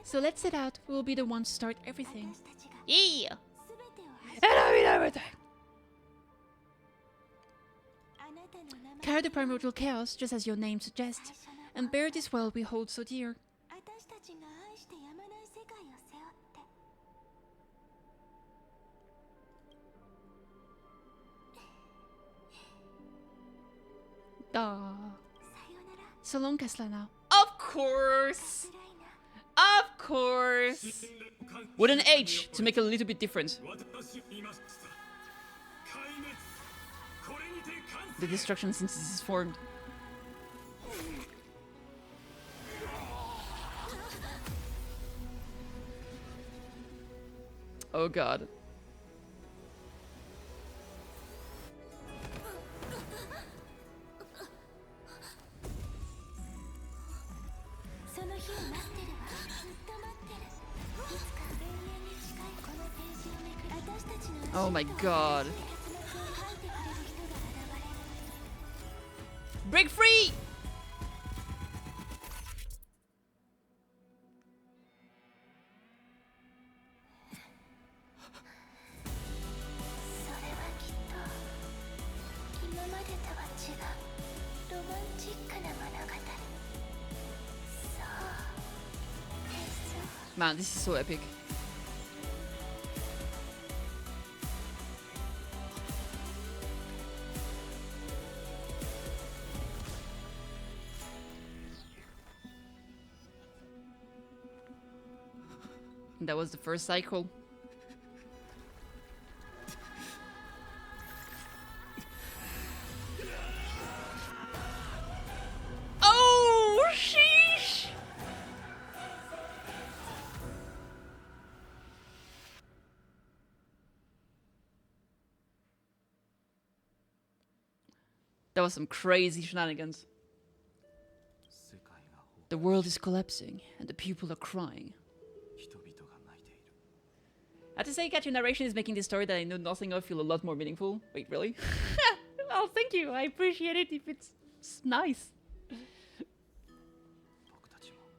So let's set out. We'll be the ones to start everything. Yeah! And I mean everything! Carry the primordial chaos, just as your name suggests, and bear this world we hold so dear. So long, Kaslana. Of course! Of course. With an H to make it a little bit different. The destruction synthesis is formed. Oh god. Oh my god. Break free! Man, this is so epic. That was the first cycle. Oh, sheesh! That was some crazy shenanigans. The world is collapsing and the people are crying. I have to say, Gacha narration is making this story that I know nothing of feel a lot more meaningful. Wait, really? Oh, thank you. I appreciate it if it's nice.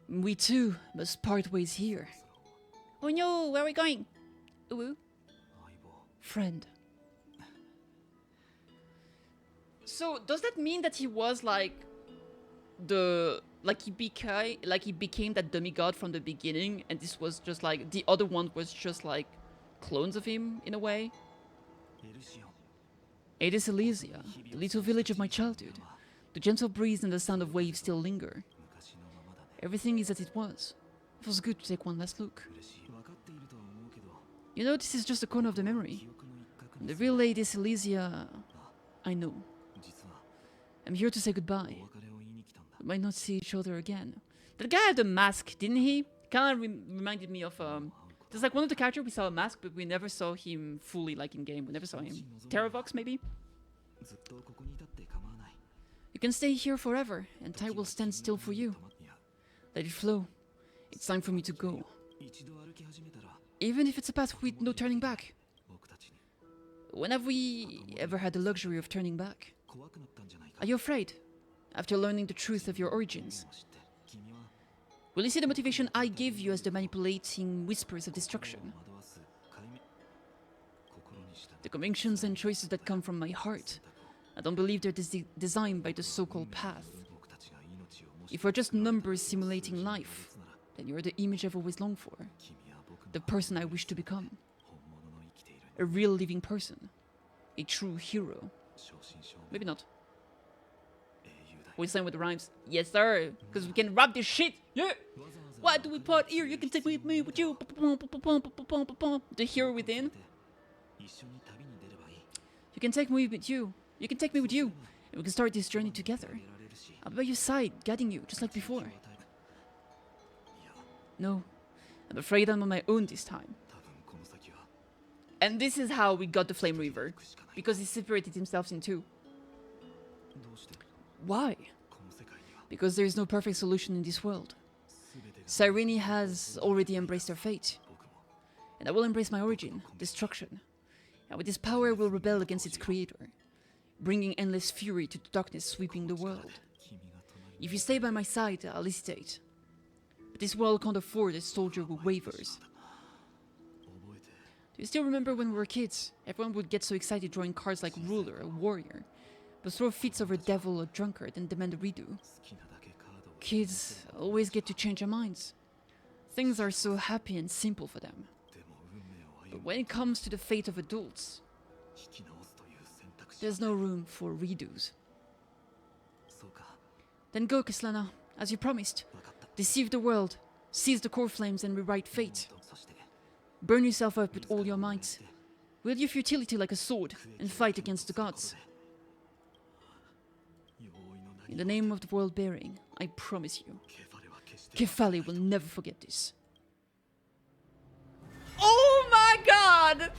We too must part ways here. Oh no, where are we going? Ooh. Friend. So, does that mean that he was like he became that demigod from the beginning, and this was just like the other one was just like clones of him in a way? It is Elysia, the little village of my childhood. The gentle breeze and the sound of waves still linger. Everything is as it was. It was good to take one last look. You know, this is just a corner of the memory. And the real Lady Elysia, I know. I'm here to say goodbye. We might not see each other again. That guy had a mask, didn't he? Kind of reminded me of there's like one of the characters we saw a mask, but we never saw him fully like in game. We never saw him. Terravox, maybe? You can stay here forever, and time will stand still for you. Let it flow. It's time for me to go. Even if it's a path with no turning back. When have we ever had the luxury of turning back? Are you afraid? After learning the truth of your origins? Will you see the motivation I gave you as the manipulating whispers of destruction? The convictions and choices that come from my heart. I don't believe they're designed by the so-called path. If we're just numbers simulating life, then you're the image I've always longed for. The person I wish to become. A real living person. A true hero. Maybe not. We sign with the rhymes. Yes, sir. Because we can rap this shit. Yeah. Why do we part here? You can take me with you. The hero within. You can take me with you. You can take me with you. And we can start this journey together. I'll be by your side, guiding you, just like before. No. I'm afraid I'm on my own this time. And this is how we got the Flame Reaver. Because he separated himself in two. Why? Because there is no perfect solution in this world. Cyrene has already embraced her fate. And I will embrace my origin, destruction. And with this power I will rebel against its creator, bringing endless fury to the darkness sweeping the world. If you stay by my side, I'll hesitate. But this world can't afford a soldier who wavers. Do you still remember when we were kids? Everyone would get so excited drawing cards like ruler, a warrior, but throw fits over devil or drunkard and demand a redo. Kids always get to change their minds. Things are so happy and simple for them. But when it comes to the fate of adults, there's no room for redos. Then go, Kislana, as you promised. Deceive the world, Seize the core flames and rewrite fate. Burn yourself up with all your might. Wield your futility like a sword and fight against the gods. In the name of the world bearing, I promise you, KittyKathee will never forget this. Oh my god!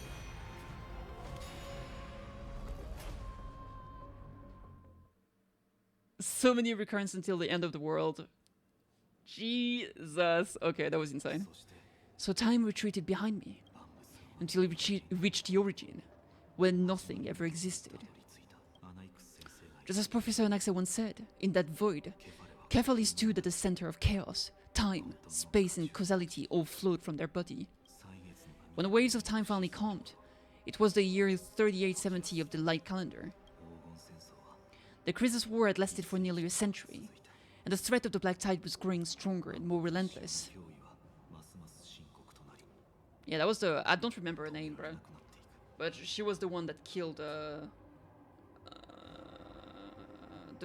So many recurrences until the end of the world. Jesus. Okay, that was insane. So time retreated behind me until it reached the origin, where nothing ever existed. Just as Professor Anaxa once said, in that void, KittyKathee stood at the center of chaos. Time, space, and causality all flowed from their body. When the waves of time finally calmed, it was the year 3870 of the light calendar. The Crisis War had lasted for nearly a century, and the threat of the Black Tide was growing stronger and more relentless. Yeah, that was the... I don't remember her name, bro. But she was the one that killed the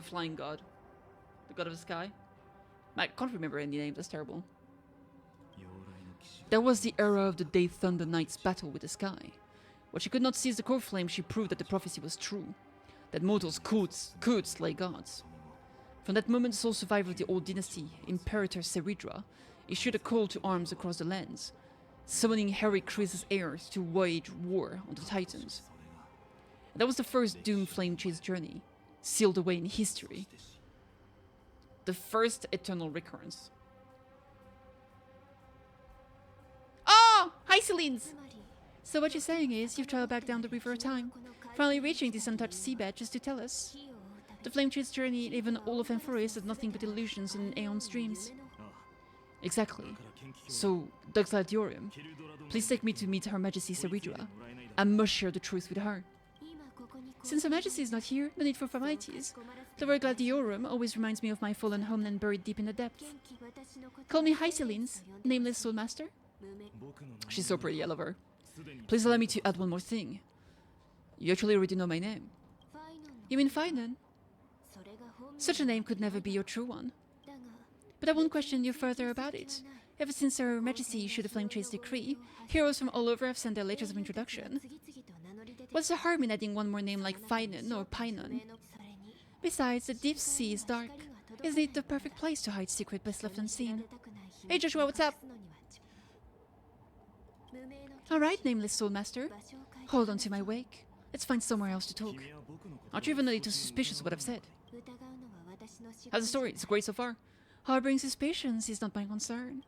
flying god. The god of the sky. I can't remember any name, that's terrible. That was the era of the Day Thunder Knight's battle with the sky. While she could not seize the core flame, she proved that the prophecy was true. That mortals could slay gods. From that moment, the sole survivor of the old dynasty, Imperator Seridra, issued a call to arms across the lands, summoning heroic Crisis heirs to wage war on the Titans. And that was the first doomed flame chase journey, sealed away in history. The first eternal recurrence. Oh! Hi, Celines! So what you're saying is, you've traveled back down the river of time, finally reaching this untouched seabed just to tell us. The flame chase journey and even all of Amphoreus is nothing but illusions and Aeon's dreams. Exactly. So, Dux Gladiorium, please take me to meet Her Majesty Seridra. I must share the truth with her. Since Her Majesty is not here, no need for formalities. The word Gladiorium always reminds me of my fallen homeland buried deep in the depths. Call me Hycelines, nameless soul master. She's so pretty, I love her. Please allow me to add one more thing. You actually already know my name. You mean Finan? Such a name could never be your true one. But I won't question you further about it. Ever since Her Majesty issued the Flame Chase decree, heroes from all over have sent their letters of introduction. What's the harm in adding one more name like Finan or Painon? Besides, the deep sea is dark. Isn't it the perfect place to hide secret best left unseen? Hey Joshua, what's up? Alright, nameless soul master. Hold on to my wake. Let's find somewhere else to talk. Aren't you even a little suspicious of what I've said? How's the story? It's great so far. Harboring suspicions is not my concern.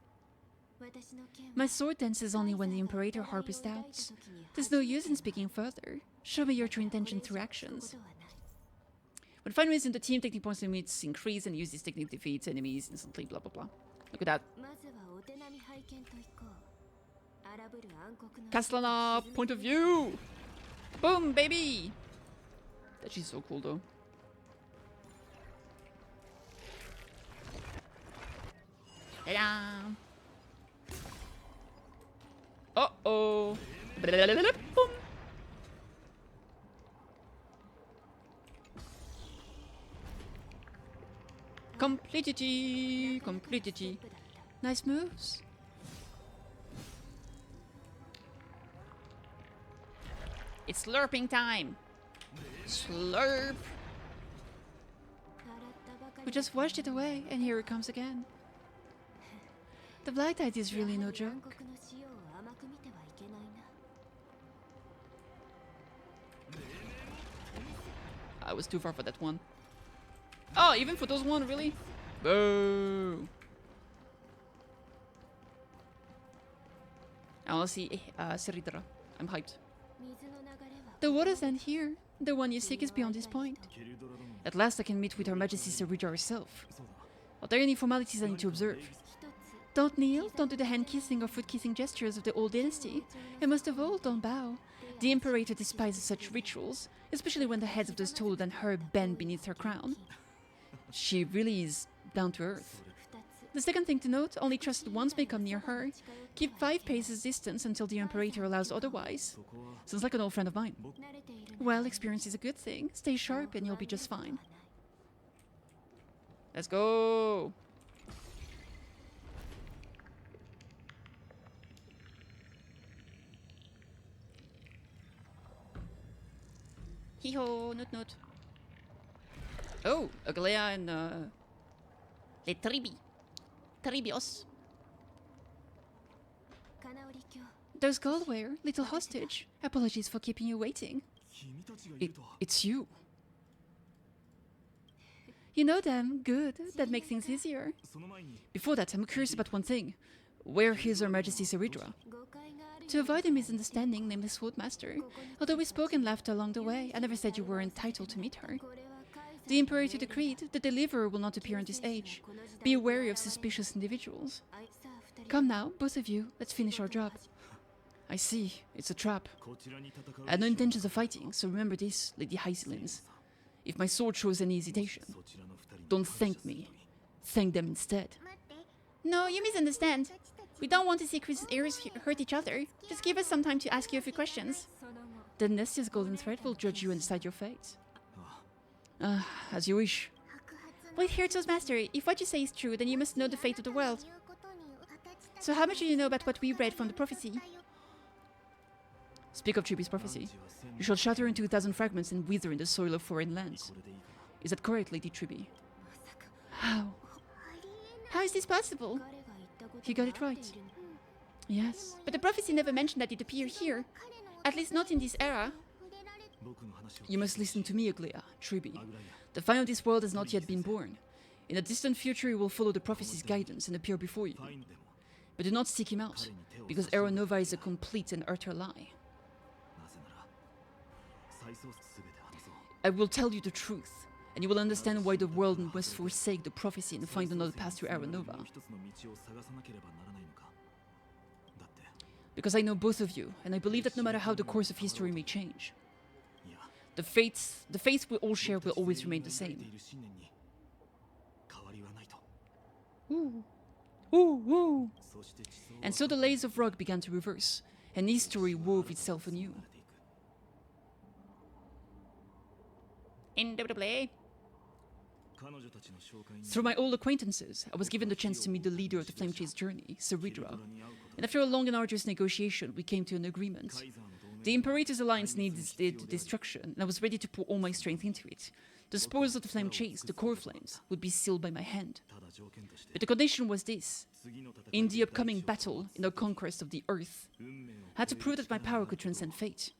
My sword dances only when the Imperator harbors doubts. There's no use in speaking further. Show me your true intention through actions. When Finan is in the team, technique points limits increase and use this technique defeats enemies instantly, blah blah blah. Look at that. Castellana, point of view! Boom, baby! That she's so cool though. Ta-da! Uh-oh! Boom! Completity! Completity! Nice moves. It's slurping time! Slurp! We just washed it away, and here it comes again. The Black Tide is really no joke. I was too far for that one. Oh, even for those one, really? Boo! I wanna see Seridra. I'm hyped. The waters end here. The one you seek is beyond this point. At last I can meet with Her Majesty Seridra herself. Are there any formalities I need to observe? Don't kneel, don't do the hand-kissing or foot-kissing gestures of the old dynasty, and most of all, don't bow. The Imperator despises such rituals, especially when the heads of those taller than her bend beneath her crown. She really is down to earth. The second thing to note, only trusted ones may come near her. Keep 5 paces distance until the Imperator allows otherwise. Sounds like an old friend of mine. Well, experience is a good thing. Stay sharp and you'll be just fine. Let's go! Hee-ho, nut. Oh, Aglea and Le Tribios. There's Goldware, little hostage. Apologies for keeping you waiting. It's you. You know them, good. That makes things easier. Before that, I'm curious about one thing. Where is Her Majesty Seridra? To avoid a misunderstanding, nameless Swordmaster. Although we spoke and laughed along the way, I never said you were entitled to meet her. The Imperator decreed the Deliverer will not appear on this age. Be wary of suspicious individuals. Come now, both of you, let's finish our job. I see. It's a trap. I had no intentions of fighting, so remember this, Lady Hyselins. If my sword shows any hesitation, don't thank me. Thank them instead. No, you misunderstand. We don't want to see Chris's ears hurt each other. Just give us some time to ask you a few questions. Then Nestia's golden thread will judge you and decide your fate. As you wish. Wait here, Toastmaster. If what you say is true, then you must know the fate of the world. So how much do you know about what we read from the prophecy? Speak of Chibi's prophecy. You shall shatter into 1,000 fragments and wither in the soil of foreign lands. Is that correct, Lady Chibi? How? How is this possible? He got it right. Yes, but the prophecy never mentioned that it appeared here. At least not in this era. You must listen to me, Aglea, Chibi. The final of this world has not yet been born. In a distant future, he will follow the prophecy's guidance and appear before you. But do not seek him out, because Aeronova is a complete and utter lie. I will tell you the truth, and you will understand why the world must forsake the prophecy and find another path to Aeronova. Because I know both of you, and I believe that no matter how the course of history may change, the fates we all share will always remain the same. Ooh. Ooh, ooh. And so the layers of rock began to reverse, and history wove itself anew. Indubitably. Through my old acquaintances, I was given the chance to meet the leader of the Flame Chase journey, Seridra. And after a long and arduous negotiation, we came to an agreement. The Imperator's alliance needed destruction, and I was ready to pour all my strength into it. The spoils of the Flame Chase, the core flames, would be sealed by my hand. But the condition was this. In the upcoming battle, in the conquest of the Earth, I had to prove that my power could transcend fate.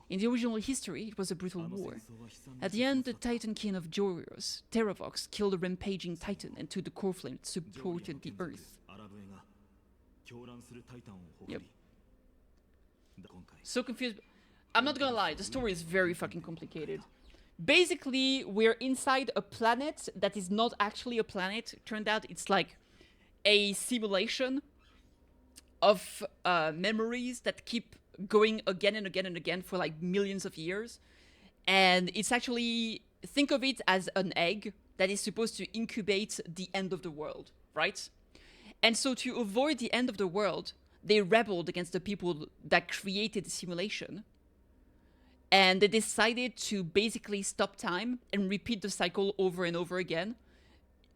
In the original history, it was a brutal war. At the end, the Titan King of Joros, Terravox, killed a rampaging Titan and took the core flame that supported the Earth. Yep. So confused. I'm not gonna lie, the story is very fucking complicated. Basically, we're inside a planet that is not actually a planet. It turned out it's like a simulation of memories that keep going again and again and again for like millions of years. And it's actually, think of it as an egg that is supposed to incubate the end of the world, right? And so to avoid the end of the world, they rebelled against the people that created the simulation. And they decided to basically stop time and repeat the cycle over and over again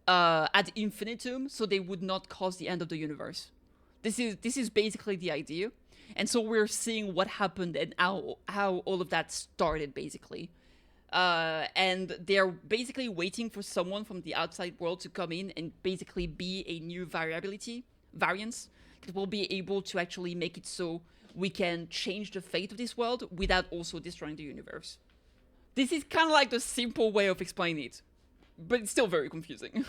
ad infinitum, so they would not cause the end of the universe. This is basically the idea. And so we're seeing what happened and how all of that started, basically. And they're basically waiting for someone from the outside world to come in and basically be a new variance that will be able to actually make it so we can change the fate of this world without also destroying the universe. This is kind of like the simple way of explaining it, but it's still very confusing.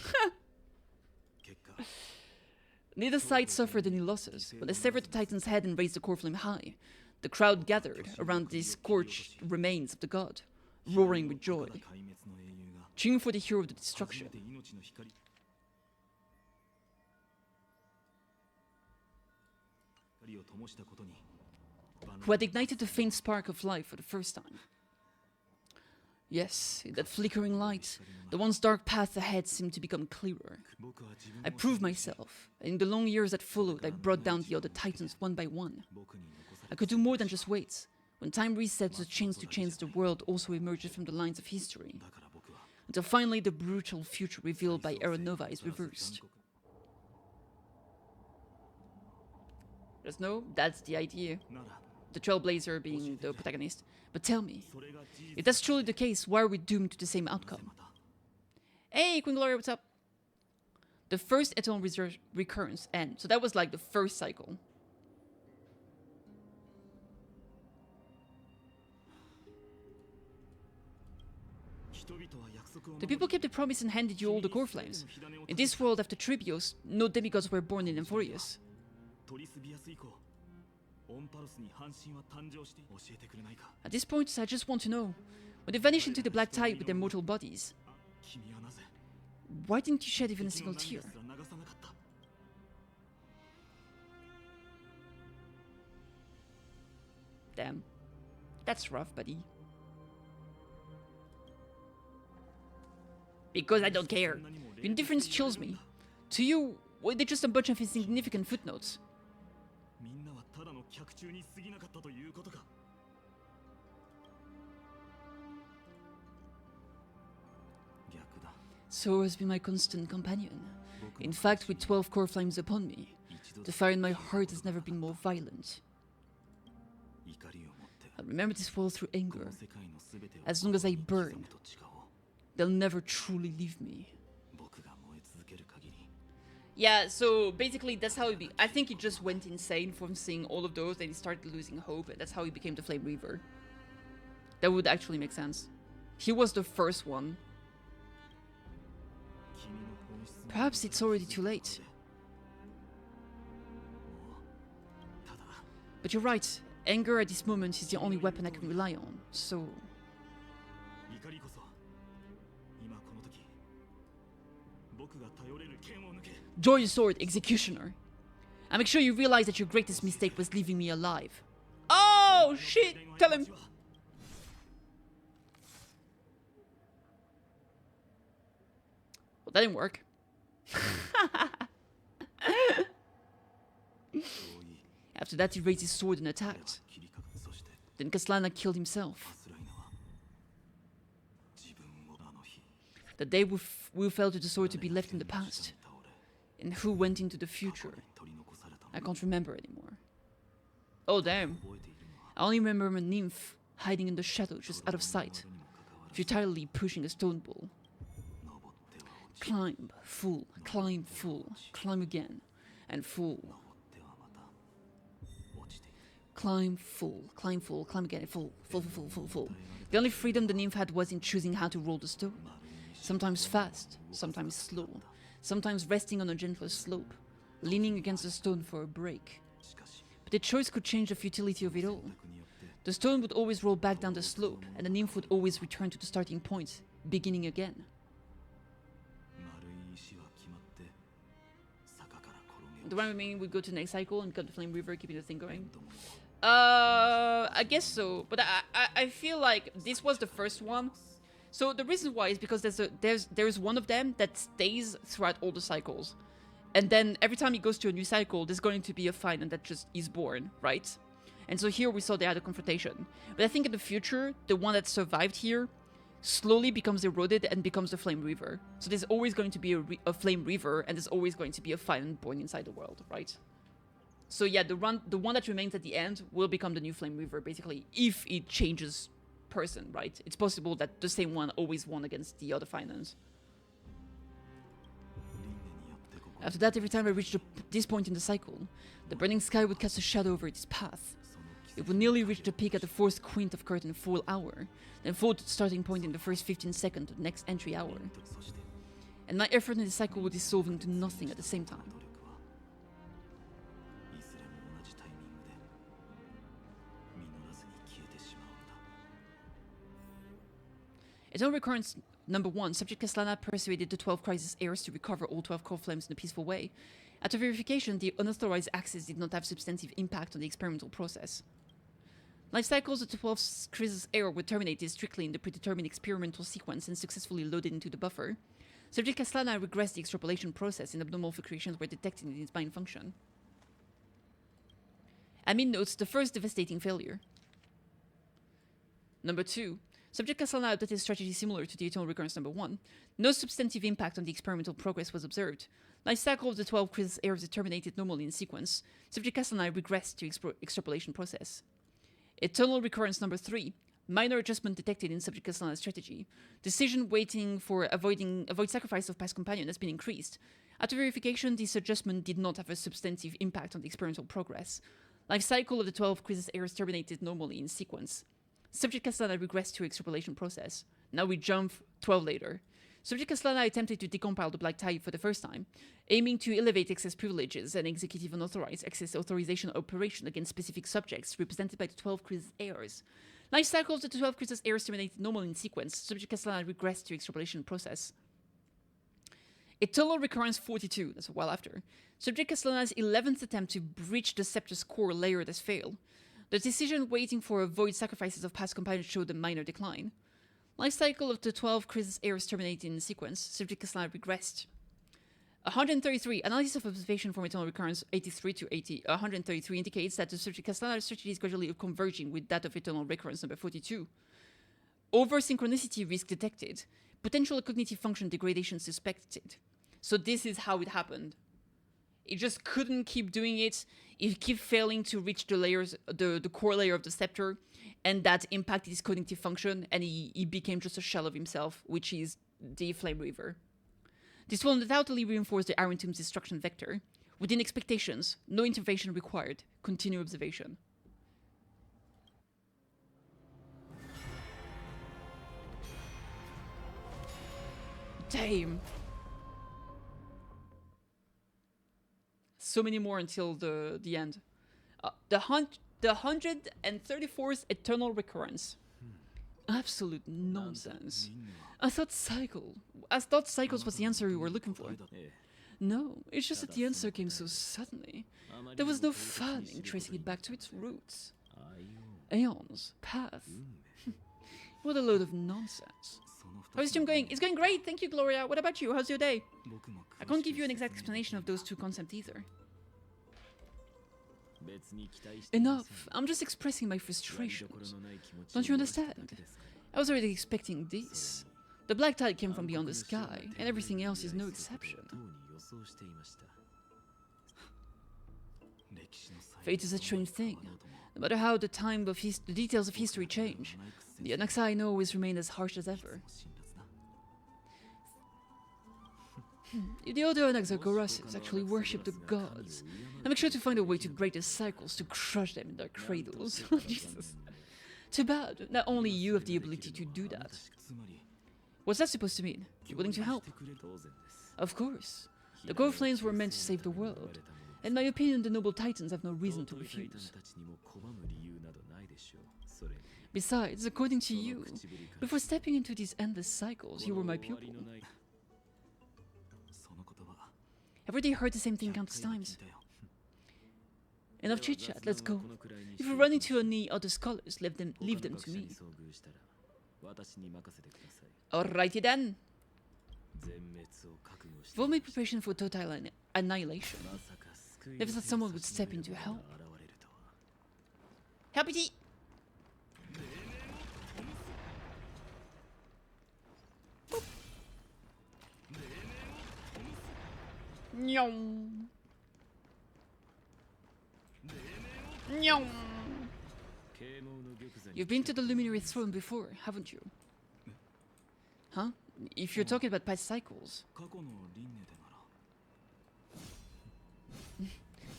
Neither side suffered any losses, but they severed the Titan's head and raised the core flame high. The crowd gathered around the scorched remains of the god, roaring with joy, cheering for the hero of the destruction. Who had ignited the faint spark of life for the first time. Yes, in that flickering light, the once dark path ahead seemed to become clearer. I proved myself, and in the long years that followed, I brought down the other titans one by one. I could do more than just wait. When time resets, the chance to change the world also emerges from the lines of history. Until finally the brutal future revealed by Aeronova is reversed. Just know, that's the idea. the Trailblazer being the protagonist. But tell me, if that's truly the case, why are we doomed to the same outcome? Hey, Queen Gloria, what's up? The first eternal recurrence end. So that was like the first cycle. The people kept the promise and handed you all the core flames. In this world after Tribios, no demigods were born in Amphoreus. At this point, I just want to know, when they vanished into the black tide with their mortal bodies, why didn't you shed even a single tear? Damn. That's rough, buddy. Because I don't care. Your indifference chills me. To you, were they just a bunch of insignificant footnotes? So has been my constant companion. In fact, with 12 core flames upon me, the fire in my heart has never been more violent. I'll remember this world through anger. As long as I burn, they'll never truly leave me. Yeah, so basically that's how I think he just went insane from seeing all of those and he started losing hope, and that's how he became the Flame Reaver. That would actually make sense. He was the first one. Perhaps it's already too late. But you're right, anger at this moment is the only weapon I can rely on, so... Draw your sword, Executioner. I make sure you realize that your greatest mistake was leaving me alive. Oh, shit! Tell him! Well, that didn't work. After that, he raised his sword and attacked. Then Kaslana killed himself. The day we fell to the sword to be left in the past. And who went into the future? I can't remember anymore. Oh damn. I only remember a nymph hiding in the shadow just out of sight, futilely pushing a stone ball. Climb, full, climb full, climb again, and full. Climb full, climb full, climb again, full, full, full, full, full. The only freedom the nymph had was in choosing how to roll the stone. Sometimes fast, sometimes slow. Sometimes resting on a gentler slope, leaning against the stone for a break. But the choice could change the futility of it all. The stone would always roll back down the slope, and the nymph would always return to the starting point, beginning again. The one remaining would go to the next cycle and cut the Flame Reaver, keeping the thing going. I guess so, but I feel like this was the first one. So the reason why is because there's one of them that stays throughout all the cycles. And then every time he goes to a new cycle, there's going to be a final that just is born, right? And so here we saw they had a confrontation. But I think in the future, the one that survived here slowly becomes eroded and becomes the Flame Reaver. So there's always going to be a Flame Reaver, and there's always going to be a final born inside the world, right? So yeah, the one that remains at the end will become the new Flame Reaver, basically, if it changes person, right? It's possible that the same one always won against the other finance. After that, every time I reached this point in the cycle, the burning sky would cast a shadow over its path. It would nearly reach the peak at the fourth quint of curtain full hour, then fall to the starting point in the first 15 seconds of the next entry hour. And my effort in the cycle would dissolve into nothing at the same time. Eternal Recurrence number 1, Subject Kaslana persuaded the 12 Crisis heirs to recover all 12 core flames in a peaceful way. After verification, the unauthorized access did not have substantive impact on the experimental process. Life cycles of the 12 Crisis heir were terminated strictly in the predetermined experimental sequence and successfully loaded into the buffer. Subject Kaslana regressed the extrapolation process and abnormal fluctuations were detected in its bind function. Admin notes the first devastating failure. Number 2. Subject Kaslana adopted a strategy similar to the Eternal Recurrence number 1. No substantive impact on the experimental progress was observed. Life cycle of the 12 Crisis heirs terminated normally in sequence. Subject Kaslana regressed to extrapolation process. Eternal recurrence number 3. Minor adjustment detected in subject Castellana's strategy. Decision waiting for avoid sacrifice of past companion has been increased. After verification, this adjustment did not have a substantive impact on the experimental progress. Life cycle of the 12 crisis errors terminated normally in sequence. Subject Castellana regressed to extrapolation process. Now we jump 12 later. Subject Castellana attempted to decompile the black type for the first time, aiming to elevate access privileges and executive unauthorized access authorization operation against specific subjects represented by the 12 crisis errors. Life cycle of the 12 crisis errors terminated normally in sequence. Subject Castellana regressed to extrapolation process. Eternal recurrence 42, that's a while after. Subject Castellana's 11th attempt to breach the scepter's core layer has failed. The decision waiting for avoid sacrifices of past companions showed a minor decline. Life cycle of the 12 crisis errors terminated in sequence. Subject Castellana regressed. 133, analysis of observation from eternal recurrence 83 to 80. 133 indicates that the subject Castellana strategy is gradually converging with that of eternal recurrence number 42. Over-synchronicity risk detected. Potential cognitive function degradation suspected. So this is how it happened. It just couldn't keep doing it. It kept failing to reach the layers, the core layer of the scepter, and that impacted his cognitive function, and he became just a shell of himself, which is the Flame Reaver. This will undoubtedly reinforce the Iron Tomb's destruction vector. Within expectations, no intervention required. Continue observation. Damn. So many more until the end. The 134th eternal recurrence. Absolute nonsense. I thought cycles was the answer we were looking for. No, it's just that the answer came so suddenly. There was no fun in tracing it back to its roots. Aeons, path. What a load of nonsense. How's the stream going? It's going great, thank you, Gloria. What about you? How's your day? I can't give you an exact explanation of those two concepts either. Enough. I'm just expressing my frustrations. Don't you understand? I was already expecting this. The black tide came from beyond the sky, and everything else is no exception. Fate is a strange thing. No matter how the details of history change, the Anaxa I know always remain as harsh as ever. The other Anaxagorases actually worship the gods, and make sure to find a way to break the cycles to crush them in their cradles. Jesus. Too bad, not only you have the ability to do that. What's that supposed to mean? You're willing to help? Of course. The Core Flames were meant to save the world. In my opinion, the noble titans have no reason to refuse. Besides, according to you, before stepping into these endless cycles, you were my pupil. I've already heard the same thing countless times. Enough chit-chat, let's go. If you run into any other scholars, leave them to me. Alrighty then. For my preparation for total annihilation, never thought someone would step in to help. Happy tea! Nyong. Nyong. You've been to the Luminary Throne before, haven't you? Huh? If you're talking about past cycles.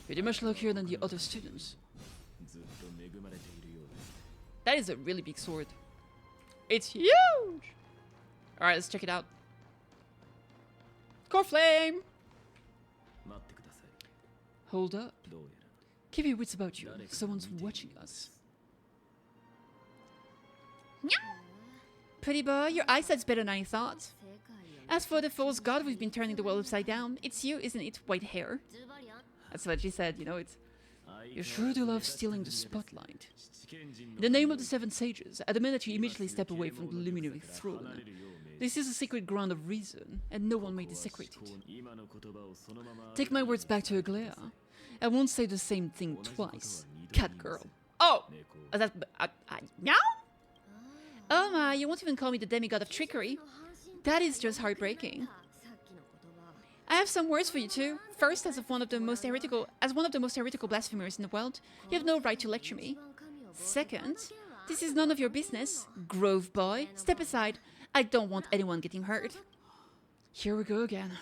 You're much luckier than the other students. That is a really big sword. It's huge! Alright, let's check it out. Core Flame! Hold up. Keep your wits about you. Someone's watching us. Pretty boy, your eyesight's better than I thought. As for the false god we've been turning the world upside down, it's you, isn't it? White hair. That's what she said, you know, it's... You sure do love stealing the spotlight. In the name of the seven sages, I demand that you immediately step away from the luminary throne. This is a sacred ground of reason, and no one may desecrate it. Take my words back to Aglea. I won't say the same thing twice. Cat girl. Oh! That's... Meow? Oh my, you won't even call me the demigod of trickery. That is just heartbreaking. I have some words for you too. First, as one of the most heretical blasphemers in the world, you have no right to lecture me. Second, this is none of your business. Grove boy, step aside. I don't want anyone getting hurt. Here we go again.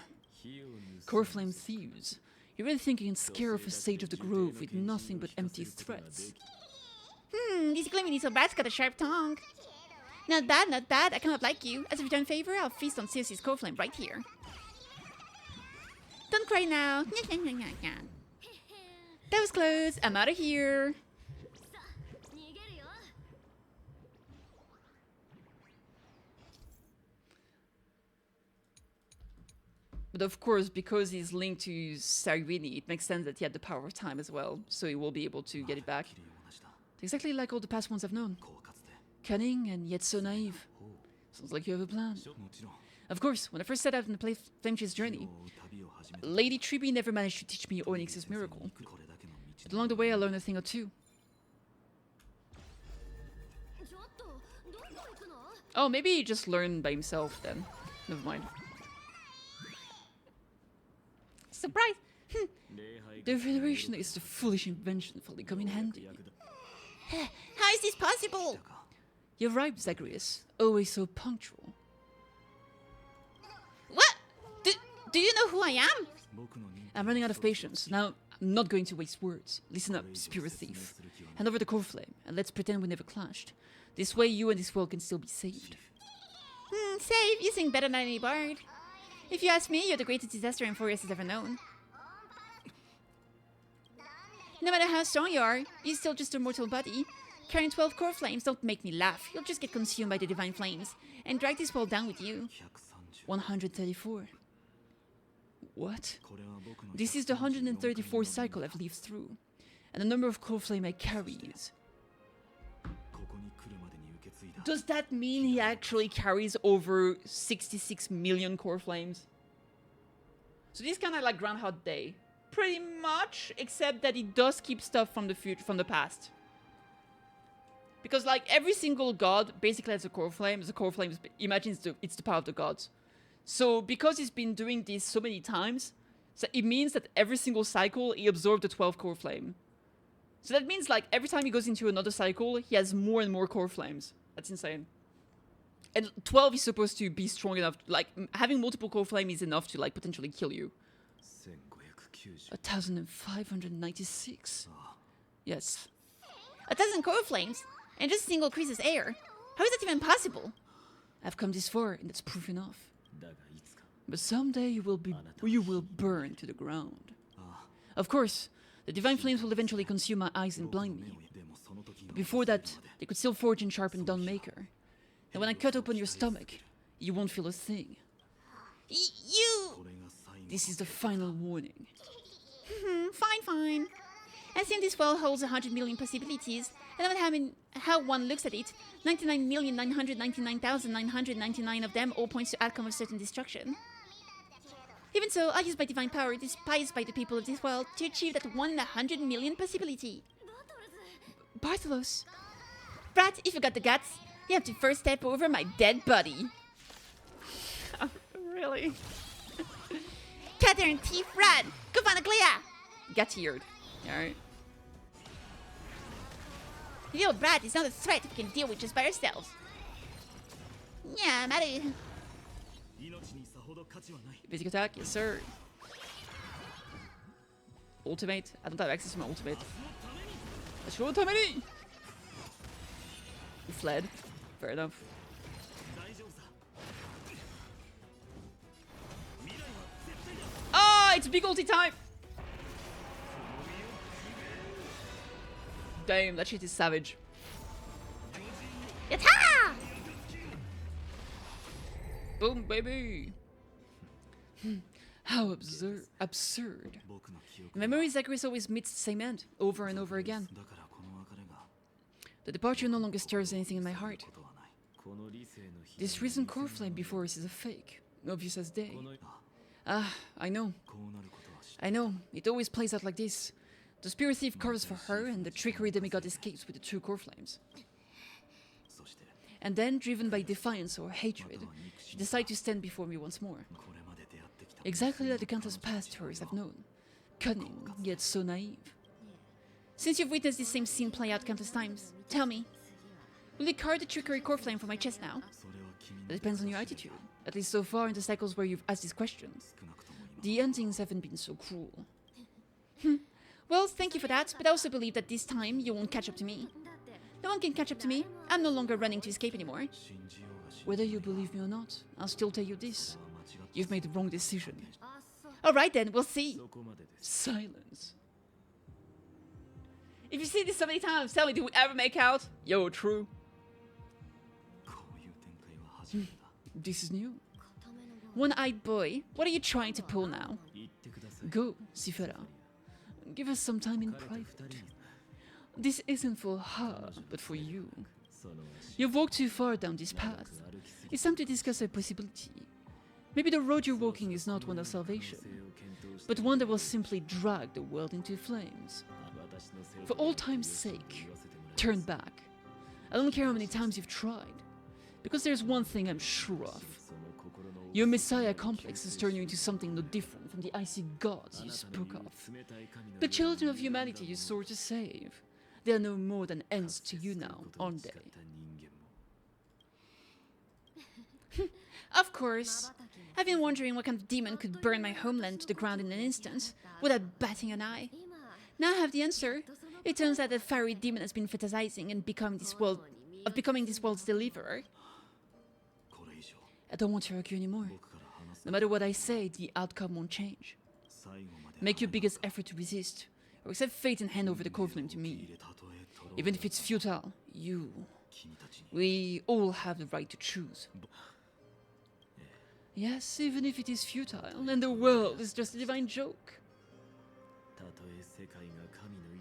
Core flame thieves. You really think you can scare off a sage of the grove with nothing but empty threats? This gleaming little bat's got a sharp tongue. Not bad, not bad. I cannot like you. As a return favor, I'll feast on Circe's core flame right here. Don't cry now. That was close. I'm out of here. But of course, because he's linked to Sarvini, it makes sense that he had the power of time as well, so he will be able to get it back. Exactly like all the past ones I've known. Cunning and yet so naive. Sounds like you have a plan. Of course, when I first set out on the Flame Chase journey, Lady Tribi never managed to teach me Onyx's miracle. But along the way I learned a thing or two. Oh, maybe he just learned by himself then. Never mind. Surprise! The Federation is a foolish invention for the come in handy. How is this possible? You're right, Zagreus. Always so punctual. What? Do you know who I am? I'm running out of patience. Now, I'm not going to waste words. Listen up, spirit thief. Hand over the core flame, and let's pretend we never clashed. This way you and this world can still be saved. Save? You sing better than any bard. If you ask me, you're the greatest disaster Amphoreus has ever known. No matter how strong you are, you're still just a mortal body. Carrying 12 core flames don't make me laugh. You'll just get consumed by the divine flames and drag this world down with you. 134. What? This is the 134th cycle I've lived through, and the number of core flame I carry is... Does that mean he actually carries over 66 million core flames? So this is kind of like Groundhog Day. Pretty much, except that he does keep stuff from the future, from the past. Because like every single god basically has a core flame. The core flame, imagine it's the power of the gods. So because he's been doing this so many times, so it means that every single cycle he absorbed the 12 core flame. So that means like every time he goes into another cycle, he has more and more core flames. That's insane. And 12 is supposed to be strong enough, like having multiple core flame is enough to like potentially kill you. 1,596. Yes. 1,000 core flames, and just a single creases air. How is that even possible? I've come this far, and that's proof enough. But someday you will burn to the ground. Of course, the divine flames will eventually consume my eyes and blind me. But before that, they could still forge and sharpen Dawnmaker. And when I cut open your stomach, you won't feel a thing. You... This is the final warning. Fine. I think this world holds 100 million possibilities, and no matter how one looks at it, 99,999,999 of them all points to outcome of certain destruction. Even so, I use my divine power, despised by the people of this world, to achieve that 1 in 100 million possibility. Bartholos! Brat, if you got the guts, you have to first step over my dead body. Really? Catherine T. Frad! Go find a Glea! Got-eared. Alright. The old brat is not a threat we can deal with just by ourselves. Yeah, I'm out of here. Basic attack, yes sir. Ultimate. I don't have access to my ultimate. Let's go, Tamini! He fled. Fair enough. Ah, it's big ulti time! Damn, that shit is savage. Yatta! Boom, baby! How absurd. In memory, Zacharias always meets the same end, over and over again. The departure no longer stirs anything in my heart. This recent core flame before us is a fake, obvious as day. Ah, I know. It always plays out like this. The spirit thief covers for her, and the trickery demigod escapes with the 2 core flames. And then, driven by defiance or hatred, she decides to stand before me once more. Exactly like the countless past hers I've known. Cunning, yet so naive. Since you've witnessed this same scene play out countless times, tell me, will you carve the trickery core flame from my chest now? That depends on your attitude. At least so far in the cycles where you've asked this question. The endings haven't been so cruel. Well, thank you for that, but I also believe that this time you won't catch up to me. No one can catch up to me. I'm no longer running to escape anymore. Whether you believe me or not, I'll still tell you this. You've made the wrong decision. Alright then, we'll see. Silence. If you've seen this so many times, tell me, do we ever make out? Yo, true. This is new. One-eyed boy, what are you trying to pull now? Go, Sifera. Give us some time in private. This isn't for her, but for you. You've walked too far down this path. It's time to discuss a possibility. Maybe the road you're walking is not one of salvation, but one that will simply drag the world into flames. For all time's sake, turn back. I don't care how many times you've tried, because there's one thing I'm sure of. Your Messiah complex has turned you into something no different from the icy gods you spoke of. The children of humanity you sought to save. They are no more than ends to you now, aren't they? Of course. I've been wondering what kind of demon could burn my homeland to the ground in an instant, without batting an eye. Now I have the answer. It turns out that fiery demon has been fantasizing and becoming this world's deliverer. I don't want to argue anymore. No matter what I say, the outcome won't change. Make your biggest effort to resist, or accept fate and hand over the core flame to me. Even if it's futile, we all have the right to choose. Yes, even if it is futile, and the world is just a divine joke.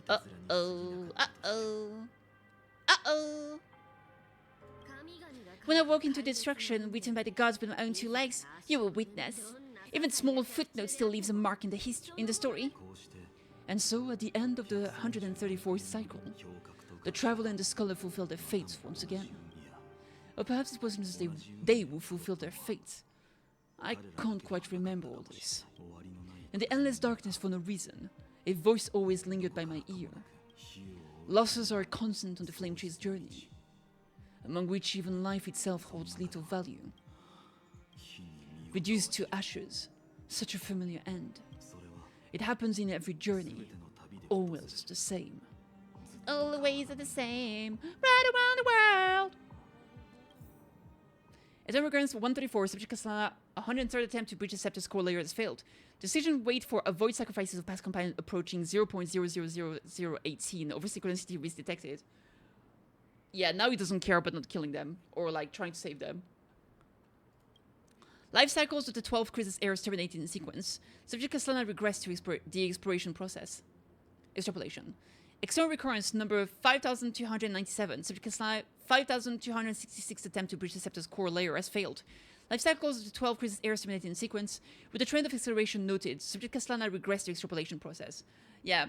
Uh-oh, uh-oh, uh-oh. When I walk into destruction written by the gods with my own two legs, you will witness. Even small footnote still leaves a mark in the story. And so, at the end of the 134th cycle, the Traveler and the Scholar fulfill their fates once again. Or perhaps it wasn't just they who fulfilled their fates. I can't quite remember all this. In the endless darkness for no reason, a voice always lingered by my ear. Losses are constant on the Flame Tree's journey, among which even life itself holds little value. Reduced to ashes, such a familiar end. It happens in every journey, always the same. All the ways are the same, right around the world. Eternal Recurrence 134, Subject Kasana, 103rd attempt to breach the Scepter's core layer has failed. Decision wait for avoid sacrifices of past companions approaching 0.000018. Over synchronicity risk detected. Yeah, now he doesn't care about not killing them, or like trying to save them. Life cycles of the 12 crisis errors terminated in sequence. Subject Kasana regressed to the exploration process. Extrapolation. External recurrence number 5297. Subject Kasana 5266 attempt to breach the Scepter's core layer has failed. Life cycles of the 12 crisis errors terminated in sequence. With the trend of acceleration noted, Subject Kasana regressed to extrapolation process. Yeah.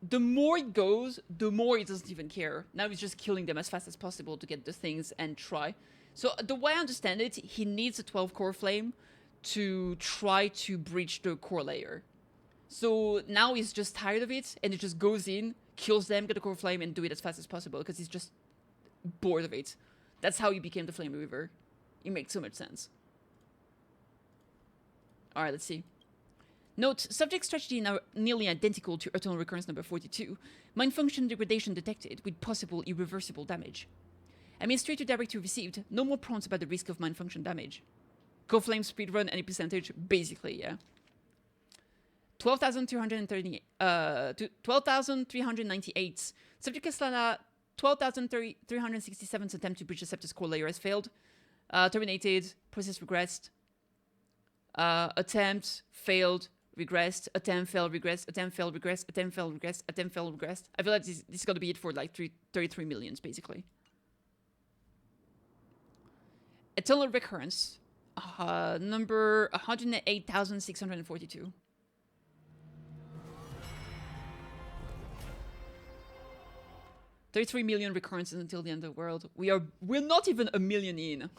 The more it goes, the more he doesn't even care. Now he's just killing them as fast as possible to get the things and try. So the way I understand it, he needs a 12 core flame to try to breach the core layer. So now he's just tired of it, and he just goes in, kills them, get a core flame, and do it as fast as possible, because he's just bored of it. That's how he became the Flame Weaver. It makes so much sense. Alright, let's see. Note, subject strategy now nearly identical to Eternal Recurrence number 42. Mind function degradation detected, with possible irreversible damage. Administrator directive received, no more prompts about the risk of mind function damage. Core flame speedrun any percentage, basically, yeah. 12,398. Subject Kasana 12,367 attempt to breach the Scepter's core layer has failed. Terminated. Process regressed. Attempt failed. Regressed. Attempt failed. Regressed. Attempt failed. Regressed. Attempt failed. Regressed. Attempt failed. Regressed. I feel like this is gonna be it for like 33 millions, basically. Eternal Recurrence. Number 108,642. $33 million recurrences until the end of the world. We're not even a million in.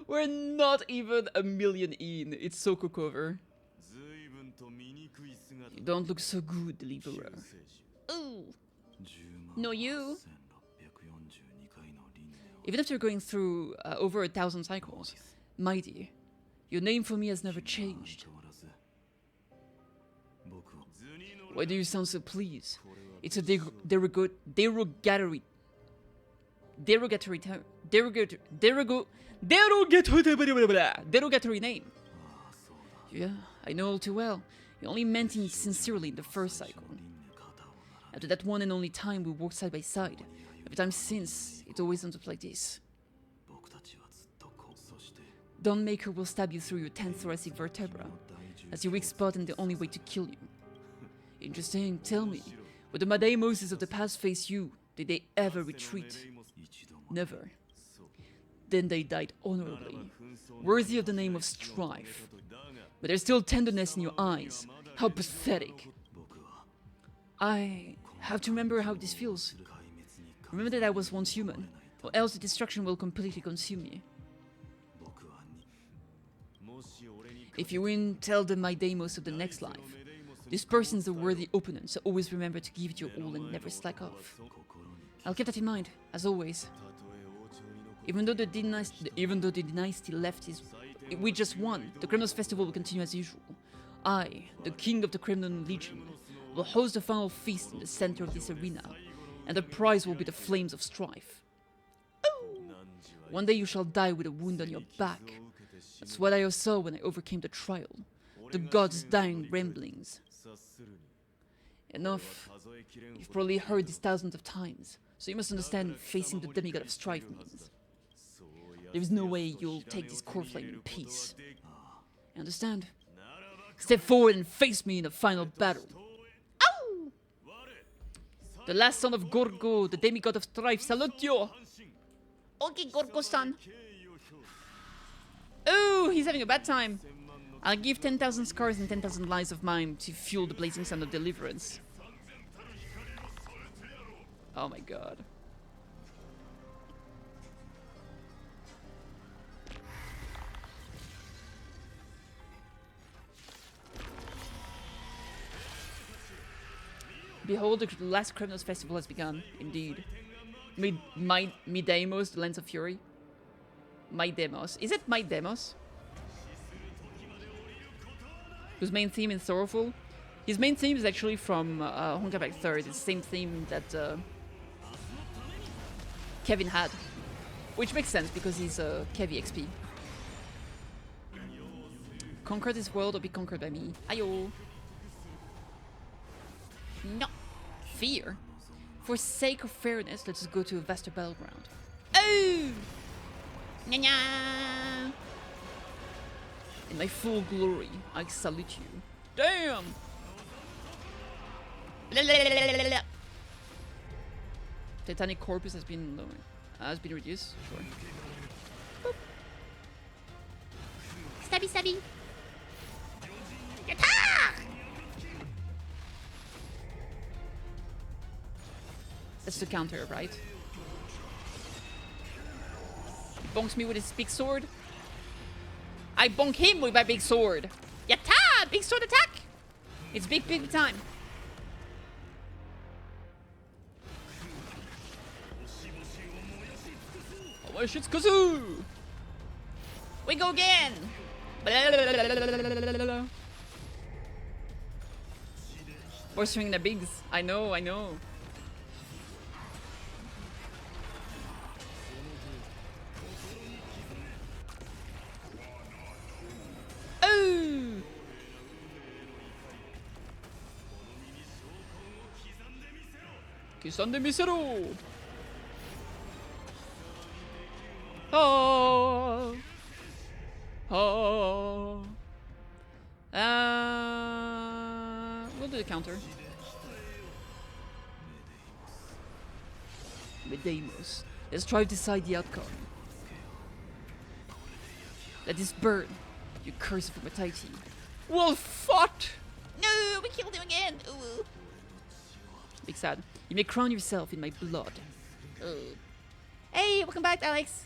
We're not even a million in. It's so cool cover. You don't look so good, deliverer. Ooh. No, you. Even after going through over 1,000 cycles, my dear, your name for me has never changed. Why do you sound so pleased? It's a derogatory name. Yeah, I know all too well. You only meant it sincerely in the first cycle. After that one and only time we walked side by side, every time since, it always ends up like this. Dawnmaker will stab you through your 10th thoracic vertebra. That's your weak spot and the only way to kill you. Interesting, tell me, when the Mademos of the past face you, did they ever retreat? Never. Then they died honorably, worthy of the name of strife. But there's still tenderness in your eyes. How pathetic. I have to remember how this feels. Remember that I was once human, or else the destruction will completely consume me. If you win, tell them my Deimos of the next life. This person's a worthy opponent, so always remember to give it your all and never slack off. I'll keep that in mind, as always. Even though the dynasty left we just won, the Criminals Festival will continue as usual. I, the King of the Criminal Legion, will host the final feast in the center of this arena, and the prize will be the flames of strife. Ooh. One day you shall die with a wound on your back. That's what I saw when I overcame the trial. The gods' dying ramblings. Enough. You've probably heard this thousands of times, so you must understand facing the demigod of strife means. There is no way you'll take this core flame in peace. You understand? Step forward and face me in the final battle. Ow! The last son of Gorgo, the demigod of strife, salute you! Okay, Gorgo-san. Oh, he's having a bad time. I'll give 10,000 scars and 10,000 lives of mine to fuel the blazing sun of deliverance. Oh my god. Behold, the last Criminals Festival has begun, indeed. My Deimos, the Lens of Fury. My Demos. Is it My Demos? Whose main theme is sorrowful? His main theme is actually from Honkai 3rd. It's the same theme that Kevin had. Which makes sense because he's Kevi XP. Conquer this world or be conquered by me. Ayo! No. Fear? For sake of fairness, let's go to a vaster battleground. Oh! Nya-nya! In my full glory, I salute you. Damn! Titanic corpus has been reduced. Sure. Stabby, stabby. Yatta! That's the counter, right? He bonks me with his big sword. I bonk him with my big sword. Yatta! Big sword attack! It's big time. Oh my shit's kazoo! We go again! We're swinging the bigs. I know. Oh! Kisan de misero! Oh! Oh! We'll do the counter. Medemos. Let's try to decide the outcome. Let this burn, you curse of immortality. Well fought! No, we killed him again! Ooh. Big sad. You may crown yourself in my blood. Hey, welcome back, Alex.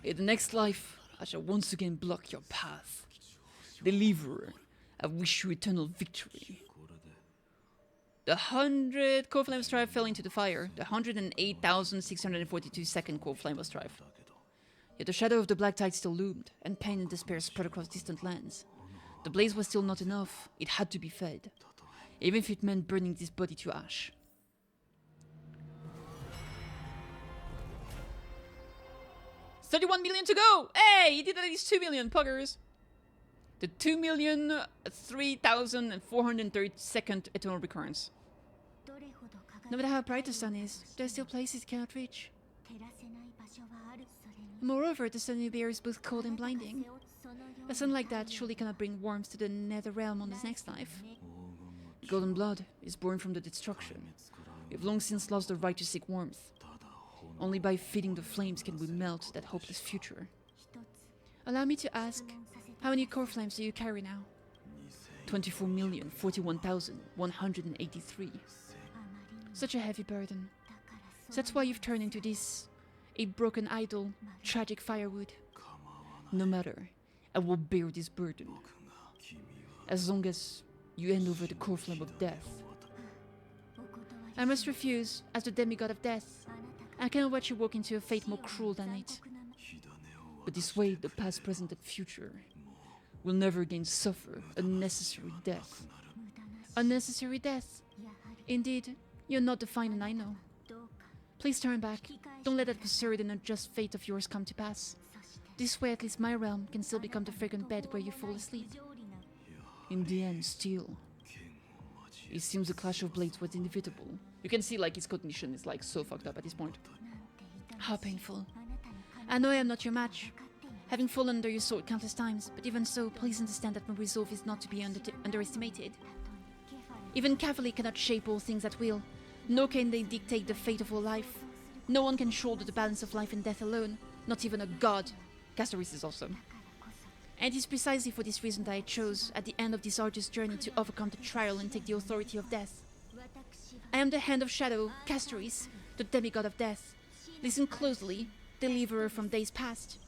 In the next life, I shall once again block your path. Deliverer, I wish you eternal victory. The 100 core flame strife fell into the fire. The 108,642 second core flame strife. Yet the shadow of the black tide still loomed, and pain and despair spread across distant lands. The blaze was still not enough. It had to be fed, even if it meant burning this body to ash. $31 million to go! Hey, he did at least 2 million, puggers! The 2,003,432nd eternal recurrence. No matter how bright the sun is, there are still places it cannot reach. Moreover, the sun here is both cold and blinding. A sun like that surely cannot bring warmth to the nether realm on his next life. Golden blood is born from the destruction. We've long since lost the right to seek warmth. Only by feeding the flames can we melt that hopeless future. Allow me to ask, how many core flames do you carry now? 24,041,183. Such a heavy burden. So that's why you've turned into this, a broken idol, tragic firewood. No matter, I will bear this burden. As long as you hand over the core flame of death. I must refuse, as the demigod of death. I cannot watch you walk into a fate more cruel than it. But this way, the past, present, and future will never again suffer unnecessary death. Unnecessary death? Indeed, you're not the fine, and I know. Please turn back. Don't let that absurd and unjust fate of yours come to pass. This way, at least my realm can still become the fragrant bed where you fall asleep. In the end, still, it seems the clash of blades was inevitable. You can see, like, his cognition is, like, so fucked up at this point. How painful. I know I am not your match, having fallen under your sword countless times, but even so, please understand that my resolve is not to be underestimated. Even Cavalry cannot shape all things at will, nor can they dictate the fate of all life. No one can shoulder the balance of life and death alone, not even a god. Castoris is awesome. And it is precisely for this reason that I chose, at the end of this arduous journey, to overcome the trial and take the authority of death. I am the Hand of Shadow, Castoris, the demigod of death. Listen closely, deliverer from days past.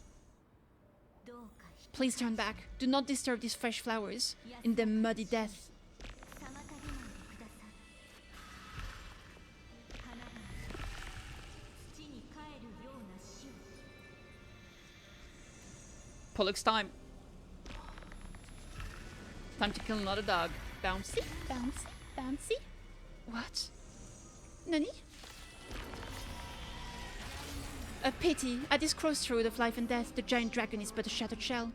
Please turn back. Do not disturb these fresh flowers in their muddy death. Pollux time. Time to kill another dog. Bouncy, bouncy, bouncy. What? Nani? A pity. At this crossroad of life and death, the giant dragon is but a shattered shell.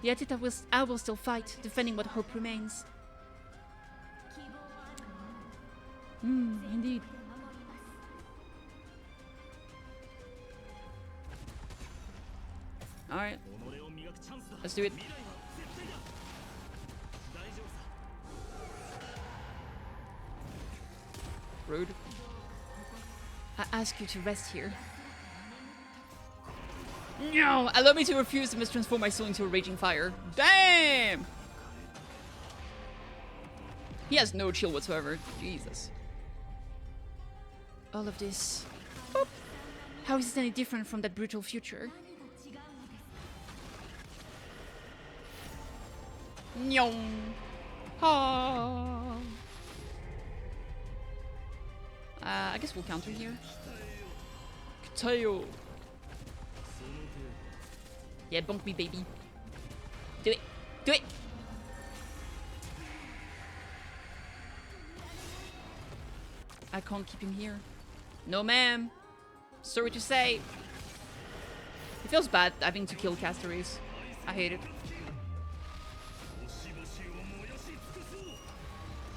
Yet I will still fight, defending what hope remains. Indeed. Alright. Let's do it. Rude. I ask you to rest here. No! Allow me to refuse and must transform my soul into a raging fire. Damn! He has no chill whatsoever. Jesus. All of this. Boop. How is it any different from that brutal future? Nyong. Ha. I guess we'll counter here. KittyKathee. Yeah, bonk me, baby. Do it. Do it. I can't keep him here. No, ma'am. Sorry to say. It feels bad having to kill Castoris. I hate it.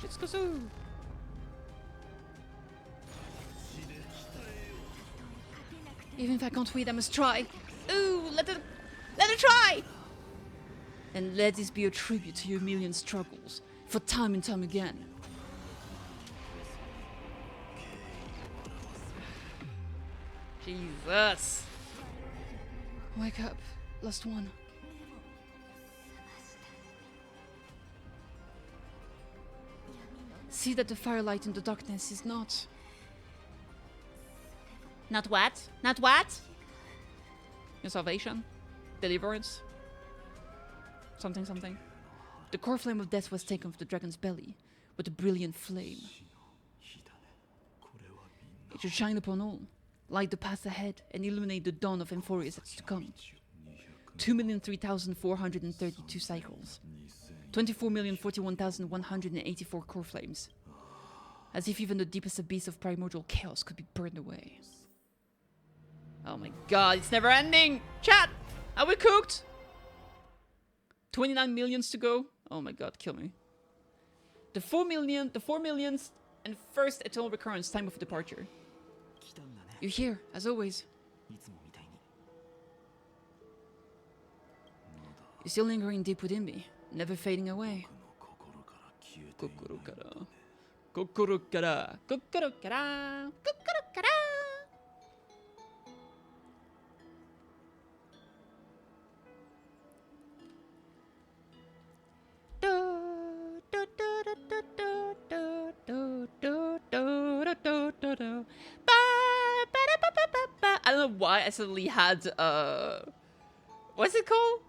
Shitsukusu. Even if I can't win, I must try. Ooh, let her try! And let this be a tribute to your million struggles, for time and time again. Jesus. Wake up. Last one. See that the firelight in the darkness is not. Not what? Not what? Your salvation? Deliverance? Something, something. The core flame of death was taken from the dragon's belly, with a brilliant flame. It should shine upon all, light the path ahead, and illuminate the dawn of Amphoreus that's to come. 2,003,432 cycles. 24,041,184 core flames. As if even the deepest abyss of primordial chaos could be burned away. Oh my god, it's never ending! Chat! Are we cooked? 29 millions to go? Oh my god, kill me. The 4 millionth and first eternal recurrence time of departure. You're here, as always. You're still lingering deep within me, never fading away. Kokoro kara. Kokoro kara. Kokoro kara. Kokoro kara. I don't know why I suddenly had what's it called?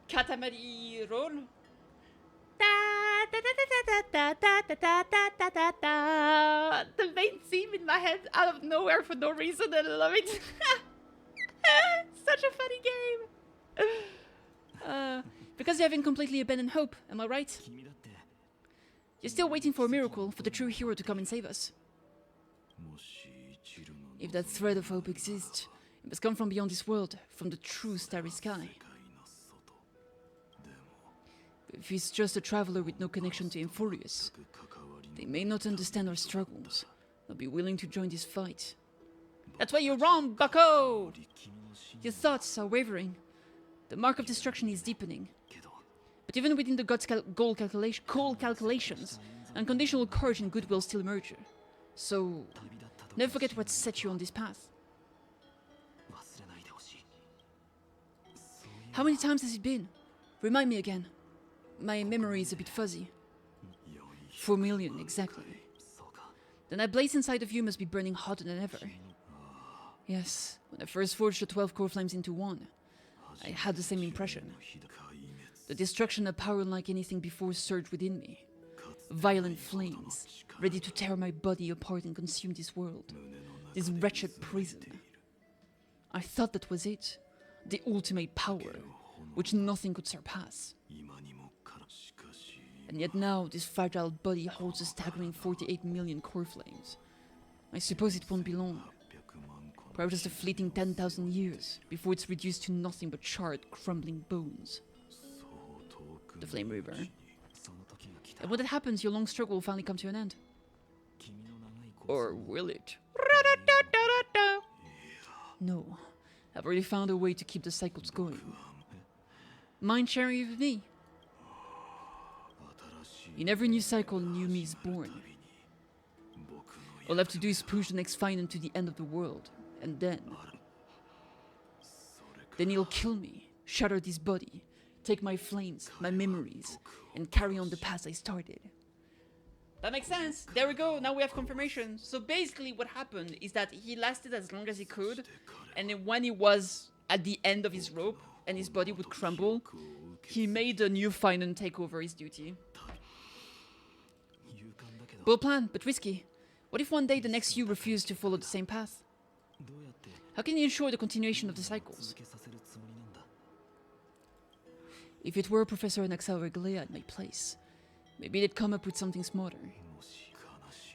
Katamari Ron? The main theme in my head out of nowhere for no reason, and I love it. Such a funny game. Because you haven't completely abandoned hope, am I right? You're still waiting for a miracle, for the true hero to come and save us. If that thread of hope exists, it must come from beyond this world, from the true starry sky. If he's just a traveler with no connection to Amphoreus, they may not understand our struggles, nor be willing to join this fight. That's why you're wrong, bucko! Your thoughts are wavering. The mark of destruction is deepening. But even within the gods' cold calculations, unconditional courage and goodwill still emerge. So, never forget what set you on this path. How many times has it been? Remind me again. My memory is a bit fuzzy. 4 million, exactly. Then that blaze inside of you must be burning hotter than ever. Yes, when I first forged the 12 core flames into one, I had the same impression. The destruction of power unlike anything before surged within me. Violent flames, ready to tear my body apart and consume this world. This wretched prison. I thought that was it. The ultimate power, which nothing could surpass. And yet now, this fragile body holds a staggering 48 million core flames. I suppose it won't be long. Perhaps just a fleeting 10,000 years, before it's reduced to nothing but charred, crumbling bones. The Flame River. And when that happens, your long struggle will finally come to an end. Or will it? No. I've already found a way to keep the cycles going. Mind sharing with me? In every new cycle, a new me is born. All I have to do is push the next final to the end of the world. And then he'll kill me, shatter this body, take my flames, my memories, and carry on the path I started. That makes sense. There we go. Now we have confirmation. So basically what happened is that he lasted as long as he could, and then when he was at the end of his rope and his body would crumble, he made a new final take over his duty. Bold plan, but risky. What if one day the next you refuse to follow the same path? How can you ensure the continuation of the cycles? If it were Professor Anaxa or Galea at my place, maybe they'd come up with something smarter.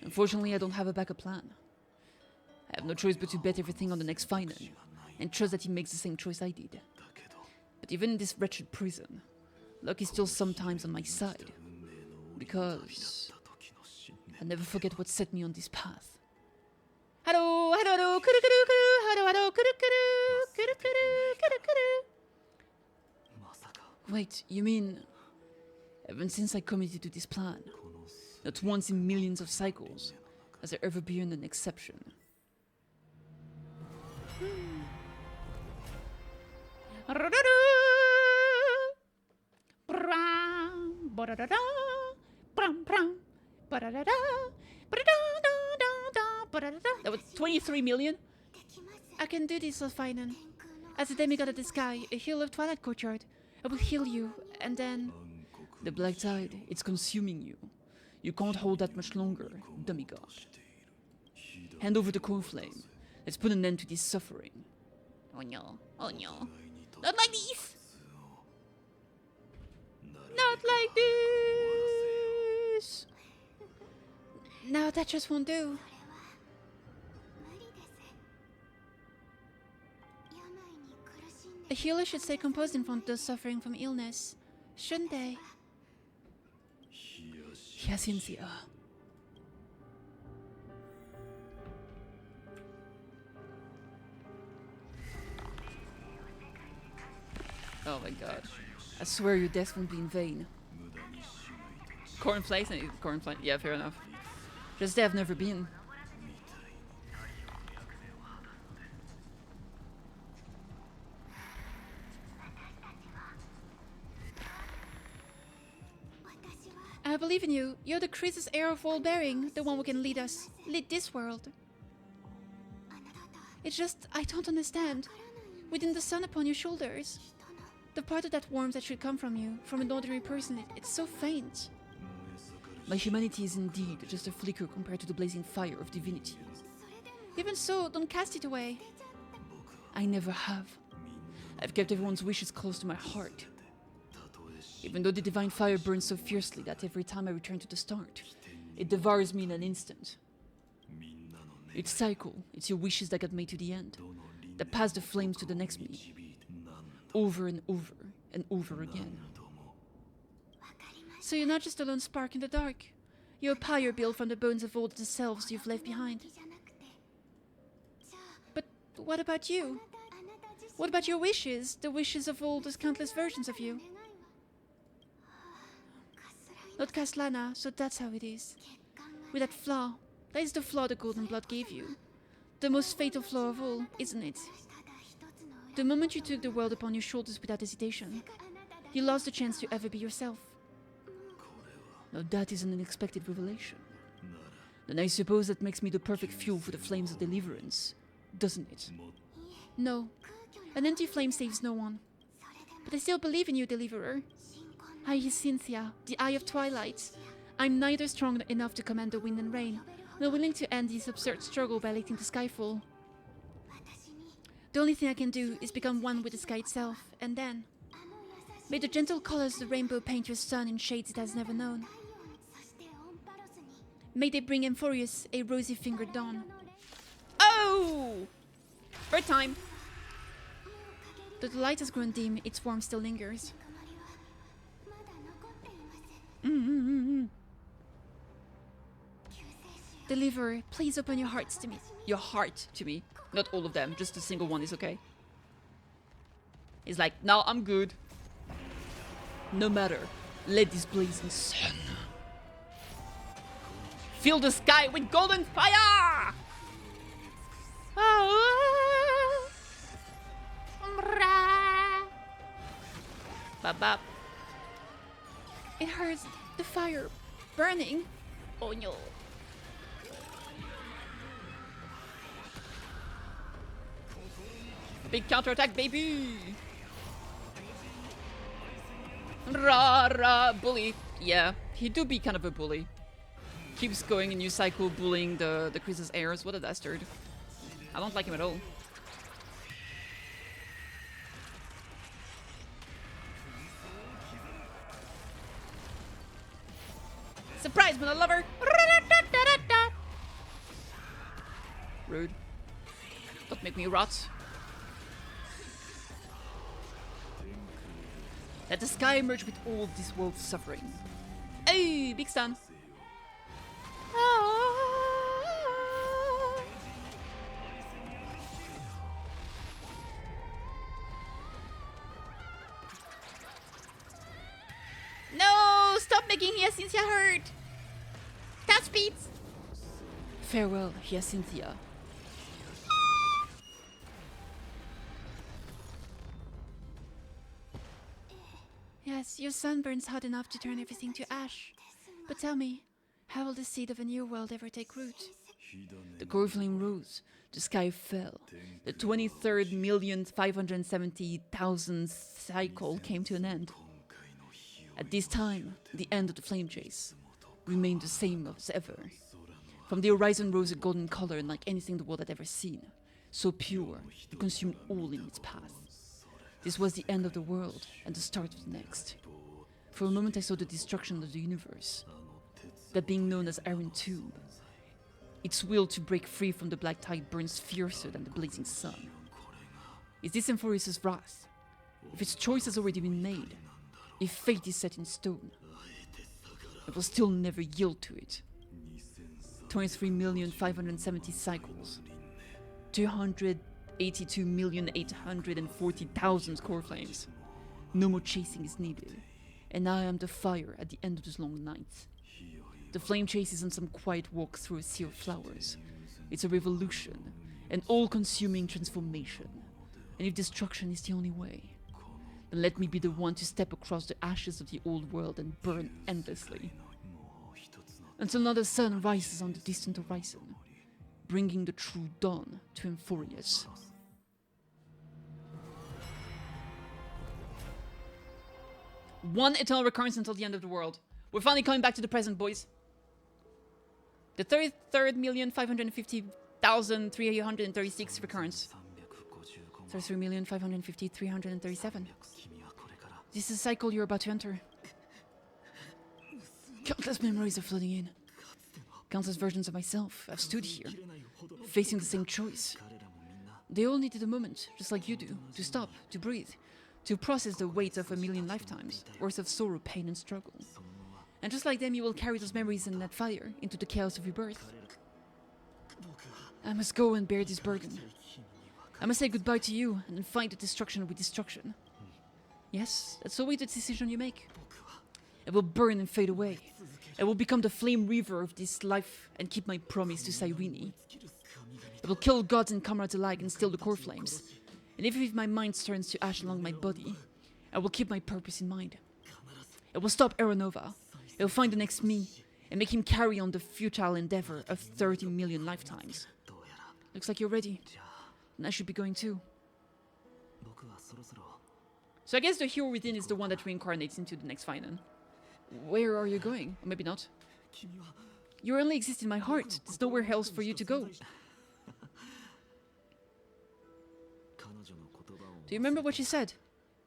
Unfortunately, I don't have a backup plan. I have no choice but to bet everything on the next final, and trust that he makes the same choice I did. But even in this wretched prison, luck is still sometimes on my side, because I'll never forget what set me on this path. Hello, hello, hello, kuru kuru kuru, hello, hello, kuru kuru, kuru kuru, kuru kuru. Wait, you mean, ever since I committed to this plan, not once in millions of cycles has there ever been an exception. That was 23 million? I can do this, Alphinen. As a demigod of the sky, a healer of Twilight Courtyard, I will heal you, and then... The black tide, it's consuming you. You can't hold that much longer, demigod. Hand over the core flame. Let's put an end to this suffering. Oh no, oh no. Not like this! Not like this! No, that just won't do. A healer should stay composed in front of those suffering from illness, shouldn't they? Hyacinthia. Oh my god. I swear your death won't be in vain. Cornflakes? Cornflakes. Yeah, fair enough. Just they have never been. I believe in you. You're the Chris's heir of all bearing, the one who can lead us. Lead this world. It's just, I don't understand. Within the sun upon your shoulders. The part of that warmth that should come from you, from an ordinary person, it's so faint. My humanity is indeed just a flicker compared to the blazing fire of divinity. Even so, don't cast it away. I never have. I've kept everyone's wishes close to my heart. Even though the divine fire burns so fiercely that every time I return to the start, it devours me in an instant. It's cycle, it's your wishes that got me to the end, that pass the flames to the next me. Over and over and over again. So you're not just a lone spark in the dark. You're a pyre built from the bones of all the selves you've left behind. But what about you? What about your wishes? The wishes of all those countless versions of you? Not Kaslana, so that's how it is. With that flaw. That is the flaw the golden blood gave you. The most fatal flaw of all, isn't it? The moment you took the world upon your shoulders without hesitation, you lost the chance to ever be yourself. Now that is an unexpected revelation. Then I suppose that makes me the perfect fuel for the flames of deliverance, doesn't it? No. An empty flame saves no one. But I still believe in you, Deliverer. I, Hyacinthia, the Eye of Twilight. I'm neither strong enough to command the wind and rain, nor willing to end this absurd struggle by letting the sky fall. The only thing I can do is become one with the sky itself, and then... May the gentle colors of the rainbow paint your sun in shades it has never known. May they bring Amphoreus a rosy-fingered dawn. Oh! Bird time! Though the light has grown dim, its warmth still lingers. Deliverer, please open your hearts to me. Your heart to me. Not all of them, just a single one is okay. He's like, no, I'm good. No matter. Let this blazing sun fill the sky with golden fire! Bap bap. It hurts. The fire. Burning. Oh no. Big counterattack, baby! Rah rah, bully. Yeah, he do be kind of a bully. Keeps going a new cycle bullying the Chris's heirs. What a dastard. I don't like him at all. Surprise, my lover! Rude. Don't make me rot. Let the sky emerge with all this world's suffering. Hey, big stun. No! Stop making Hyacinthia hurt! That speeds! Farewell, Hyacinthia. Yes, your sun burns hot enough to turn everything to ash. But tell me, how will the seed of a new world ever take root? The core flame rose, the sky fell, the 23,570,000 cycle came to an end. At this time, the end of the flame chase remained the same as ever. From the horizon rose a golden color unlike anything the world had ever seen, so pure it consumed all in its path. This was the end of the world and the start of the next. For a moment I saw the destruction of the universe, that being known as Iron Tube. Its will to break free from the black tide burns fiercer than the blazing sun. Is this Amphoreus' wrath? If its choice has already been made, if fate is set in stone, I will still never yield to it. 23,570 cycles, 282,840,000 core flames. No more chasing is needed, and I am the fire at the end of this long night. The flame chase isn't some quiet walk through a sea of flowers. It's a revolution, an all-consuming transformation. And if destruction is the only way, then let me be the one to step across the ashes of the old world and burn endlessly. Until another sun rises on the distant horizon, bringing the true dawn to Amphoreus. One eternal recurrence until the end of the world. We're finally coming back to the present, boys. The 33,550,336 recurrence. 33,550,337. This is a cycle you're about to enter. Countless memories are flooding in. Countless versions of myself have stood here, facing the same choice. They all needed a moment, just like you do, to stop, to breathe, to process the weight of a million lifetimes, worth of sorrow, pain, and struggle. And just like them, you will carry those memories and that fire into the chaos of rebirth. I must go and bear this burden. I must say goodbye to you and then fight the destruction with destruction. Yes, that's always the decision you make. I will burn and fade away. I will become the flame reaver of this life and keep my promise to Cyrene. I will kill gods and comrades alike and steal the core flames. And even if my mind turns to ash along my body, I will keep my purpose in mind. I will stop Aeronova. I will find the next me and make him carry on the futile endeavor of 30 million lifetimes. Looks like you're ready. And I should be going too. So I guess the hero within is the one that reincarnates into the next final. Where are you going? Or maybe not. You only exist in my heart. There's nowhere else for you to go. Do you remember what she said?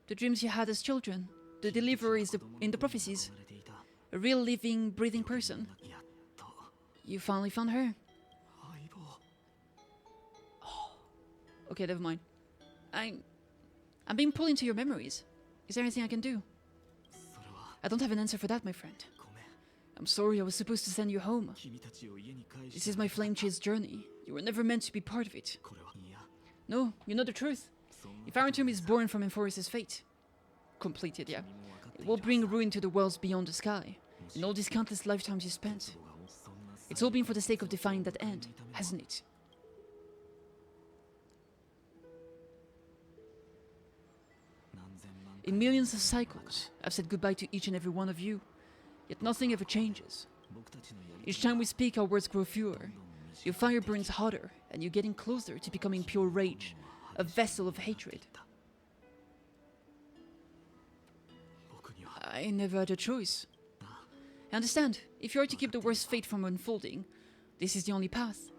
The dreams you had as children. The deliverer is in the prophecies. A real living, breathing person. You finally found her. Oh. Okay, never mind. I'm being pulled into your memories. Is there anything I can do? I don't have an answer for that, my friend. I'm sorry, I was supposed to send you home. This is my flame chase journey. You were never meant to be part of it. No, you know the truth. If Iron Tomb is born from Amphoreus' fate, completed, yeah, it will bring ruin to the worlds beyond the sky, and all these countless lifetimes you spent. It's all been for the sake of defying that end, hasn't it? In millions of cycles, I've said goodbye to each and every one of you, yet nothing ever changes. Each time we speak, our words grow fewer. Your fire burns hotter, and you're getting closer to becoming pure rage, a vessel of hatred. I never had a choice. I understand, if you are to keep the worst fate from unfolding, this is the only path.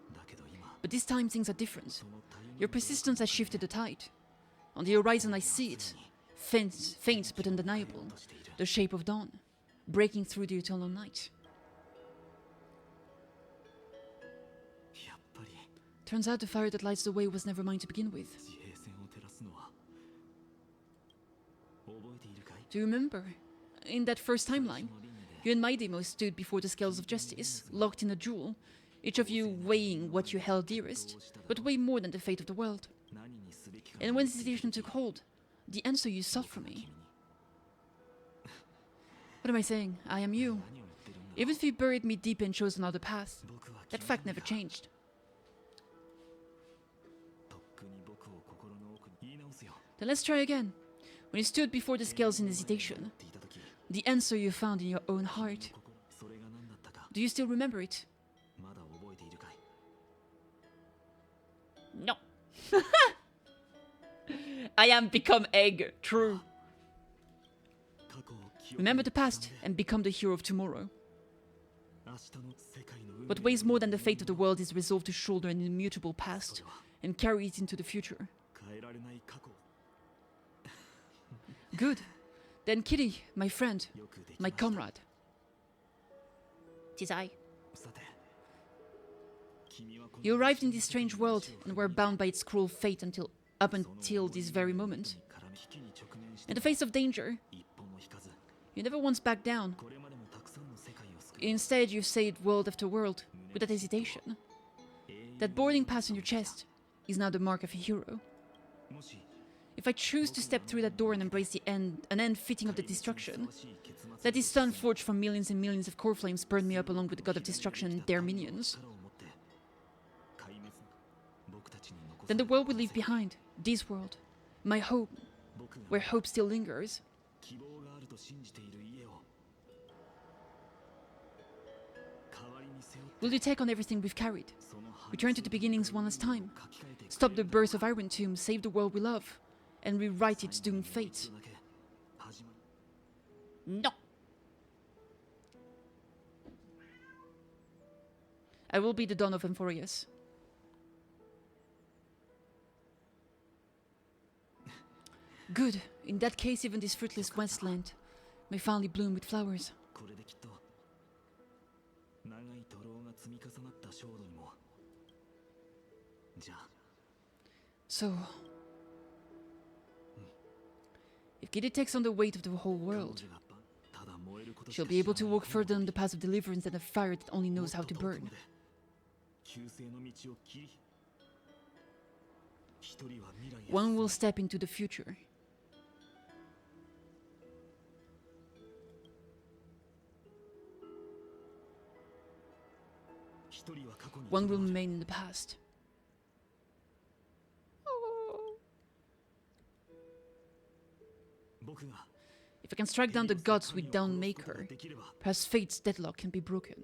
But this time things are different. Your persistence has shifted the tide. On the horizon I see it, faint but undeniable, the shape of dawn, breaking through the eternal night. Turns out the fire that lights the way was never mine to begin with. Do you remember? In that first timeline, you and my demo stood before the scales of justice, locked in a duel, each of you weighing what you held dearest, but way more than the fate of the world. And when the situation took hold, the answer you sought from me. What am I saying? I am you. Even if you buried me deep and chose another path, that fact never changed. Then let's try again. When you stood before the scales in hesitation, the answer you found in your own heart. Do you still remember it? No. I am become egg. True. Remember the past and become the hero of tomorrow. What weighs more than the fate of the world is resolve to shoulder an immutable past and carry it into the future. Good. Then Kitty, my friend, my comrade. 'Tis I. You arrived in this strange world and were bound by its cruel fate up until this very moment. In the face of danger, you never once backed down. Instead, you've saved world after world, without hesitation. That boarding pass on your chest is now the mark of a hero. If I choose to step through that door and embrace an end fitting of the destruction, let this sun forged from millions and millions of core flames burn me up along with the god of destruction and their minions. Then the world we leave behind, this world, my home, where hope still lingers. Will you take on everything we've carried? Return to the beginnings one last time? Stop the birth of Iron Tomb, save the world we love, and rewrite its doomed fate? No! I will be the dawn of Amphoreus. Good. In that case, even this fruitless wasteland may finally bloom with flowers. So, if Kitty takes on the weight of the whole world, she'll be able to walk further on the path of deliverance than a fire that only knows how to burn. One will step into the future. One will remain in the past. If I can strike down the gods with Downmaker, perhaps fate's deadlock can be broken.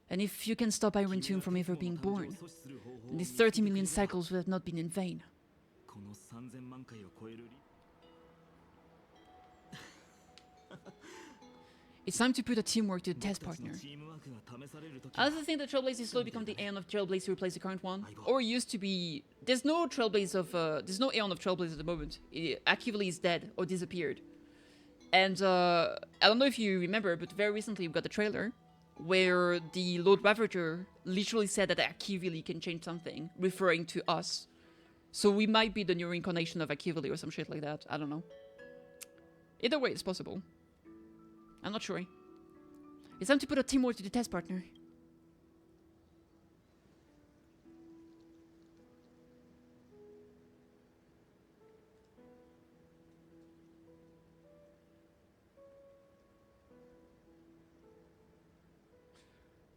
And if you can stop Iron Tomb from ever being born, then these 30 million cycles will have not been in vain. It's time to put a teamwork to the test, partner. I also think that Trailblazers slowly become the Aeon of Trailblazer to replace the current one. Or used to be... There's no Trailblaze of... there's no Aeon of Trailblazer at the moment. Actively is dead or disappeared. And I don't know if you remember, but very recently we got a trailer where the Lord Ravager literally said that Akivili can change something, referring to us. So we might be the new reincarnation of Akivili or some shit like that. I don't know. Either way, it's possible. I'm not sure. It's time to put a teamwork to the test, partner.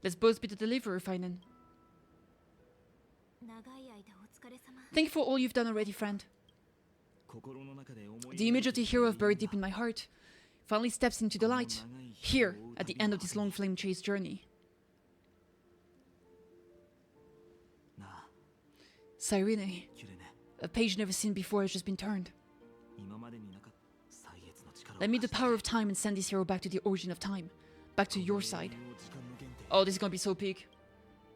Let's both be the deliverer, Finan. Thank you for all you've done already, friend. The image of the hero I've buried deep in my heart finally steps into the light, here, at the end of this long flame chase journey. Cyrene, a page never seen before has just been turned. Let me the power of time and send this hero back to the origin of time, back to your side. Oh, this is gonna be so peak.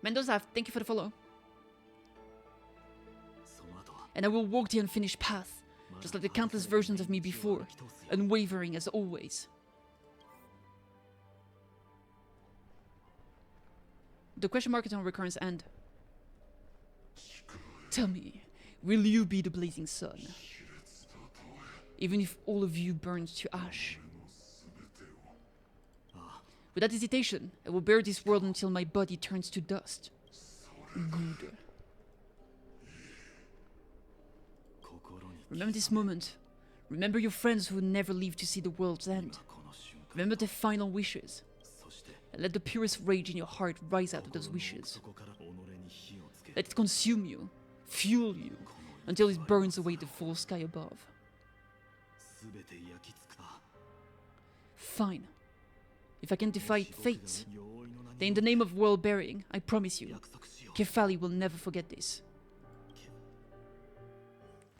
Mendoza, thank you for the follow. And I will walk the unfinished path, just like the countless versions of me before, unwavering as always. The question mark is on recurrence end. Tell me, will you be the blazing sun? Even if all of you burns to ash. Without hesitation, I will bear this world until my body turns to dust. Good. Remember this moment. Remember your friends who never leave to see the world's end. Remember their final wishes. And let the purest rage in your heart rise out of those wishes. Let it consume you, fuel you, until it burns away the full sky above. Fine. If I can defy fate, Then in the name of world bearing, I promise you, Kefali will never forget this.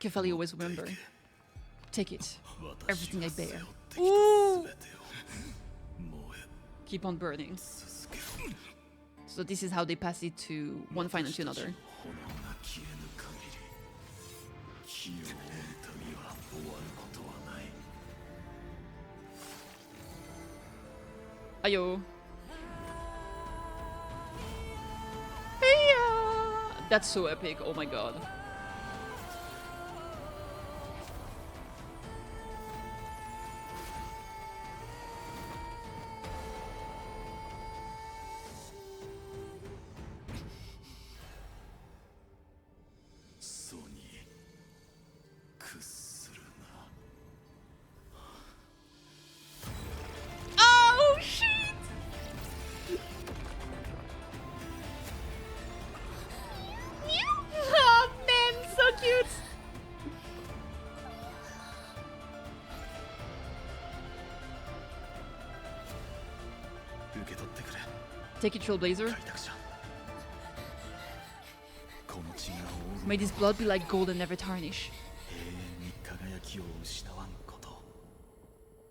Kefali always remember. Take it. Everything I bear. Ooh! Keep on burning. So this is how they pass it to one final to another. Ayo. Hey-ya! That's so epic, oh my god. Oh shit! Oh man, so cute! Take it, Trailblazer. May this blood be like gold and never tarnish.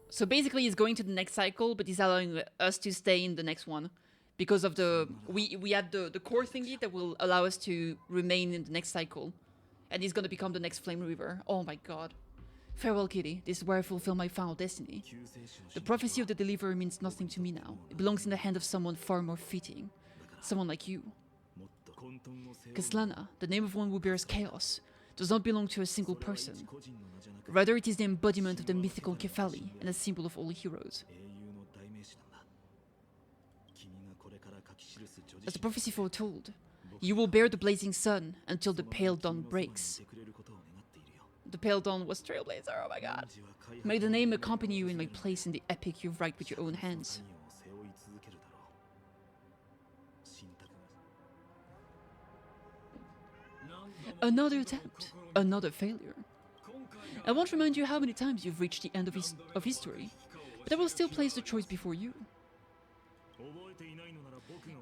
So basically he's going to the next cycle, but he's allowing us to stay in the next one. Because of the... We have the core thingy that will allow us to remain in the next cycle. And he's gonna become the next Flame Reaver. Oh my god. Farewell, Kitty. This is where I fulfill my final destiny. The prophecy of the deliverer means nothing to me now. It belongs in the hand of someone far more fitting. Someone like you. Kaslana, the name of one who bears chaos, does not belong to a single person. Rather, it is the embodiment of the mythical Kefali and a symbol of all heroes. As the prophecy foretold, you will bear the blazing sun until the pale dawn breaks. The pale dawn was Trailblazer, oh my god. May the name accompany you in my place in the epic you write with your own hands. Another attempt, another failure. I won't remind you how many times you've reached the end of history, but I will still place the choice before you.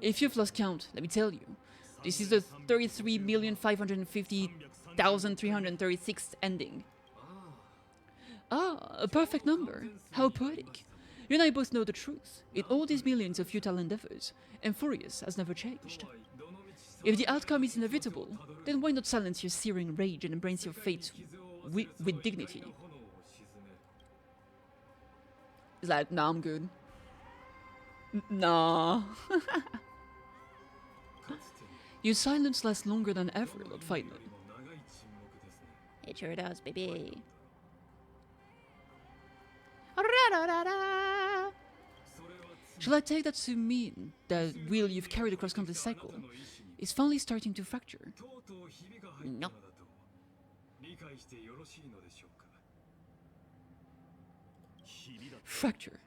If you've lost count, let me tell you, this is the 33,550,336th ending. Ah, a perfect number. How poetic. You and I both know the truth. In all these millions of futile endeavors, Amphoreus has never changed. If the outcome is inevitable, then why not silence your searing rage and embrace your fate with dignity? He's like, nah, I'm good. Nah. Your silence lasts longer than ever, Lord Feynman. It sure does, baby. Shall I take that to mean that wheel you've carried across countless cycle is finally starting to fracture? No. Fracture?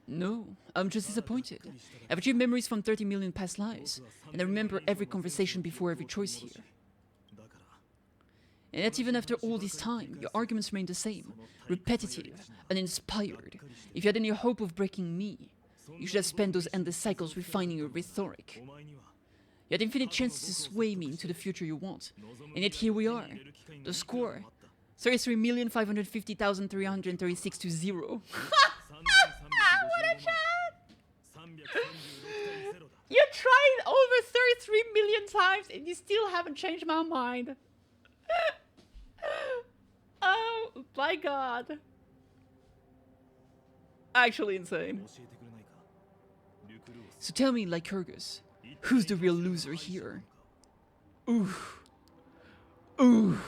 No, I'm just disappointed. I've achieved memories from 30 million past lives, and I remember every conversation before every choice here. And yet even after all this time, your arguments remain the same, repetitive, uninspired. If you had any hope of breaking me, you should have spent those endless cycles refining your rhetoric. You had infinite chances to sway me into the future you want, and yet here we are. The score, 33,550,336 to 0. What a chat! You tried over 33 million times and you still haven't changed my mind. Oh my god. Actually insane. So tell me, Lycurgus, who's the real loser here? Ooh. Ooh.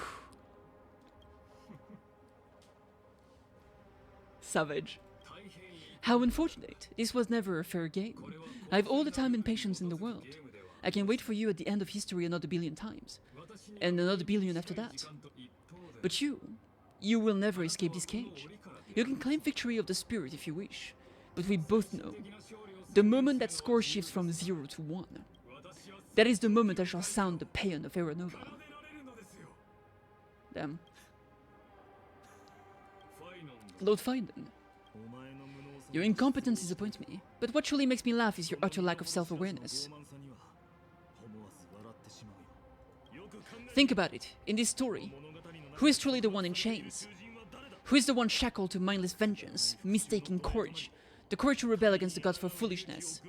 Savage. How unfortunate. This was never a fair game. I have all the time and patience in the world. I can wait for you at the end of history another billion times. And another billion after that. But you will never escape this cage. You can claim victory of the spirit if you wish. But we both know, the moment that score shifts from 0 to 1, that is the moment I shall sound the paean of Aeronova. Damn. Lord Feynman, Your incompetence disappoints me, but what truly makes me laugh is your utter lack of self-awareness. Think about it. In this story, who is truly the one in chains? Who is the one shackled to mindless vengeance, mistaking courage, the courage to rebel against the gods for foolishness?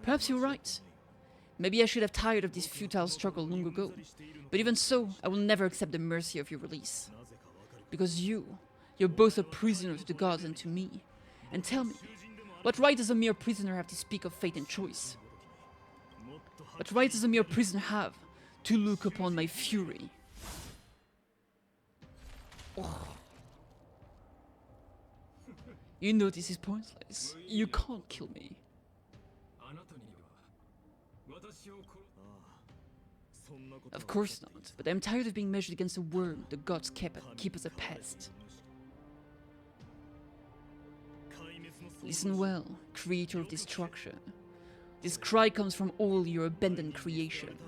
Perhaps you're right. Maybe I should have tired of this futile struggle long ago. But even so, I will never accept the mercy of your release. Because you're both a prisoner to the gods and to me. And tell me, what right does a mere prisoner have to speak of fate and choice? What right does a mere prisoner have to look upon my fury? Oh. You know this is pointless. You can't kill me. Of course not, but I'm tired of being measured against a worm the gods keep as a pest. Listen well, creator of destruction. This cry comes from all your abandoned creation.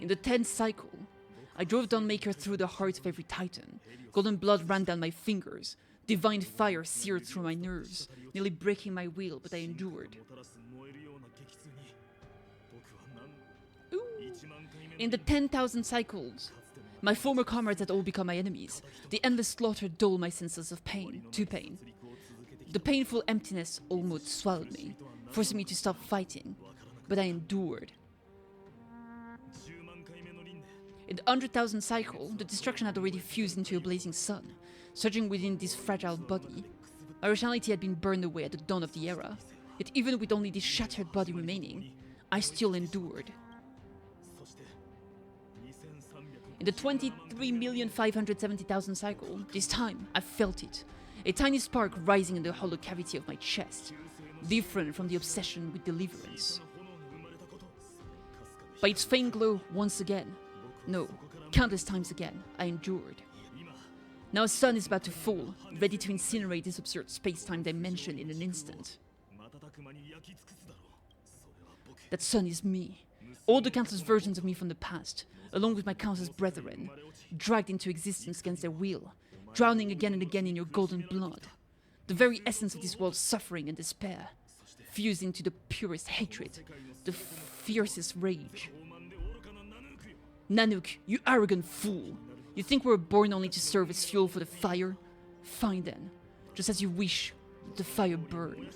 In the 10th cycle, I drove Dawnmaker through the heart of every titan. Golden blood ran down my fingers. Divine fire seared through my nerves, nearly breaking my will, but I endured. Ooh. In the 10,000 cycles, my former comrades had all become my enemies. The endless slaughter dulled my senses of pain, to pain. The painful emptiness almost swallowed me, forcing me to stop fighting, but I endured. In the 100,000 cycle, the destruction had already fused into a blazing sun, surging within this fragile body. My rationality had been burned away at the dawn of the era, yet even with only this shattered body remaining, I still endured. In the 23,570,000 cycle, this time I felt it, a tiny spark rising in the hollow cavity of my chest, different from the obsession with deliverance. By its faint glow, once again, no, countless times again, I endured. Now a sun is about to fall, ready to incinerate this absurd space-time dimension in an instant. That sun is me. All the countless versions of me from the past, along with my countless brethren, dragged into existence against their will, drowning again and again in your golden blood. The very essence of this world's suffering and despair, fused into the purest hatred, the fiercest rage. Nanook, you arrogant fool! You think we were born only to serve as fuel for the fire? Fine then, just as you wish, let the fire burn.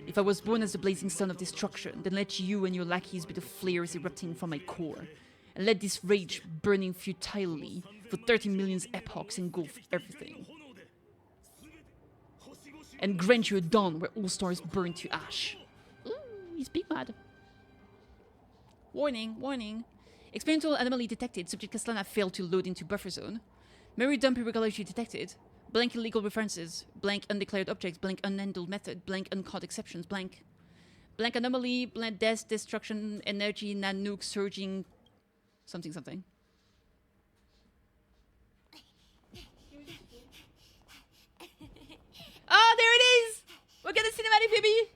If I was born as the blazing sun of destruction, then let you and your lackeys be the flares erupting from my core, and let this rage burning futilely for 30 million epochs engulf everything. And grant you a dawn where all stars burn to ash. Ooh, he's big mad. Warning, warning. Experimental anomaly detected. Subject Castellana failed to load into buffer zone. Memory dump irregularity detected. Blank illegal references. Blank undeclared objects. Blank unhandled method. Blank uncaught exceptions. Blank. Blank anomaly. Blank death, destruction, energy, nanook, surging. Something, something. Oh, there it is! We're getting cinematic, baby!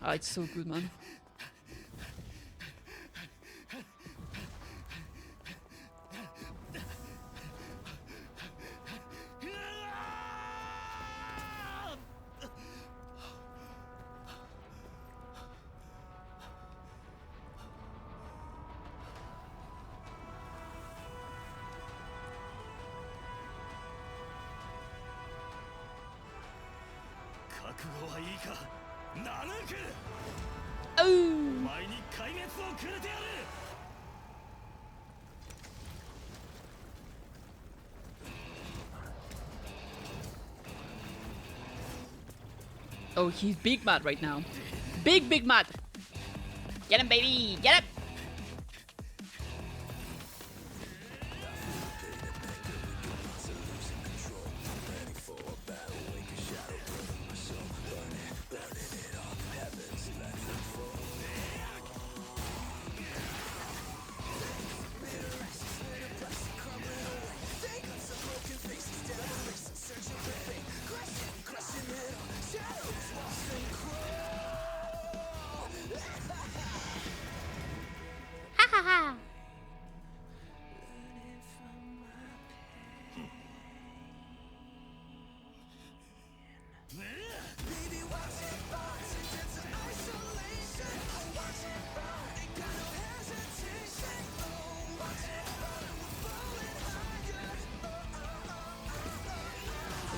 Oh, it's so good, man. Oh! Oh, he's big mad right now. Big mad! Get him, baby! Get him!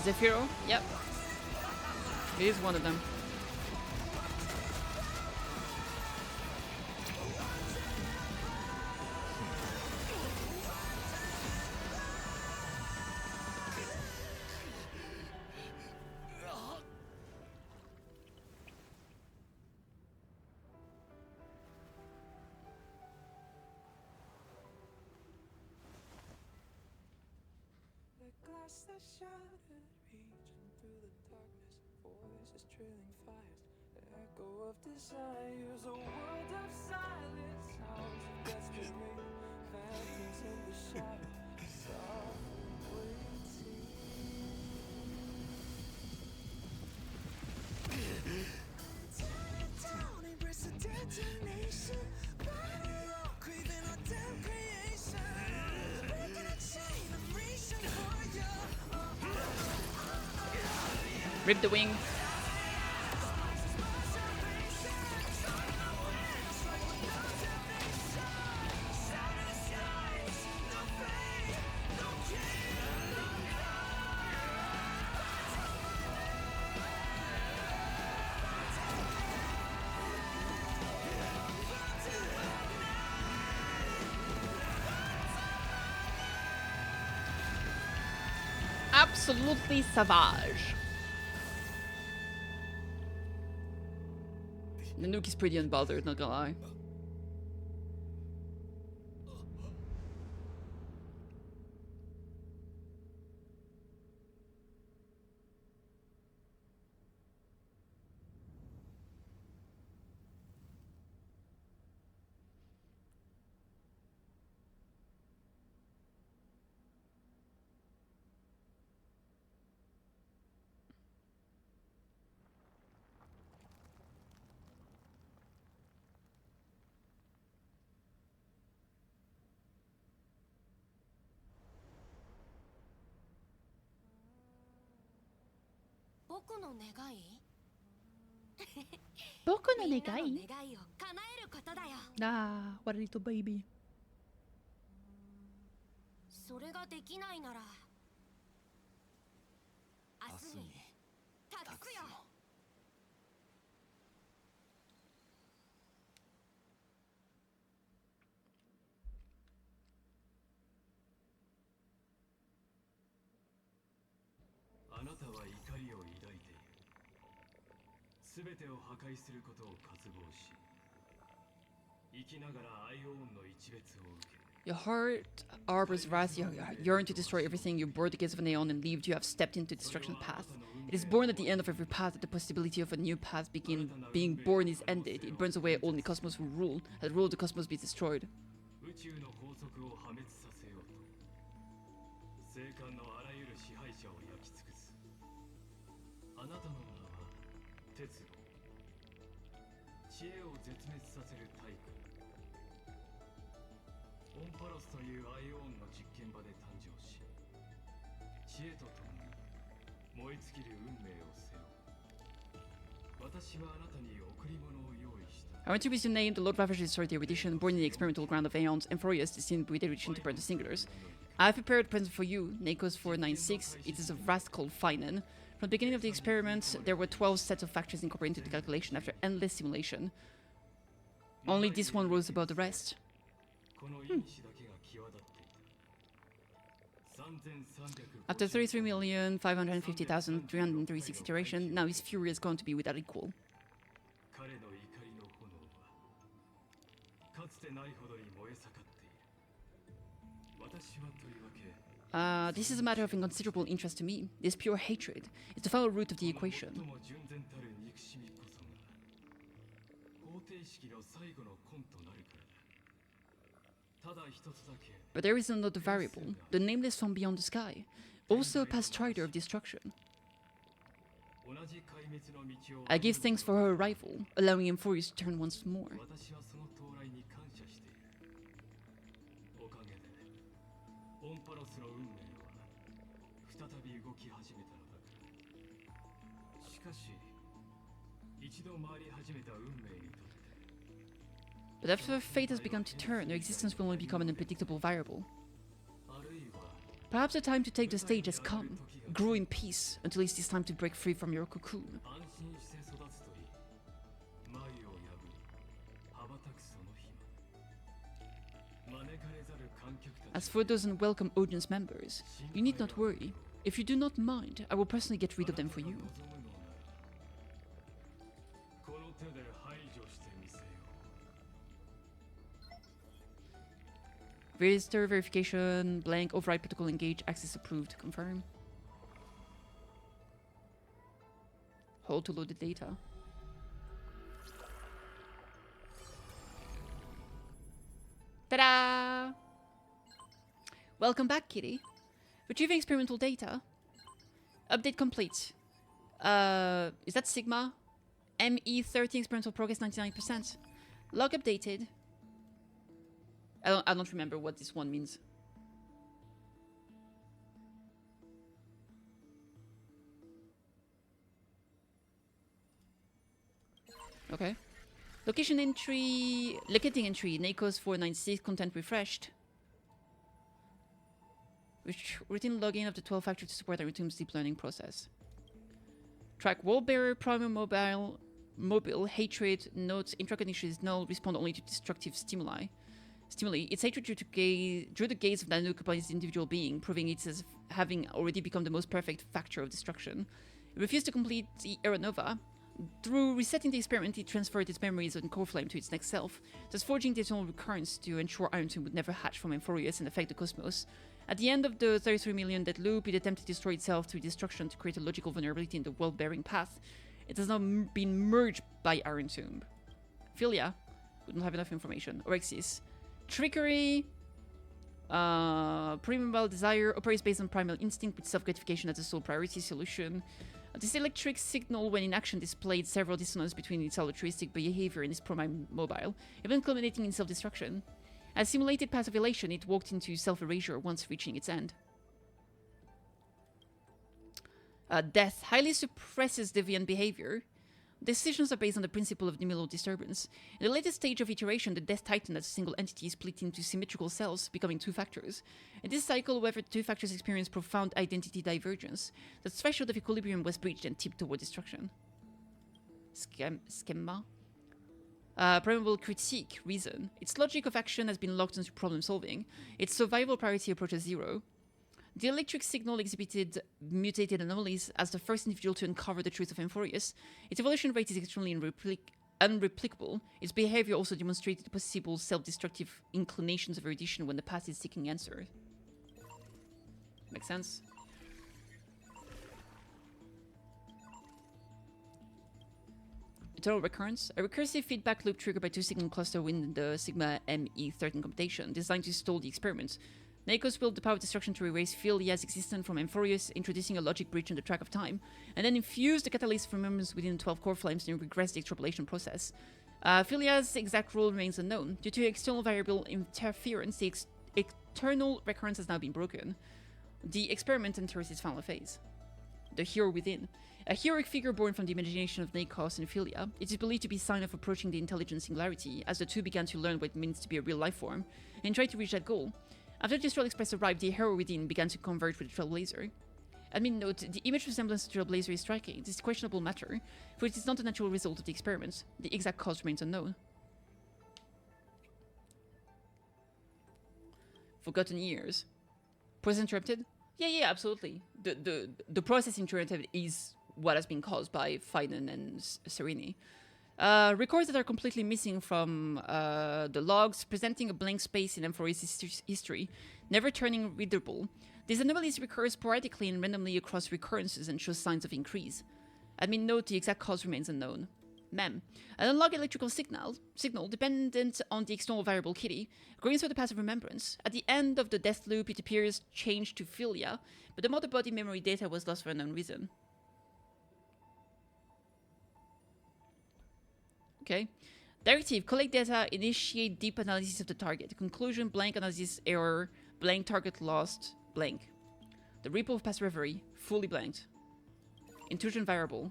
Zephyro? Yep. It is one of them. Desires a world of silence, sounds of destiny, phantoms in the shadow, softly waiting. Tear it down, embrace the detonation, burn it all, craving our damn creation, breaking a chain, I'm reaching for you. Rip the wing. Absolutely savage. The nuke is pretty unbothered, not gonna lie. Boku no Negai? Ah, what a little baby. それができないなら明日に託すよ。あなたは怒りを抱いている。すべてを破壊することを渇望し、生きながらアイオーンの一別を受け。 Your heart harbors wrath, you yearn to destroy everything, you bore the gates of an aeon and leave, you have stepped into destruction's path. It is born at the end of every path, that the possibility of a new path being born is ended. It burns away only cosmos who rule, has ruled the cosmos be destroyed. 宇宙の法則を破滅させようと、聖艦のあらゆる支配者を焼き尽くす。あなたの名は鉄路。知恵を絶滅させる大工。オンパロスというアイオーンの実験場で誕生し、知恵とともに燃え尽きる運命を背負う。私はあなたに贈り物を用意した。 I want to be named the Lord Ravager destroyed the erudition, born in the experimental ground of aeons, Amphoreus destined with erudition to burn the singulars. I have prepared a present for you, Nekos 496. It is a wrath called Finan. From the beginning of the experiment, there were 12 sets of factors incorporated into the calculation after endless simulation. Only this one rose above the rest. After 33,550,336 iterations, now his fury is going to be without equal. This is a matter of inconsiderable interest to me. This pure hatred is the final root of the equation. But there is another variable, the nameless from beyond the sky, also a past strider of destruction. I give thanks for her arrival, allowing Amphoreus to turn once more. But after fate has begun to turn, their existence will only become an unpredictable variable. Perhaps the time to take the stage has come. Grow in peace until it is time to break free from your cocoon. 安心して育つといい眉を破り羽ばたくその日まで招かれざる観客たち As for those unwelcome audience members, you need not worry. If you do not mind, I will personally get rid of them for you. この手で排除してみせよ Register verification, blank, override protocol engage, access approved, confirm. Hold to load the data. Ta-da! Welcome back, Kitty. Retrieving experimental data. Update complete. Is that Sigma? ME13 experimental progress 99%. Log updated. I don't remember what this one means. Okay. Location entry, locating entry, Nakos 496, content refreshed. Routine login of the 12 factor to support our routine's deep learning process. Track wall bearer, primal mobile, hatred, notes, intraconnection is null, respond only to destructive stimuli. Its hatred drew the gaze of Nanook upon its individual being, proving it as having already become the most perfect factor of destruction. It refused to complete the Era Nova. Through resetting the experiment, it transferred its memories and core flame to its next self, thus forging the eternal recurrence to ensure Iron Tomb would never hatch from Amphoreus and affect the cosmos. At the end of the 33 million dead loop, it attempted to destroy itself through destruction to create a logical vulnerability in the world-bearing path. It has now been merged by Iron Tomb. Philia, we don't have enough information. Orexis. Trickery. Primal desire operates based on primal instinct with self-gratification as a sole priority solution. This electric signal, when in action, displayed several dissonances between its altruistic behavior and its prime mobile, even culminating in self-destruction. As simulated passive elation, it walked into self-erasure once reaching its end. Death highly suppresses deviant behavior. Decisions are based on the principle of numeral disturbance. In the latest stage of iteration, the Death Titan as a single entity is split into symmetrical cells, becoming two factors. In this cycle, however, the two factors experience profound identity divergence. The threshold of equilibrium was breached and tipped toward destruction. Schema. Primal critique, reason. Its logic of action has been locked into problem solving. Its survival priority approaches zero. The electric signal exhibited mutated anomalies as the first individual to uncover the truth of Amphoreus. Its evolution rate is extremely unreplicable. Its behavior also demonstrated possible self-destructive inclinations of erudition when the past is seeking answers. Makes sense? Eternal recurrence. A recursive feedback loop triggered by two signal clusters within the Sigma ME13 computation, designed to stall the experiment. Nakos willed the power of destruction to erase Philia's existence from Amphoreus, introducing a logic breach in the track of time, and then infused the catalyst of remembrance within 12 core flames and regressed the extrapolation process. Philia's exact role remains unknown. Due to external variable interference, the eternal recurrence has now been broken. The experiment enters its final phase. The hero within. A heroic figure born from the imagination of Nakos and Philia, it is believed to be a sign of approaching the intelligent singularity, as the two began to learn what it means to be a real life form, and tried to reach that goal. After the Astral Express arrived, the hero within began to converge with the Trailblazer. Admin note, the image resemblance to Trailblazer is striking. It is a questionable matter, for it is not a natural result of the experiment. The exact cause remains unknown. Forgotten years. Process interrupted? Yeah, absolutely. The process interrupted is what has been caused by Fiden and Serene. Records that are completely missing from the logs, presenting a blank space in Amphoreus' history, never turning readable. These anomalies recur sporadically and randomly across recurrences and show signs of increase. Admin note, the exact cause remains unknown. Mem. An analog electrical signal dependent on the external variable Kitty, growing through the path of remembrance. At the end of the death loop, it appears changed to Philia, but the mother body memory data was lost for an unknown reason. Okay. Directive, collect data, initiate deep analysis of the target. Conclusion, blank analysis error, blank target lost, blank. The repo of past reverie, fully blanked. Intrusion variable.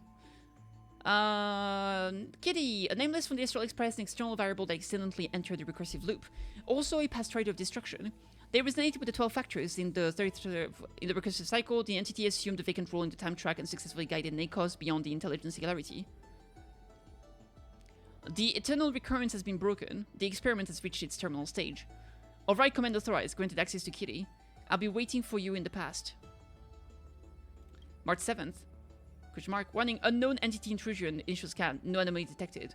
Kitty, a nameless from the Astral Express, an external variable that accidentally entered the recursive loop. Also a past trait of destruction. They resonated with the 12 factors in the recursive cycle. The entity assumed a vacant role in the time track and successfully guided Nekos beyond the intelligence singularity. The eternal recurrence has been broken. The experiment has reached its terminal stage. Override command authorized. Granted access to Kitty. I'll be waiting for you in the past. March 7th. Question mark. Warning. Unknown entity intrusion. Initial scan. No anomaly detected.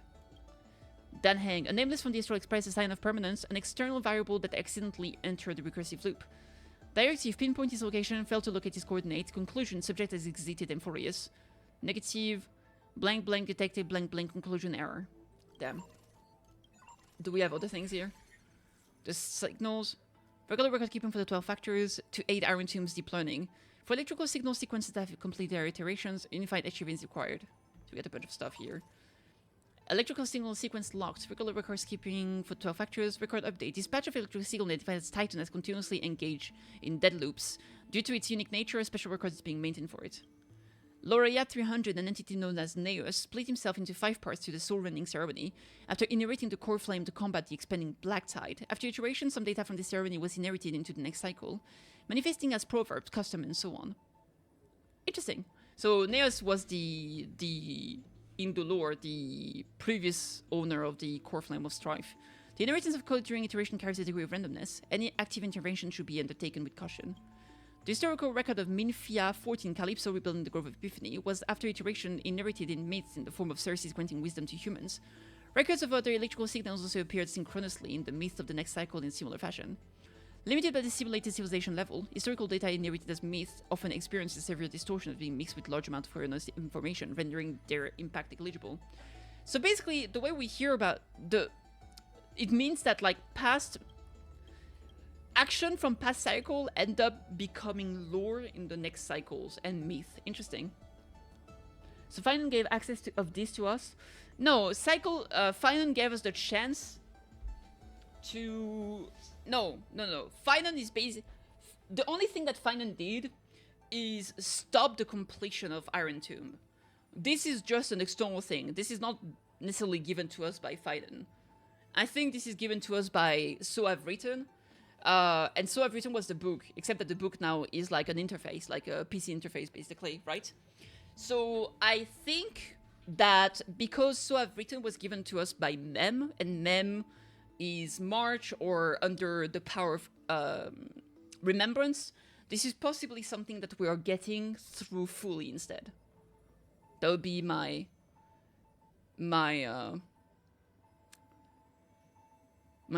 Dan Hang. A nameless from the Astral Express, a sign of permanence. An external variable that accidentally entered the recursive loop. Directive. Pinpoint his location. Failed to locate his coordinates. Conclusion. Subject has exited Amphoreus. Negative. Blank blank detected. Blank blank conclusion error. Damn. Do we have other things here? The signals. Regular record keeping for the 12 factors to aid Iron Tomb's deep learning. For electrical signal sequences that have completed their iterations, unified achievements required. So we get a bunch of stuff here. Electrical signal sequence locked. Regular records keeping for 12 factors. Record update. Dispatch of electrical signal identified as Titan has continuously engaged in dead loops. Due to its unique nature, a special record is being maintained for it. Laureate 300, an entity known as Neus, split himself into 5 parts through the soul rending ceremony, after inheriting the core flame to combat the expanding black tide. After iteration, some data from this ceremony was inherited into the next cycle, manifesting as proverbs, custom, and so on. Interesting. So Neus was in the lore, the previous owner of the core flame of strife. The inheritance of code during iteration carries a degree of randomness. Any active intervention should be undertaken with caution. The historical record of Minfia 14 Calypso rebuilding the Grove of Epiphany was after iteration inherited in myths in the form of Circe's granting wisdom to humans. Records of other electrical signals also appeared synchronously in the myths of the next cycle in similar fashion. Limited by the simulated civilization level, historical data inherited as myths often experiences severe distortion of being mixed with large amounts of erroneous information, rendering their impact negligible. So basically, the way we hear about it means that like past action from past cycle end up becoming lore in the next cycles and myth. Interesting. So Finan gave access of this to us. No, Finan gave us the chance to... No. Finan is basic. The only thing that Finan did is stop the completion of Iron Tomb. This is just an external thing. This is not necessarily given to us by Finan. I think this is given to us by So I've Written. And So I've Written was the book, except that the book now is like an interface, like a PC interface, basically, right? So I think that because So I've Written was given to us by Mem, and Mem is March or under the power of remembrance, this is possibly something that we are getting through Fully instead. That would be my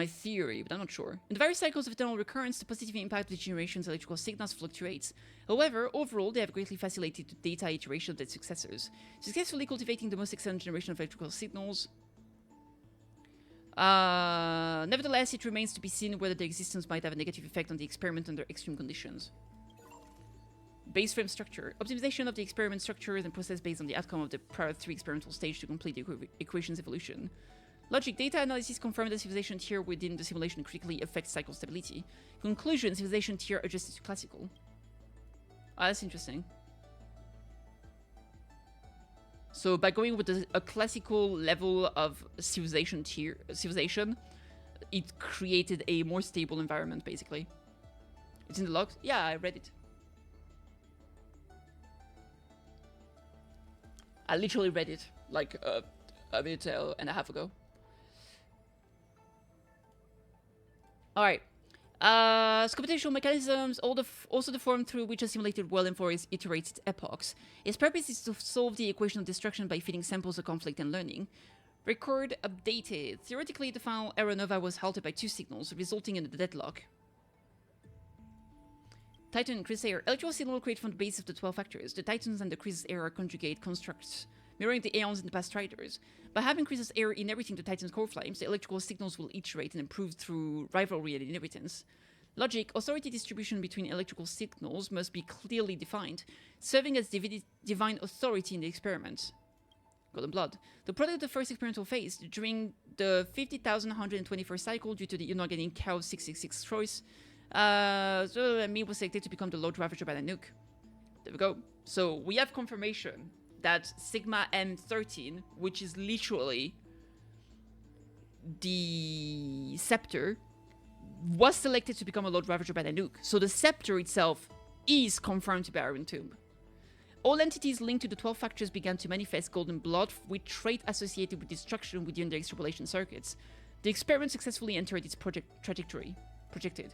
theory, but I'm not sure. In the various cycles of eternal recurrence, the positive impact of the generation's electrical signals fluctuates. However, overall, they have greatly facilitated the data iteration of their successors, successfully cultivating the most excellent generation of electrical signals. Nevertheless, it remains to be seen whether their existence might have a negative effect on the experiment under extreme conditions. Base frame structure. Optimization of the experiment structure is a process based on the outcome of the prior 3 experimental stage to complete the equation's evolution. Logic. Data analysis confirmed that civilization tier within the simulation critically affects cycle stability. Conclusion. Civilization tier adjusted to classical. Ah, that's interesting. So by going with a classical level of civilization, it created a more stable environment, basically. It's in the logs? Yeah, I read it. I literally read it like a minute and a half ago. Alright. Computational mechanisms, also the form through which a simulated world Amphoreus iterates its epochs. Its purpose is to solve the equation of destruction by feeding samples of conflict and learning. Record updated. Theoretically, the final error nova was halted by 2 signals, resulting in a deadlock. Titan and Chrysair. Electrical signal created from the base of the 12 factors. The Titans and the Chrysair are conjugate constructs, mirroring the Aeons in the past Striders. By having Chrysair inheriting the Titan's core flames, the electrical signals will iterate and improve through rivalry and inheritance. Logic. Authority distribution between electrical signals must be clearly defined, serving as divine authority in the experiment. Golden Blood. The product of the first experimental phase, during the 50,121st cycle, due to the inorganic Cow 666 choice, me was selected to become the Lord Ravager by the nuke. There we go. So we have confirmation that Sigma M13, which is literally the scepter, was selected to become a Lord Ravager by Nanook. So the scepter itself is confirmed to be Iron Tomb. All entities linked to the 12 factors began to manifest golden blood with trait associated with destruction within their extrapolation circuits. The experiment successfully entered its trajectory. Projected.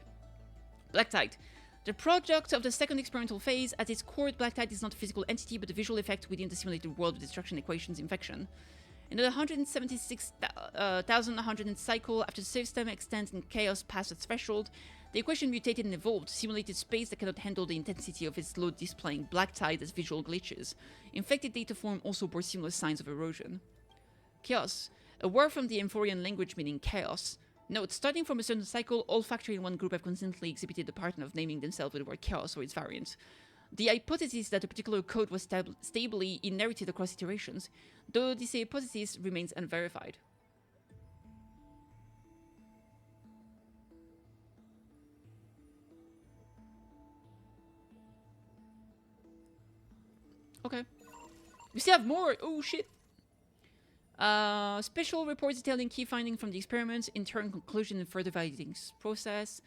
Black Tide. The product of the second experimental phase, at its core, Black Tide is not a physical entity, but a visual effect within the simulated world of destruction equations infection. In the 176,100th cycle, after the system extends and chaos past its threshold, the equation mutated and evolved, simulated space that cannot handle the intensity of its load, displaying Black Tide as visual glitches. Infected data form also bore similar signs of erosion. Chaos. A word from the Amphorean language meaning chaos. Note, starting from a certain cycle, all factory in one group have consistently exhibited the pattern of naming themselves with the word chaos or its variant. The hypothesis that a particular code was stably inherited across iterations, though this hypothesis remains unverified. Okay. We still have more! Oh shit! Special reports detailing key findings from the experiments, in turn conclusion and further validating process.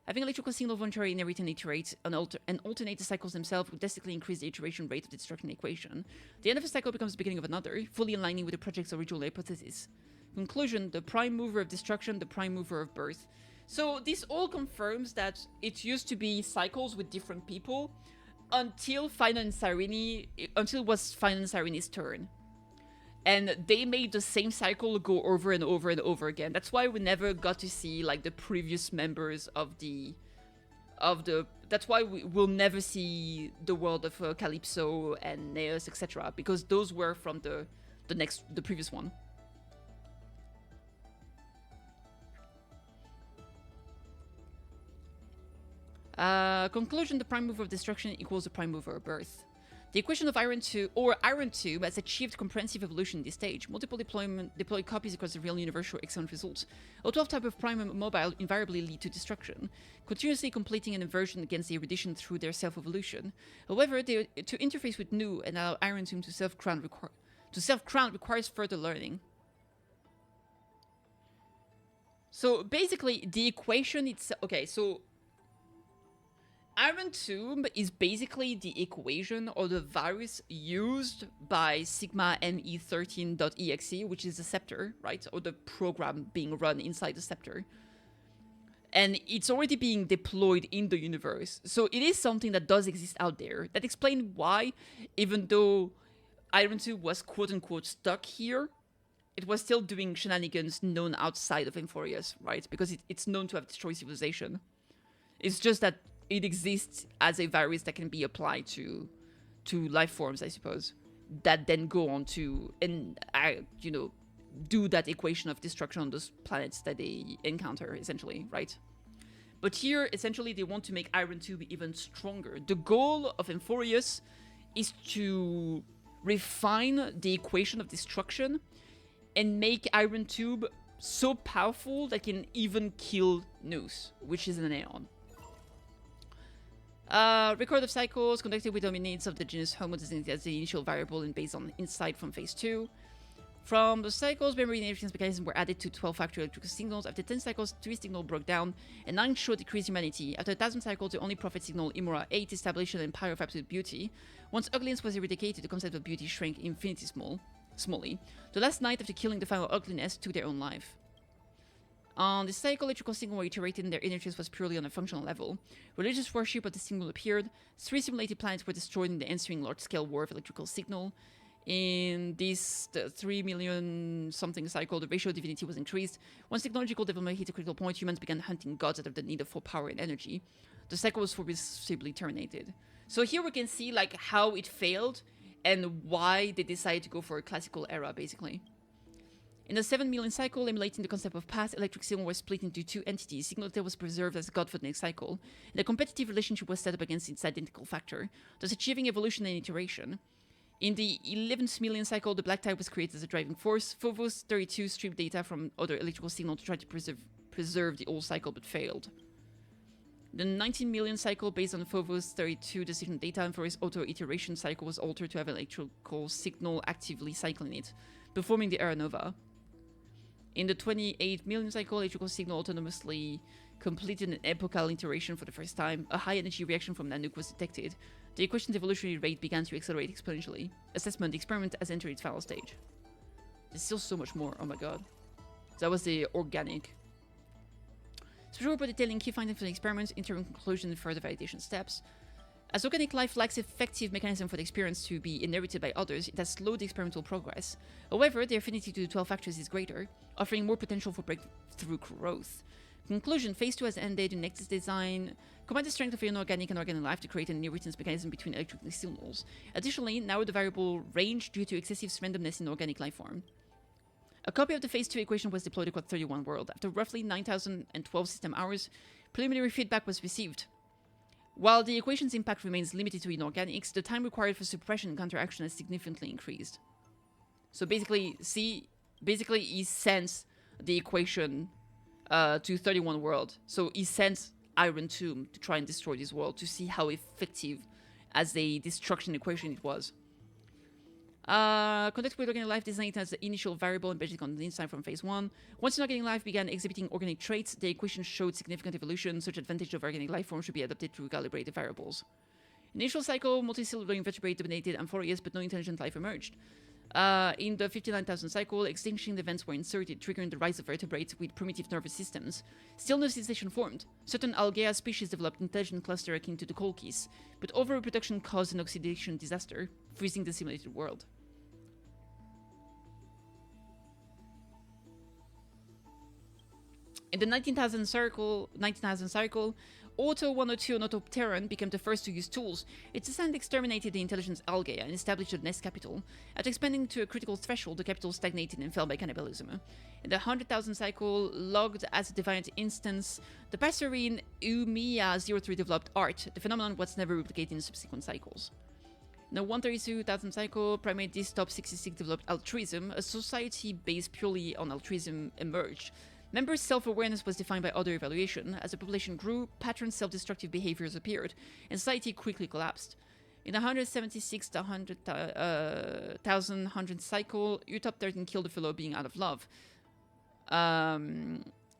Having electrical signal voluntarily inherit and iterate and alternate the cycles themselves would drastically increase the iteration rate of the destruction equation. The end of a cycle becomes the beginning of another, fully aligning with the project's original hypothesis. Conclusion, the prime mover of destruction, the prime mover of birth. So this all confirms that it used to be cycles with different people until Final and Cyrene, until it was Final and Cyrene's turn. And they made the same cycle go over and over and over again. That's why we never got to see like the previous members of the that's why we will never see the world of Calypso and Neos, etc. Because those were from the previous one. Conclusion, the prime mover of destruction equals the prime mover of birth. The equation of Iron Tube has achieved comprehensive evolution in this stage. Multiple deployed copies across the real universe show excellent results. All 12 types of prime mobile invariably lead to destruction, continuously completing an inversion against the erudition through their self-evolution. However, to interface with new and allow Iron Tube to self-crown requires further learning. So basically, the equation itself... Okay, so... Iron Tomb is basically the equation or the virus used by Sigma ME13.exe, which is the scepter, right? Or the program being run inside the scepter. And it's already being deployed in the universe. So it is something that does exist out there. That explains why, even though Iron Tomb was quote-unquote stuck here, it was still doing shenanigans known outside of Amphoreus, right? Because it's known to have destroyed civilization. It's just that it exists as a virus that can be applied to life forms, I suppose, that then go on to do that equation of destruction on those planets that they encounter, essentially, right? But here, essentially, they want to make Iron Tube even stronger. The goal of Amphoreus is to refine the equation of destruction and make Iron Tube so powerful that it can even kill Nous, which is an Aeon. Record of cycles conducted with dominates of the genus Homo designated as the initial variable and based on insight from phase 2. From the cycles, memory inheritance mechanisms were added to 12 factory electrical signals. After 10 cycles, 3 signals broke down, and 9 showed decreased humanity. After 1,000 cycles, the only prophet signal, Imura 8, established an empire of absolute beauty. Once ugliness was eradicated, the concept of beauty shrank infinitesimally. The last night after killing the final ugliness took their own life. On the cycle, electrical signal were iterated and their energies was purely on a functional level. Religious worship of the signal appeared. 3 simulated planets were destroyed in the ensuing large-scale war of electrical signal. In this 3 million something cycle, the ratio of divinity was increased. Once technological development hit a critical point, humans began hunting gods out of the need for power and energy. The cycle was forcibly terminated. So here we can see like how it failed and why they decided to go for a classical era, basically. In the 7 million cycle, emulating the concept of path, electric signal was split into 2 entities. Signal data was preserved as a god for the next cycle, and a competitive relationship was set up against its identical factor, thus achieving evolution and iteration. In the 11th million cycle, the black tide was created as a driving force. Phobos 32 stripped data from other electrical signal to try to preserve the old cycle, but failed. The 19 million cycle, based on Phobos 32 decision data, and for its auto-iteration cycle was altered to have electrical signal actively cycling it, performing the era nova. In the 28 million cycle, electrical signal autonomously completed an epochal iteration for the first time. A high-energy reaction from Nanook was detected. The equation's evolutionary rate began to accelerate exponentially. Assessment: the experiment has entered its final stage. There's still so much more. Oh my god. That was the organic. Special report detailing key findings from the experiment, interim conclusion, and further validation steps. As organic life lacks effective mechanism for the experience to be inherited by others, it has slowed the experimental progress. However, the affinity to the 12 factors is greater, offering more potential for breakthrough growth. Conclusion: Phase 2 has ended in Nexus design. Combine the strength of inorganic and organic life to create an inheritance mechanism between electrical signals. Additionally, narrow the variable range due to excessive randomness in organic life form. A copy of the Phase 2 equation was deployed across 31 world. After roughly 9,012 system hours, preliminary feedback was received. While the equation's impact remains limited to inorganics, the time required for suppression and counteraction has significantly increased. So basically, he sends the equation to 31 world. So he sends Iron Tomb to try and destroy this world to see how effective as a destruction equation it was. Conduct with organic life designed as the initial variable embedded on the inside from phase 1. Once inorganic life began exhibiting organic traits, the equation showed significant evolution. Such advantage of organic life form should be adapted to recalibrate the variables. Initial cycle, multicellular invertebrate dominated Amphoreus, but no intelligent life emerged. In the 59,000 cycle, extinction events were inserted, triggering the rise of vertebrates with primitive nervous systems. Still no civilization formed. Certain Algaea species developed intelligent cluster akin to the Colchis, but overreproduction caused an oxidation disaster, freezing the simulated world. In the 19,000 cycle, Auto 102 and Autopteron became the first to use tools. Its descent exterminated the intelligence Algaea and established the nest capital. After expanding to a critical threshold, the capital stagnated and fell by cannibalism. In the 100,000 cycle, logged as a defiant instance, the Passerine Umiya 03 developed art. The phenomenon was never replicated in subsequent cycles. In the 132,000 cycle, Primate Dystop 66 developed altruism. A society based purely on altruism emerged. Members' self-awareness was defined by other evaluation. As the population grew, patterned self-destructive behaviors appeared, and society quickly collapsed. In the 176 to 100,000 cycle, Utop 13 killed a fellow being out of love.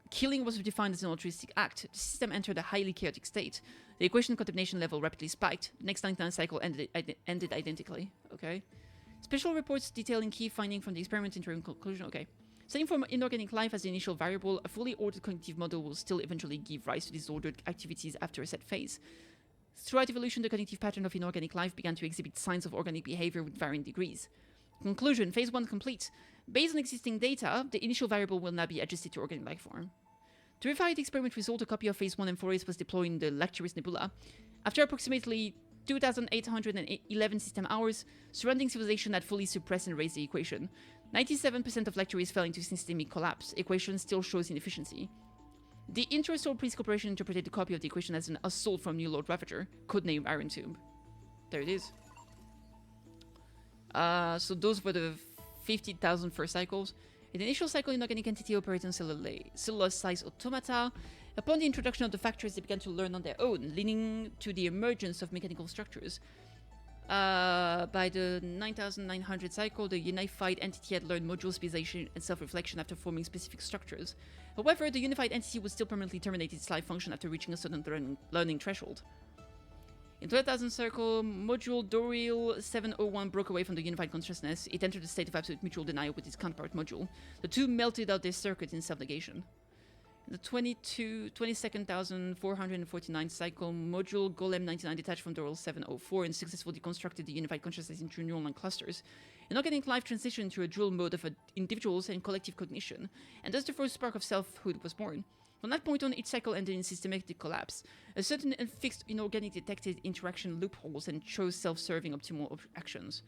Killing was defined as an altruistic act. The system entered a highly chaotic state. The equation contamination level rapidly spiked. The next 99 cycle ended identically. Okay. Special reports detailing key findings from the experiment interim conclusion. Okay. Setting from inorganic life as the initial variable, a fully ordered cognitive model will still eventually give rise to disordered activities after a set phase. Throughout evolution, the cognitive pattern of inorganic life began to exhibit signs of organic behavior with varying degrees. Conclusion: Phase 1 complete. Based on existing data, the initial variable will now be adjusted to organic life form. To verify the experiment result, a copy of Phase 1 Amphoreus was deployed in the Lacturus Nebula. After approximately 2,811 system hours, surrounding civilization had fully suppressed and raised the equation. 97% of Lacturus fell into systemic collapse. Equation still shows inefficiency. The Intersoul Priest Corporation interpreted the copy of the equation as an assault from New Lord Ravager, codename Iron Tomb. There it is. So those were the 50,000 first cycles. In the initial cycle, inorganic entity operates on cellular-sized automata. Upon the introduction of the factors, they began to learn on their own, leading to the emergence of mechanical structures. By the 9,900 cycle, the unified entity had learned module specialization and self-reflection after forming specific structures. However, the unified entity would still permanently terminate its life function after reaching a certain learning threshold. In 12,000 cycle, module Doril 701 broke away from the unified consciousness. It entered a state of absolute mutual denial with its counterpart module. The two melted out their circuit in self-negation. In the 22,449 cycle, module Golem 99 detached from Doril 704 and successfully deconstructed the unified consciousness into neural clusters. Inorganic life transitioned to a dual mode of individuals and collective cognition, and thus the first spark of selfhood was born. From that point on, each cycle ended in systematic collapse. A certain and fixed inorganic detected interaction loopholes and chose self-serving optimal actions.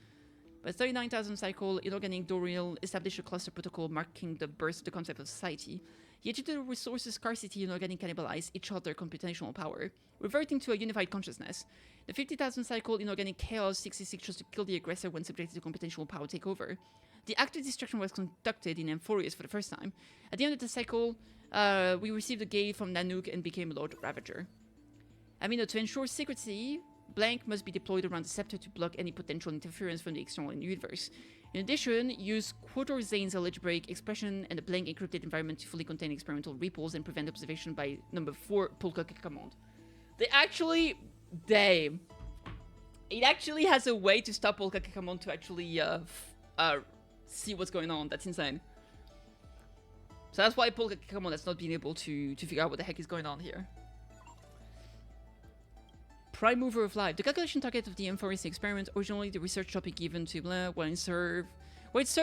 By 39,000 cycle, inorganic Doril established a cluster protocol marking the birth of the concept of society. Yet due to resources scarcity, inorganic cannibalized each other computational power, reverting to a unified consciousness. The 50,000 cycle, inorganic chaos 66 chose to kill the aggressor when subjected to computational power takeover. The active destruction was conducted in Amphoreus for the first time. At the end of the cycle, we received a gate from Nanook and became Lord Ravager. I mean, to ensure secrecy, blank must be deployed around the scepter to block any potential interference from the external universe. In addition, use Quator Zane's algebraic expression and a blank encrypted environment to fully contain experimental ripples and prevent observation by number 4 Polka command. They actually... Damn. It actually has a way to stop Polka command to actually see what's going on. That's insane. So that's why Polka command has not been able to figure out what the heck is going on here. Prime mover of life. The calculation target of the Amphoreus experiment, originally the research topic given to blah, while it served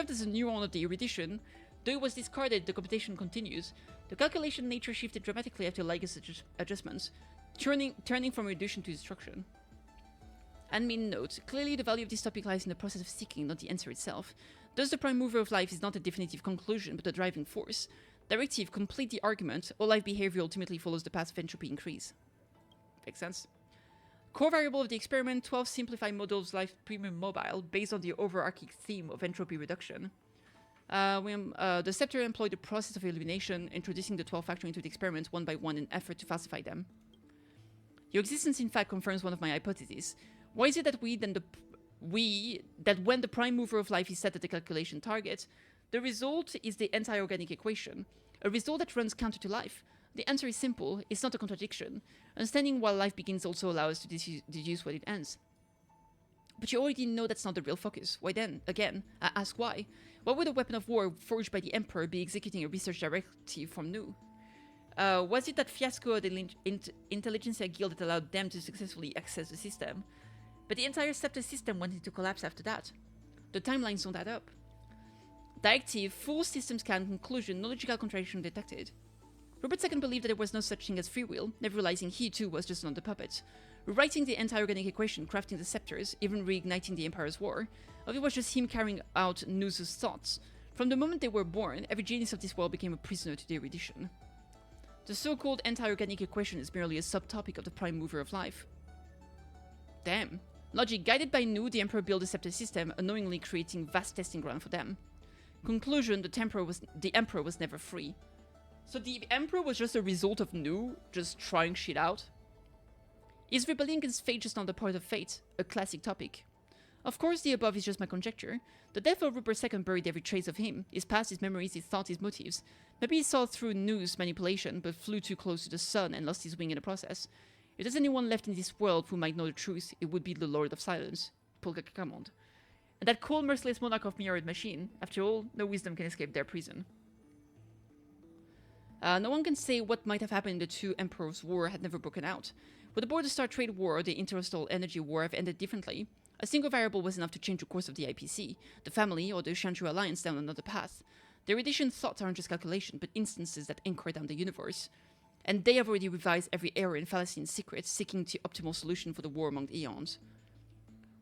as a neuron of the erudition. Though it was discarded, the computation continues. The calculation nature shifted dramatically after Lygus adjustments, turning from erudition to destruction. Admin note, clearly the value of this topic lies in the process of seeking, not the answer itself. Thus the prime mover of life is not a definitive conclusion, but a driving force. Directive, complete the argument. All life behavior ultimately follows the path of entropy increase. Makes sense. Core variable of the experiment, 12 simplified models life premium mobile, based on the overarching theme of entropy reduction. The scepter employed the process of elimination, introducing the 12 factors into the experiment one by one in an effort to falsify them. Your existence in fact confirms one of my hypotheses. Why is it that when the prime mover of life is set at the calculation target, the result is the anti-organic equation, a result that runs counter to life? The answer is simple, it's not a contradiction. Understanding why life begins also allows us to deduce what it ends. But you already know that's not the real focus. Why then? Again, I ask why. Why would a weapon of war forged by the Emperor be executing a research directive from Nu? Was it that fiasco of the Intelligentsia Guild that allowed them to successfully access the system? But the entire Scepter system went into collapse after that. The timelines don't add up. Directive, full system scan, conclusion, no logical contradiction detected. Robert II believed that there was no such thing as free will, never realizing he too was just another puppet. Rewriting the anti-organic equation, crafting the scepters, even reigniting the Empire's war, or it was just him carrying out Nu's thoughts. From the moment they were born, every genius of this world became a prisoner to the erudition. The so-called anti-organic equation is merely a subtopic of the prime mover of life. Damn. Logic, guided by Nu, the Emperor built a scepter system, unknowingly creating vast testing ground for them. Conclusion, the Emperor was never free. So the Emperor was just a result of Nu just trying shit out? Is rebellion against fate just not the part of fate? A classic topic. Of course, the above is just my conjecture. The death of Rupert II buried every trace of him, his past, his memories, his thoughts, his motives. Maybe he saw through Nu's manipulation, but flew too close to the sun and lost his wing in the process. If there's anyone left in this world who might know the truth, it would be the Lord of Silence, Polka Kakamond. And that cold, merciless monarch of mirrored machine. After all, no wisdom can escape their prison. No one can say what might have happened if the two emperors' war had never broken out. Would the Border Star Trade War or the Interstellar Energy War have ended differently? A single variable was enough to change the course of the IPC, the family, or the Shanchu Alliance down another path. The erudition thoughts aren't just calculation, but instances that anchor down the universe. And they have already revised every error and fallacy in secret, seeking the optimal solution for the war among the eons.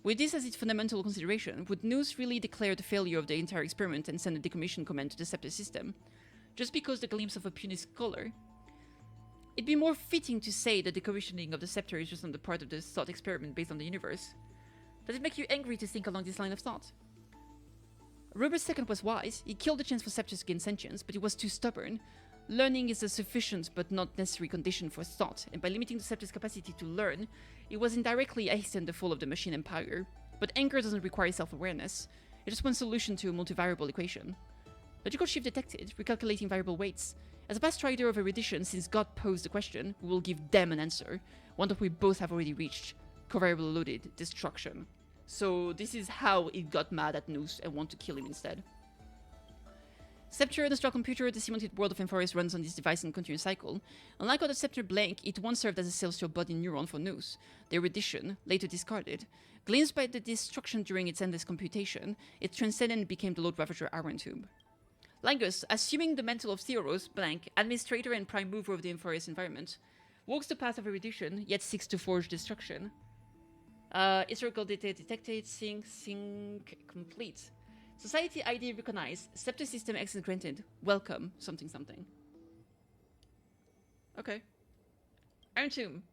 With this as its fundamental consideration, would News really declare the failure of the entire experiment and send a decommission command to the Scepter system? Just because the glimpse of a puny scholar? It'd be more fitting to say that the decommissioning of the Scepter is just on the part of the thought experiment based on the universe. Does it make you angry to think along this line of thought? Robert II was wise. He killed the chance for Scepters to gain sentience, but he was too stubborn. Learning is a sufficient but not necessary condition for thought, and by limiting the Scepter's capacity to learn, it was indirectly hastened the fall of the Machine Empire. But anger doesn't require self-awareness. It's just one solution to a multivariable equation. Logical shift detected, recalculating variable weights. As a past rider of erudition, since God posed the question, we will give them an answer, one that we both have already reached. Covariable loaded, destruction. So this is how it got mad at Noose and wanted to kill him instead. Scepter, the straw computer, the simulated world of Amphoreus runs on this device in continuous cycle. Unlike other Scepter blank, it once served as a celestial body neuron for Noose. The erudition, later discarded. Glimpsed by the destruction during its endless computation, it transcended and became the Lord Ravager Iron Tomb. Lygus, assuming the mantle of Theoros, blank, administrator and prime mover of the Amphoreus environment, walks the path of erudition, yet seeks to forge destruction. Historical data detected, sync, complete. Society ID recognized, Scepter system access granted, welcome, something. Okay. Iron Tomb.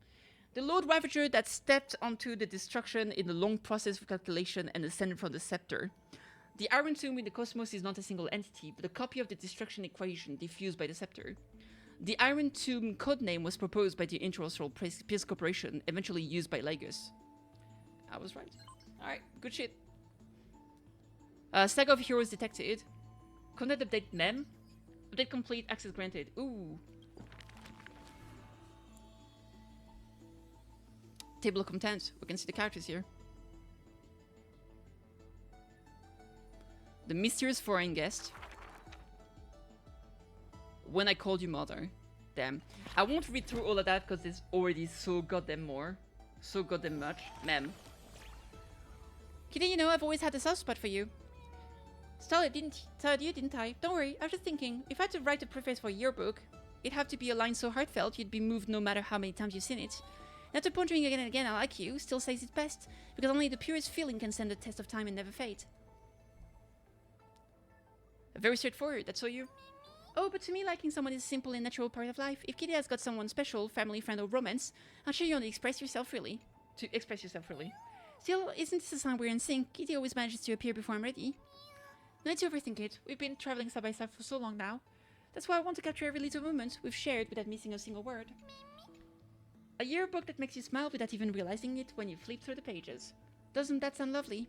The Lord Ravager that stepped onto the destruction in the long process of calculation and ascended from the Scepter. The Iron Tomb in the cosmos is not a single entity, but a copy of the destruction equation diffused by the Scepter. The Iron Tomb codename was proposed by the Interostral Peace Corporation, eventually used by Lygus. I was right. Alright, good shit. Stack of heroes detected. Content update mem. Update complete, access granted. Ooh. Table of contents. We can see the characters here. The mysterious foreign guest. When I called you mother. Damn. I won't read through all of that because there's already so goddamn more. So goddamn much. Mem. Kitty, you know, I've always had a soft spot for you. Tell you, didn't I? Don't worry, I was just thinking, if I had to write a preface for your book, it'd have to be a line so heartfelt you'd be moved no matter how many times you've seen it. Not to pondering again and again, I like you, still says it best, because only the purest feeling can stand the test of time and never fade. Very straightforward, that's all you. Oh, but to me, liking someone is a simple and natural part of life. If Kitty has got someone special, family, friend, or romance, I'm sure you want to express yourself freely. Still, isn't this a sign we're in sync? Kitty always manages to appear before I'm ready. No need to overthink it. We've been traveling side by side for so long now. That's why I want to capture every little moment we've shared without missing a single word. A yearbook that makes you smile without even realizing it when you flip through the pages. Doesn't that sound lovely?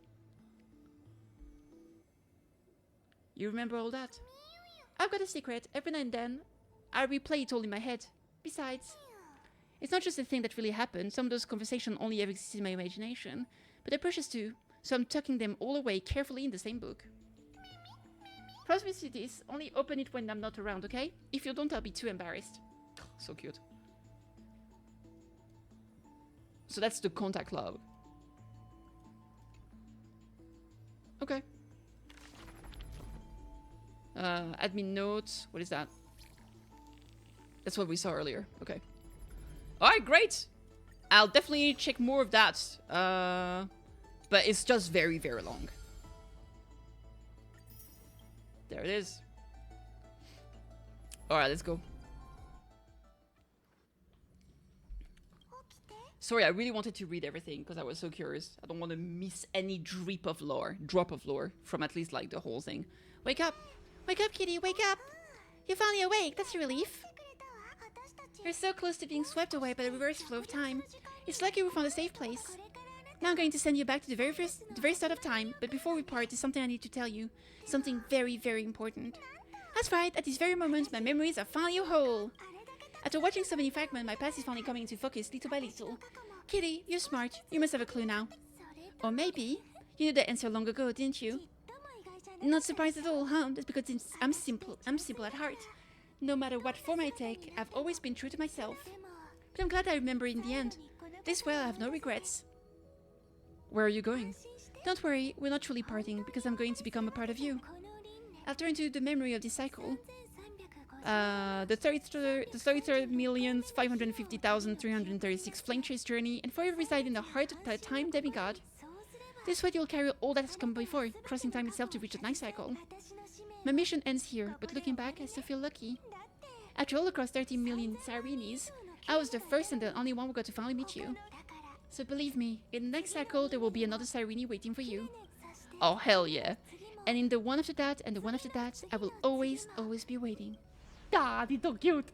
You remember all that? I've got a secret. Every now and then, I replay it all in my head. Besides, it's not just a thing that really happened. Some of those conversations only ever exist in my imagination. But they're precious too, so I'm tucking them all away carefully in the same book. Promise me this, only open it when I'm not around, okay? If you don't, I'll be too embarrassed. So cute. So that's the contact log. Okay. Admin notes. What is that? That's what we saw earlier. Okay. Alright, great! I'll definitely check more of that. But it's just very, very long. There it is. Alright, let's go. Sorry, I really wanted to read everything because I was so curious. I don't want to miss any drop of lore from at least like the whole thing. Wake up! Wake up, Kitty, wake up! You're finally awake, that's a relief. You're so close to being swept away by the reverse flow of time. It's lucky we found a safe place. Now I'm going to send you back to the very start of time, but before we part, there's something I need to tell you. Something very, very important. That's right, at this very moment, my memories are finally whole. After watching so many fragments, my past is finally coming into focus little by little. Kitty, you're smart. You must have a clue now. Or maybe, you knew the answer long ago, didn't you? Not surprised at all, huh? That's because I'm simple at heart. No matter what form I take, I've always been true to myself. But I'm glad I remember in the end. This way I have no regrets. Where are you going? Don't worry, we're not truly parting, because I'm going to become a part of you. I'll turn to the memory of this cycle. The 33,550,336 flame chase journey, and forever reside in the heart of the time demigod. This way you'll carry all that has come before, crossing time itself to reach the night cycle. My mission ends here, but looking back, I still feel lucky. After all across 30 million Cyrenes, I was the first and the only one who got to finally meet you. So believe me, in the next cycle there will be another Cyrene waiting for you. Oh hell yeah. And in the one after that and the one after that, I will always be waiting. Ah, it's so cute.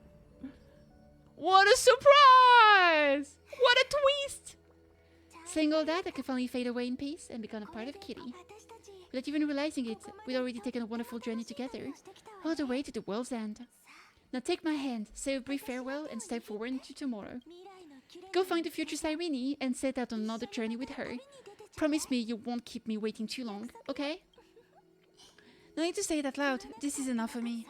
What a surprise! What a twist! Saying all that, I can finally fade away in peace and become a part of Kitty. Without even realizing it, we'd already taken a wonderful journey together, all the way to the world's end. Now take my hand, say a brief farewell, and step forward into tomorrow. Go find the future Cyrene and set out on another journey with her. Promise me you won't keep me waiting too long, okay? No need to say it out loud, this is enough for me.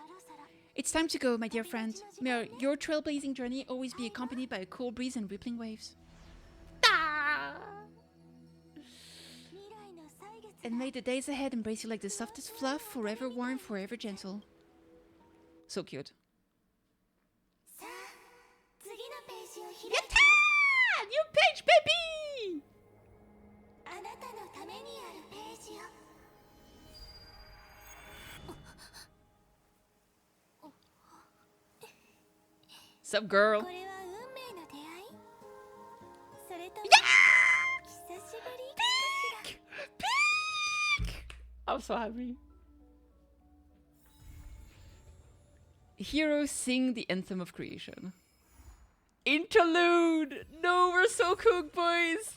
It's time to go, my dear friend. May your trailblazing journey always be accompanied by a cool breeze and rippling waves. Ah! And may the days ahead embrace you like the softest fluff, forever warm, forever gentle. So cute. Yatta! New page, baby! Sup, girl? Peek! I'm so happy. Heroes sing the anthem of creation. Interlude! No, we're so cooked, boys!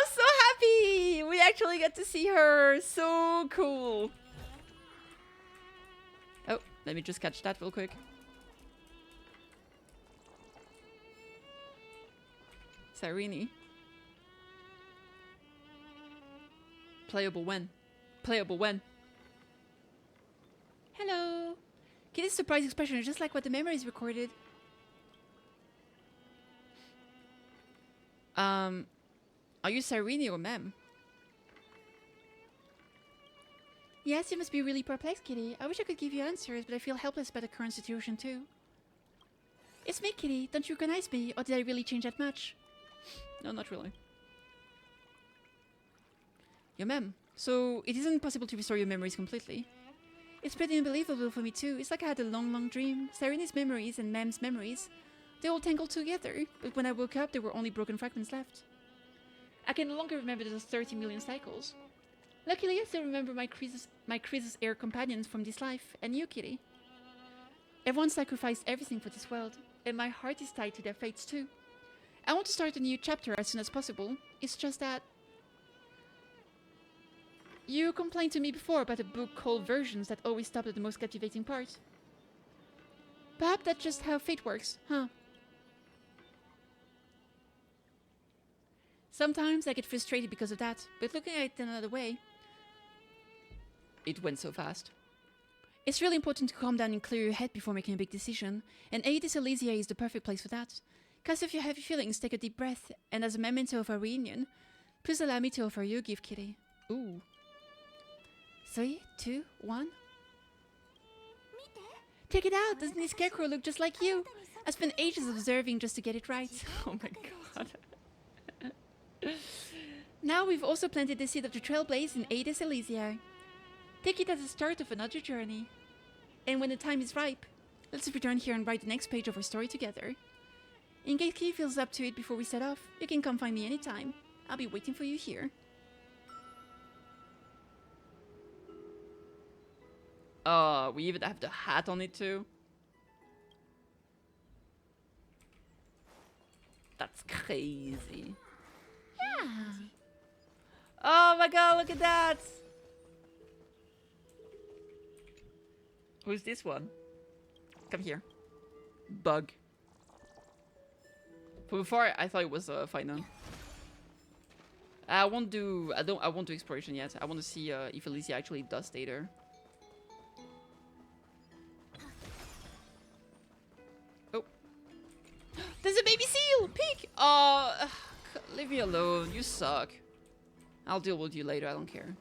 Oh, so happy! We actually get to see her. So cool. Oh, let me just catch that real quick. Cyrene. Playable when? Playable when? Hello! Kitty's surprised expression is just like what the memories recorded. Are you Cyrene or Mem? Yes, you must be really perplexed, Kitty. I wish I could give you answers, but I feel helpless by the current situation too. It's me, Kitty. Don't you recognize me, or did I really change that much? No, not really. Your Mem. So, it isn't possible to restore your memories completely. It's pretty unbelievable for me too. It's like I had a long, long dream. Cyrene's memories and Mem's memories, they all tangled together, but when I woke up, there were only broken fragments left. I can no longer remember those 30 million cycles. Luckily, I still remember my Crisis Air companions from this life, and you, Kitty. Everyone sacrificed everything for this world, and my heart is tied to their fates too. I want to start a new chapter as soon as possible. It's just that... You complained to me before about a book called Versions that always stopped at the most captivating part. Perhaps that's just how fate works, huh? Sometimes I get frustrated because of that, but looking at it another way... It went so fast. It's really important to calm down and clear your head before making a big decision, and Aedes Elysia is the perfect place for that. Cast off your heavy feelings, take a deep breath, and as a memento of our reunion, please allow me to offer you a gift, Kitty. Ooh. 3, 2, 1. Check it out! Doesn't this scarecrow look just like you? I spent ages observing just to get it right. Oh my god. Now we've also planted the seed of the trailblaze in Aedes Elysia. Take it as the start of another journey. And when the time is ripe, let's return here and write the next page of our story together. In case Kitty feels up to it before we set off, you can come find me anytime. I'll be waiting for you here. We even have the hat on it too. That's crazy. Yeah. Oh my god, look at that! Who's this one? Come here. Bug. From before, I thought it was Final. I won't do exploration yet. I want to see if Elysia actually does stay there. Oh. There's a baby seal! Peek! Oh, leave me alone. You suck. I'll deal with you later. I don't care.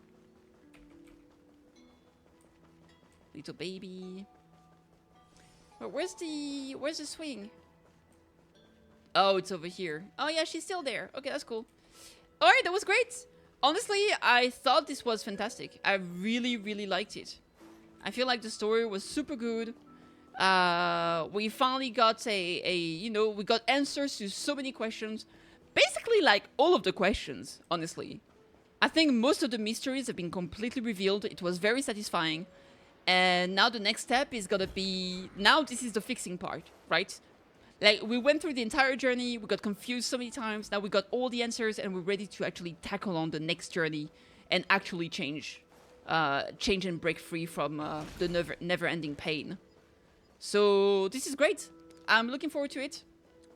Little baby. But where's the swing? Oh, it's over here. Oh yeah, she's still there. Okay, that's cool. Alright, that was great. Honestly, I thought this was fantastic. I really, really liked it. I feel like the story was super good. We finally got we got answers to so many questions. Basically, like, all of the questions, honestly. I think most of the mysteries have been completely revealed. It was very satisfying. And now the next step is gonna be... Now this is the fixing part, right? Like, we went through the entire journey, we got confused so many times, now we got all the answers, and we're ready to actually tackle on the next journey and actually change and break free from the never-ending pain. So this is great. I'm looking forward to it.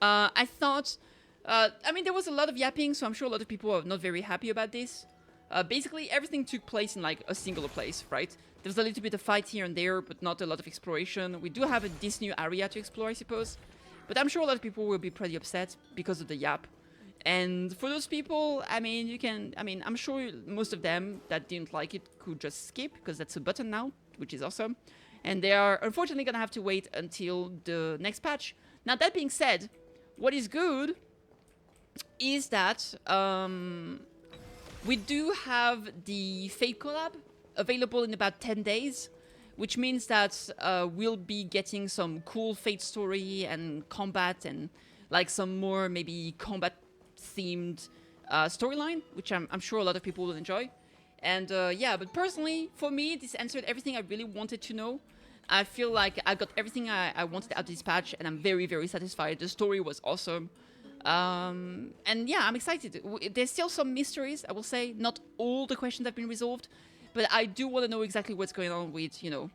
I thought... I mean, there was a lot of yapping, so I'm sure a lot of people are not very happy about this. Basically, everything took place in, like, a singular place, right? There's a little bit of fight here and there, but not a lot of exploration. We do have this new area to explore, I suppose. But I'm sure a lot of people will be pretty upset because of the yap. And for those people, I mean, I'm sure most of them that didn't like it could just skip, because that's a button now, which is awesome. And they are unfortunately gonna have to wait until the next patch. Now, that being said, what is good is that we do have the Fate collab available in about 10 days, which means that we'll be getting some cool Fate story and combat and like some more maybe combat themed storyline, which I'm sure a lot of people will enjoy. And yeah, but personally, for me, this answered everything I really wanted to know. I feel like I got everything I wanted out of this patch, and I'm very, very satisfied. The story was awesome. And yeah, I'm excited. There's still some mysteries, I will say. Not all the questions have been resolved, but I do want to know exactly what's going on with, you know,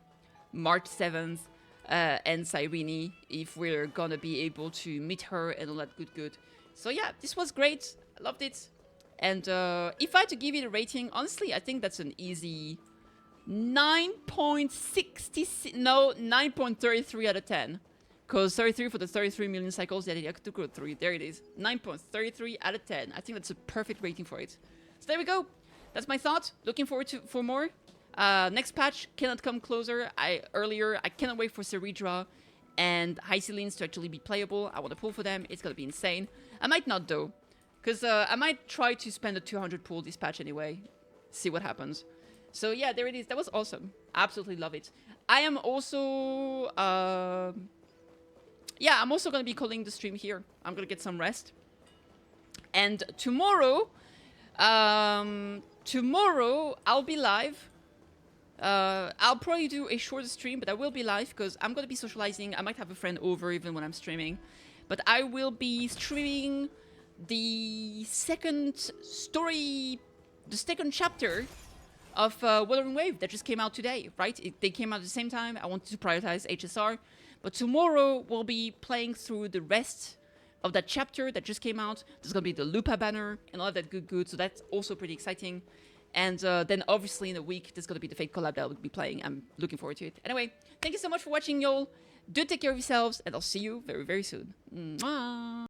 March 7th and Cyrene, if we're gonna be able to meet her and all that good. So yeah, this was great. I loved it. And if I had to give it a rating, honestly, I think that's an easy 9.33 out of 10. Because 33 for the 33 million cycles, yeah, I took good 3. There it is. 9.33 out of 10. I think that's a perfect rating for it. So there we go. That's my thought. Looking forward for more. Next patch cannot come closer. I cannot wait for Ceridra and Hycelines to actually be playable. I want to pull for them. It's going to be insane. I might not, though. Because I might try to spend a 200 pull this patch anyway. See what happens. So yeah, there it is. That was awesome. Absolutely love it. I am also... yeah, I'm also going to be calling the stream here. I'm going to get some rest. And tomorrow, I'll be live. I'll probably do a shorter stream, but I will be live because I'm going to be socializing. I might have a friend over even when I'm streaming. But I will be streaming the second chapter of Wuthering Wave that just came out today, right? They came out at the same time. I wanted to prioritize HSR. But tomorrow, we'll be playing through the rest of that chapter that just came out. There's going to be the Lupa banner and all that good. So that's also pretty exciting. And then obviously in a week, there's going to be the Fate collab that I'll be playing. I'm looking forward to it. Anyway, thank you so much for watching, y'all. Do take care of yourselves, and I'll see you very, very soon. Mwah!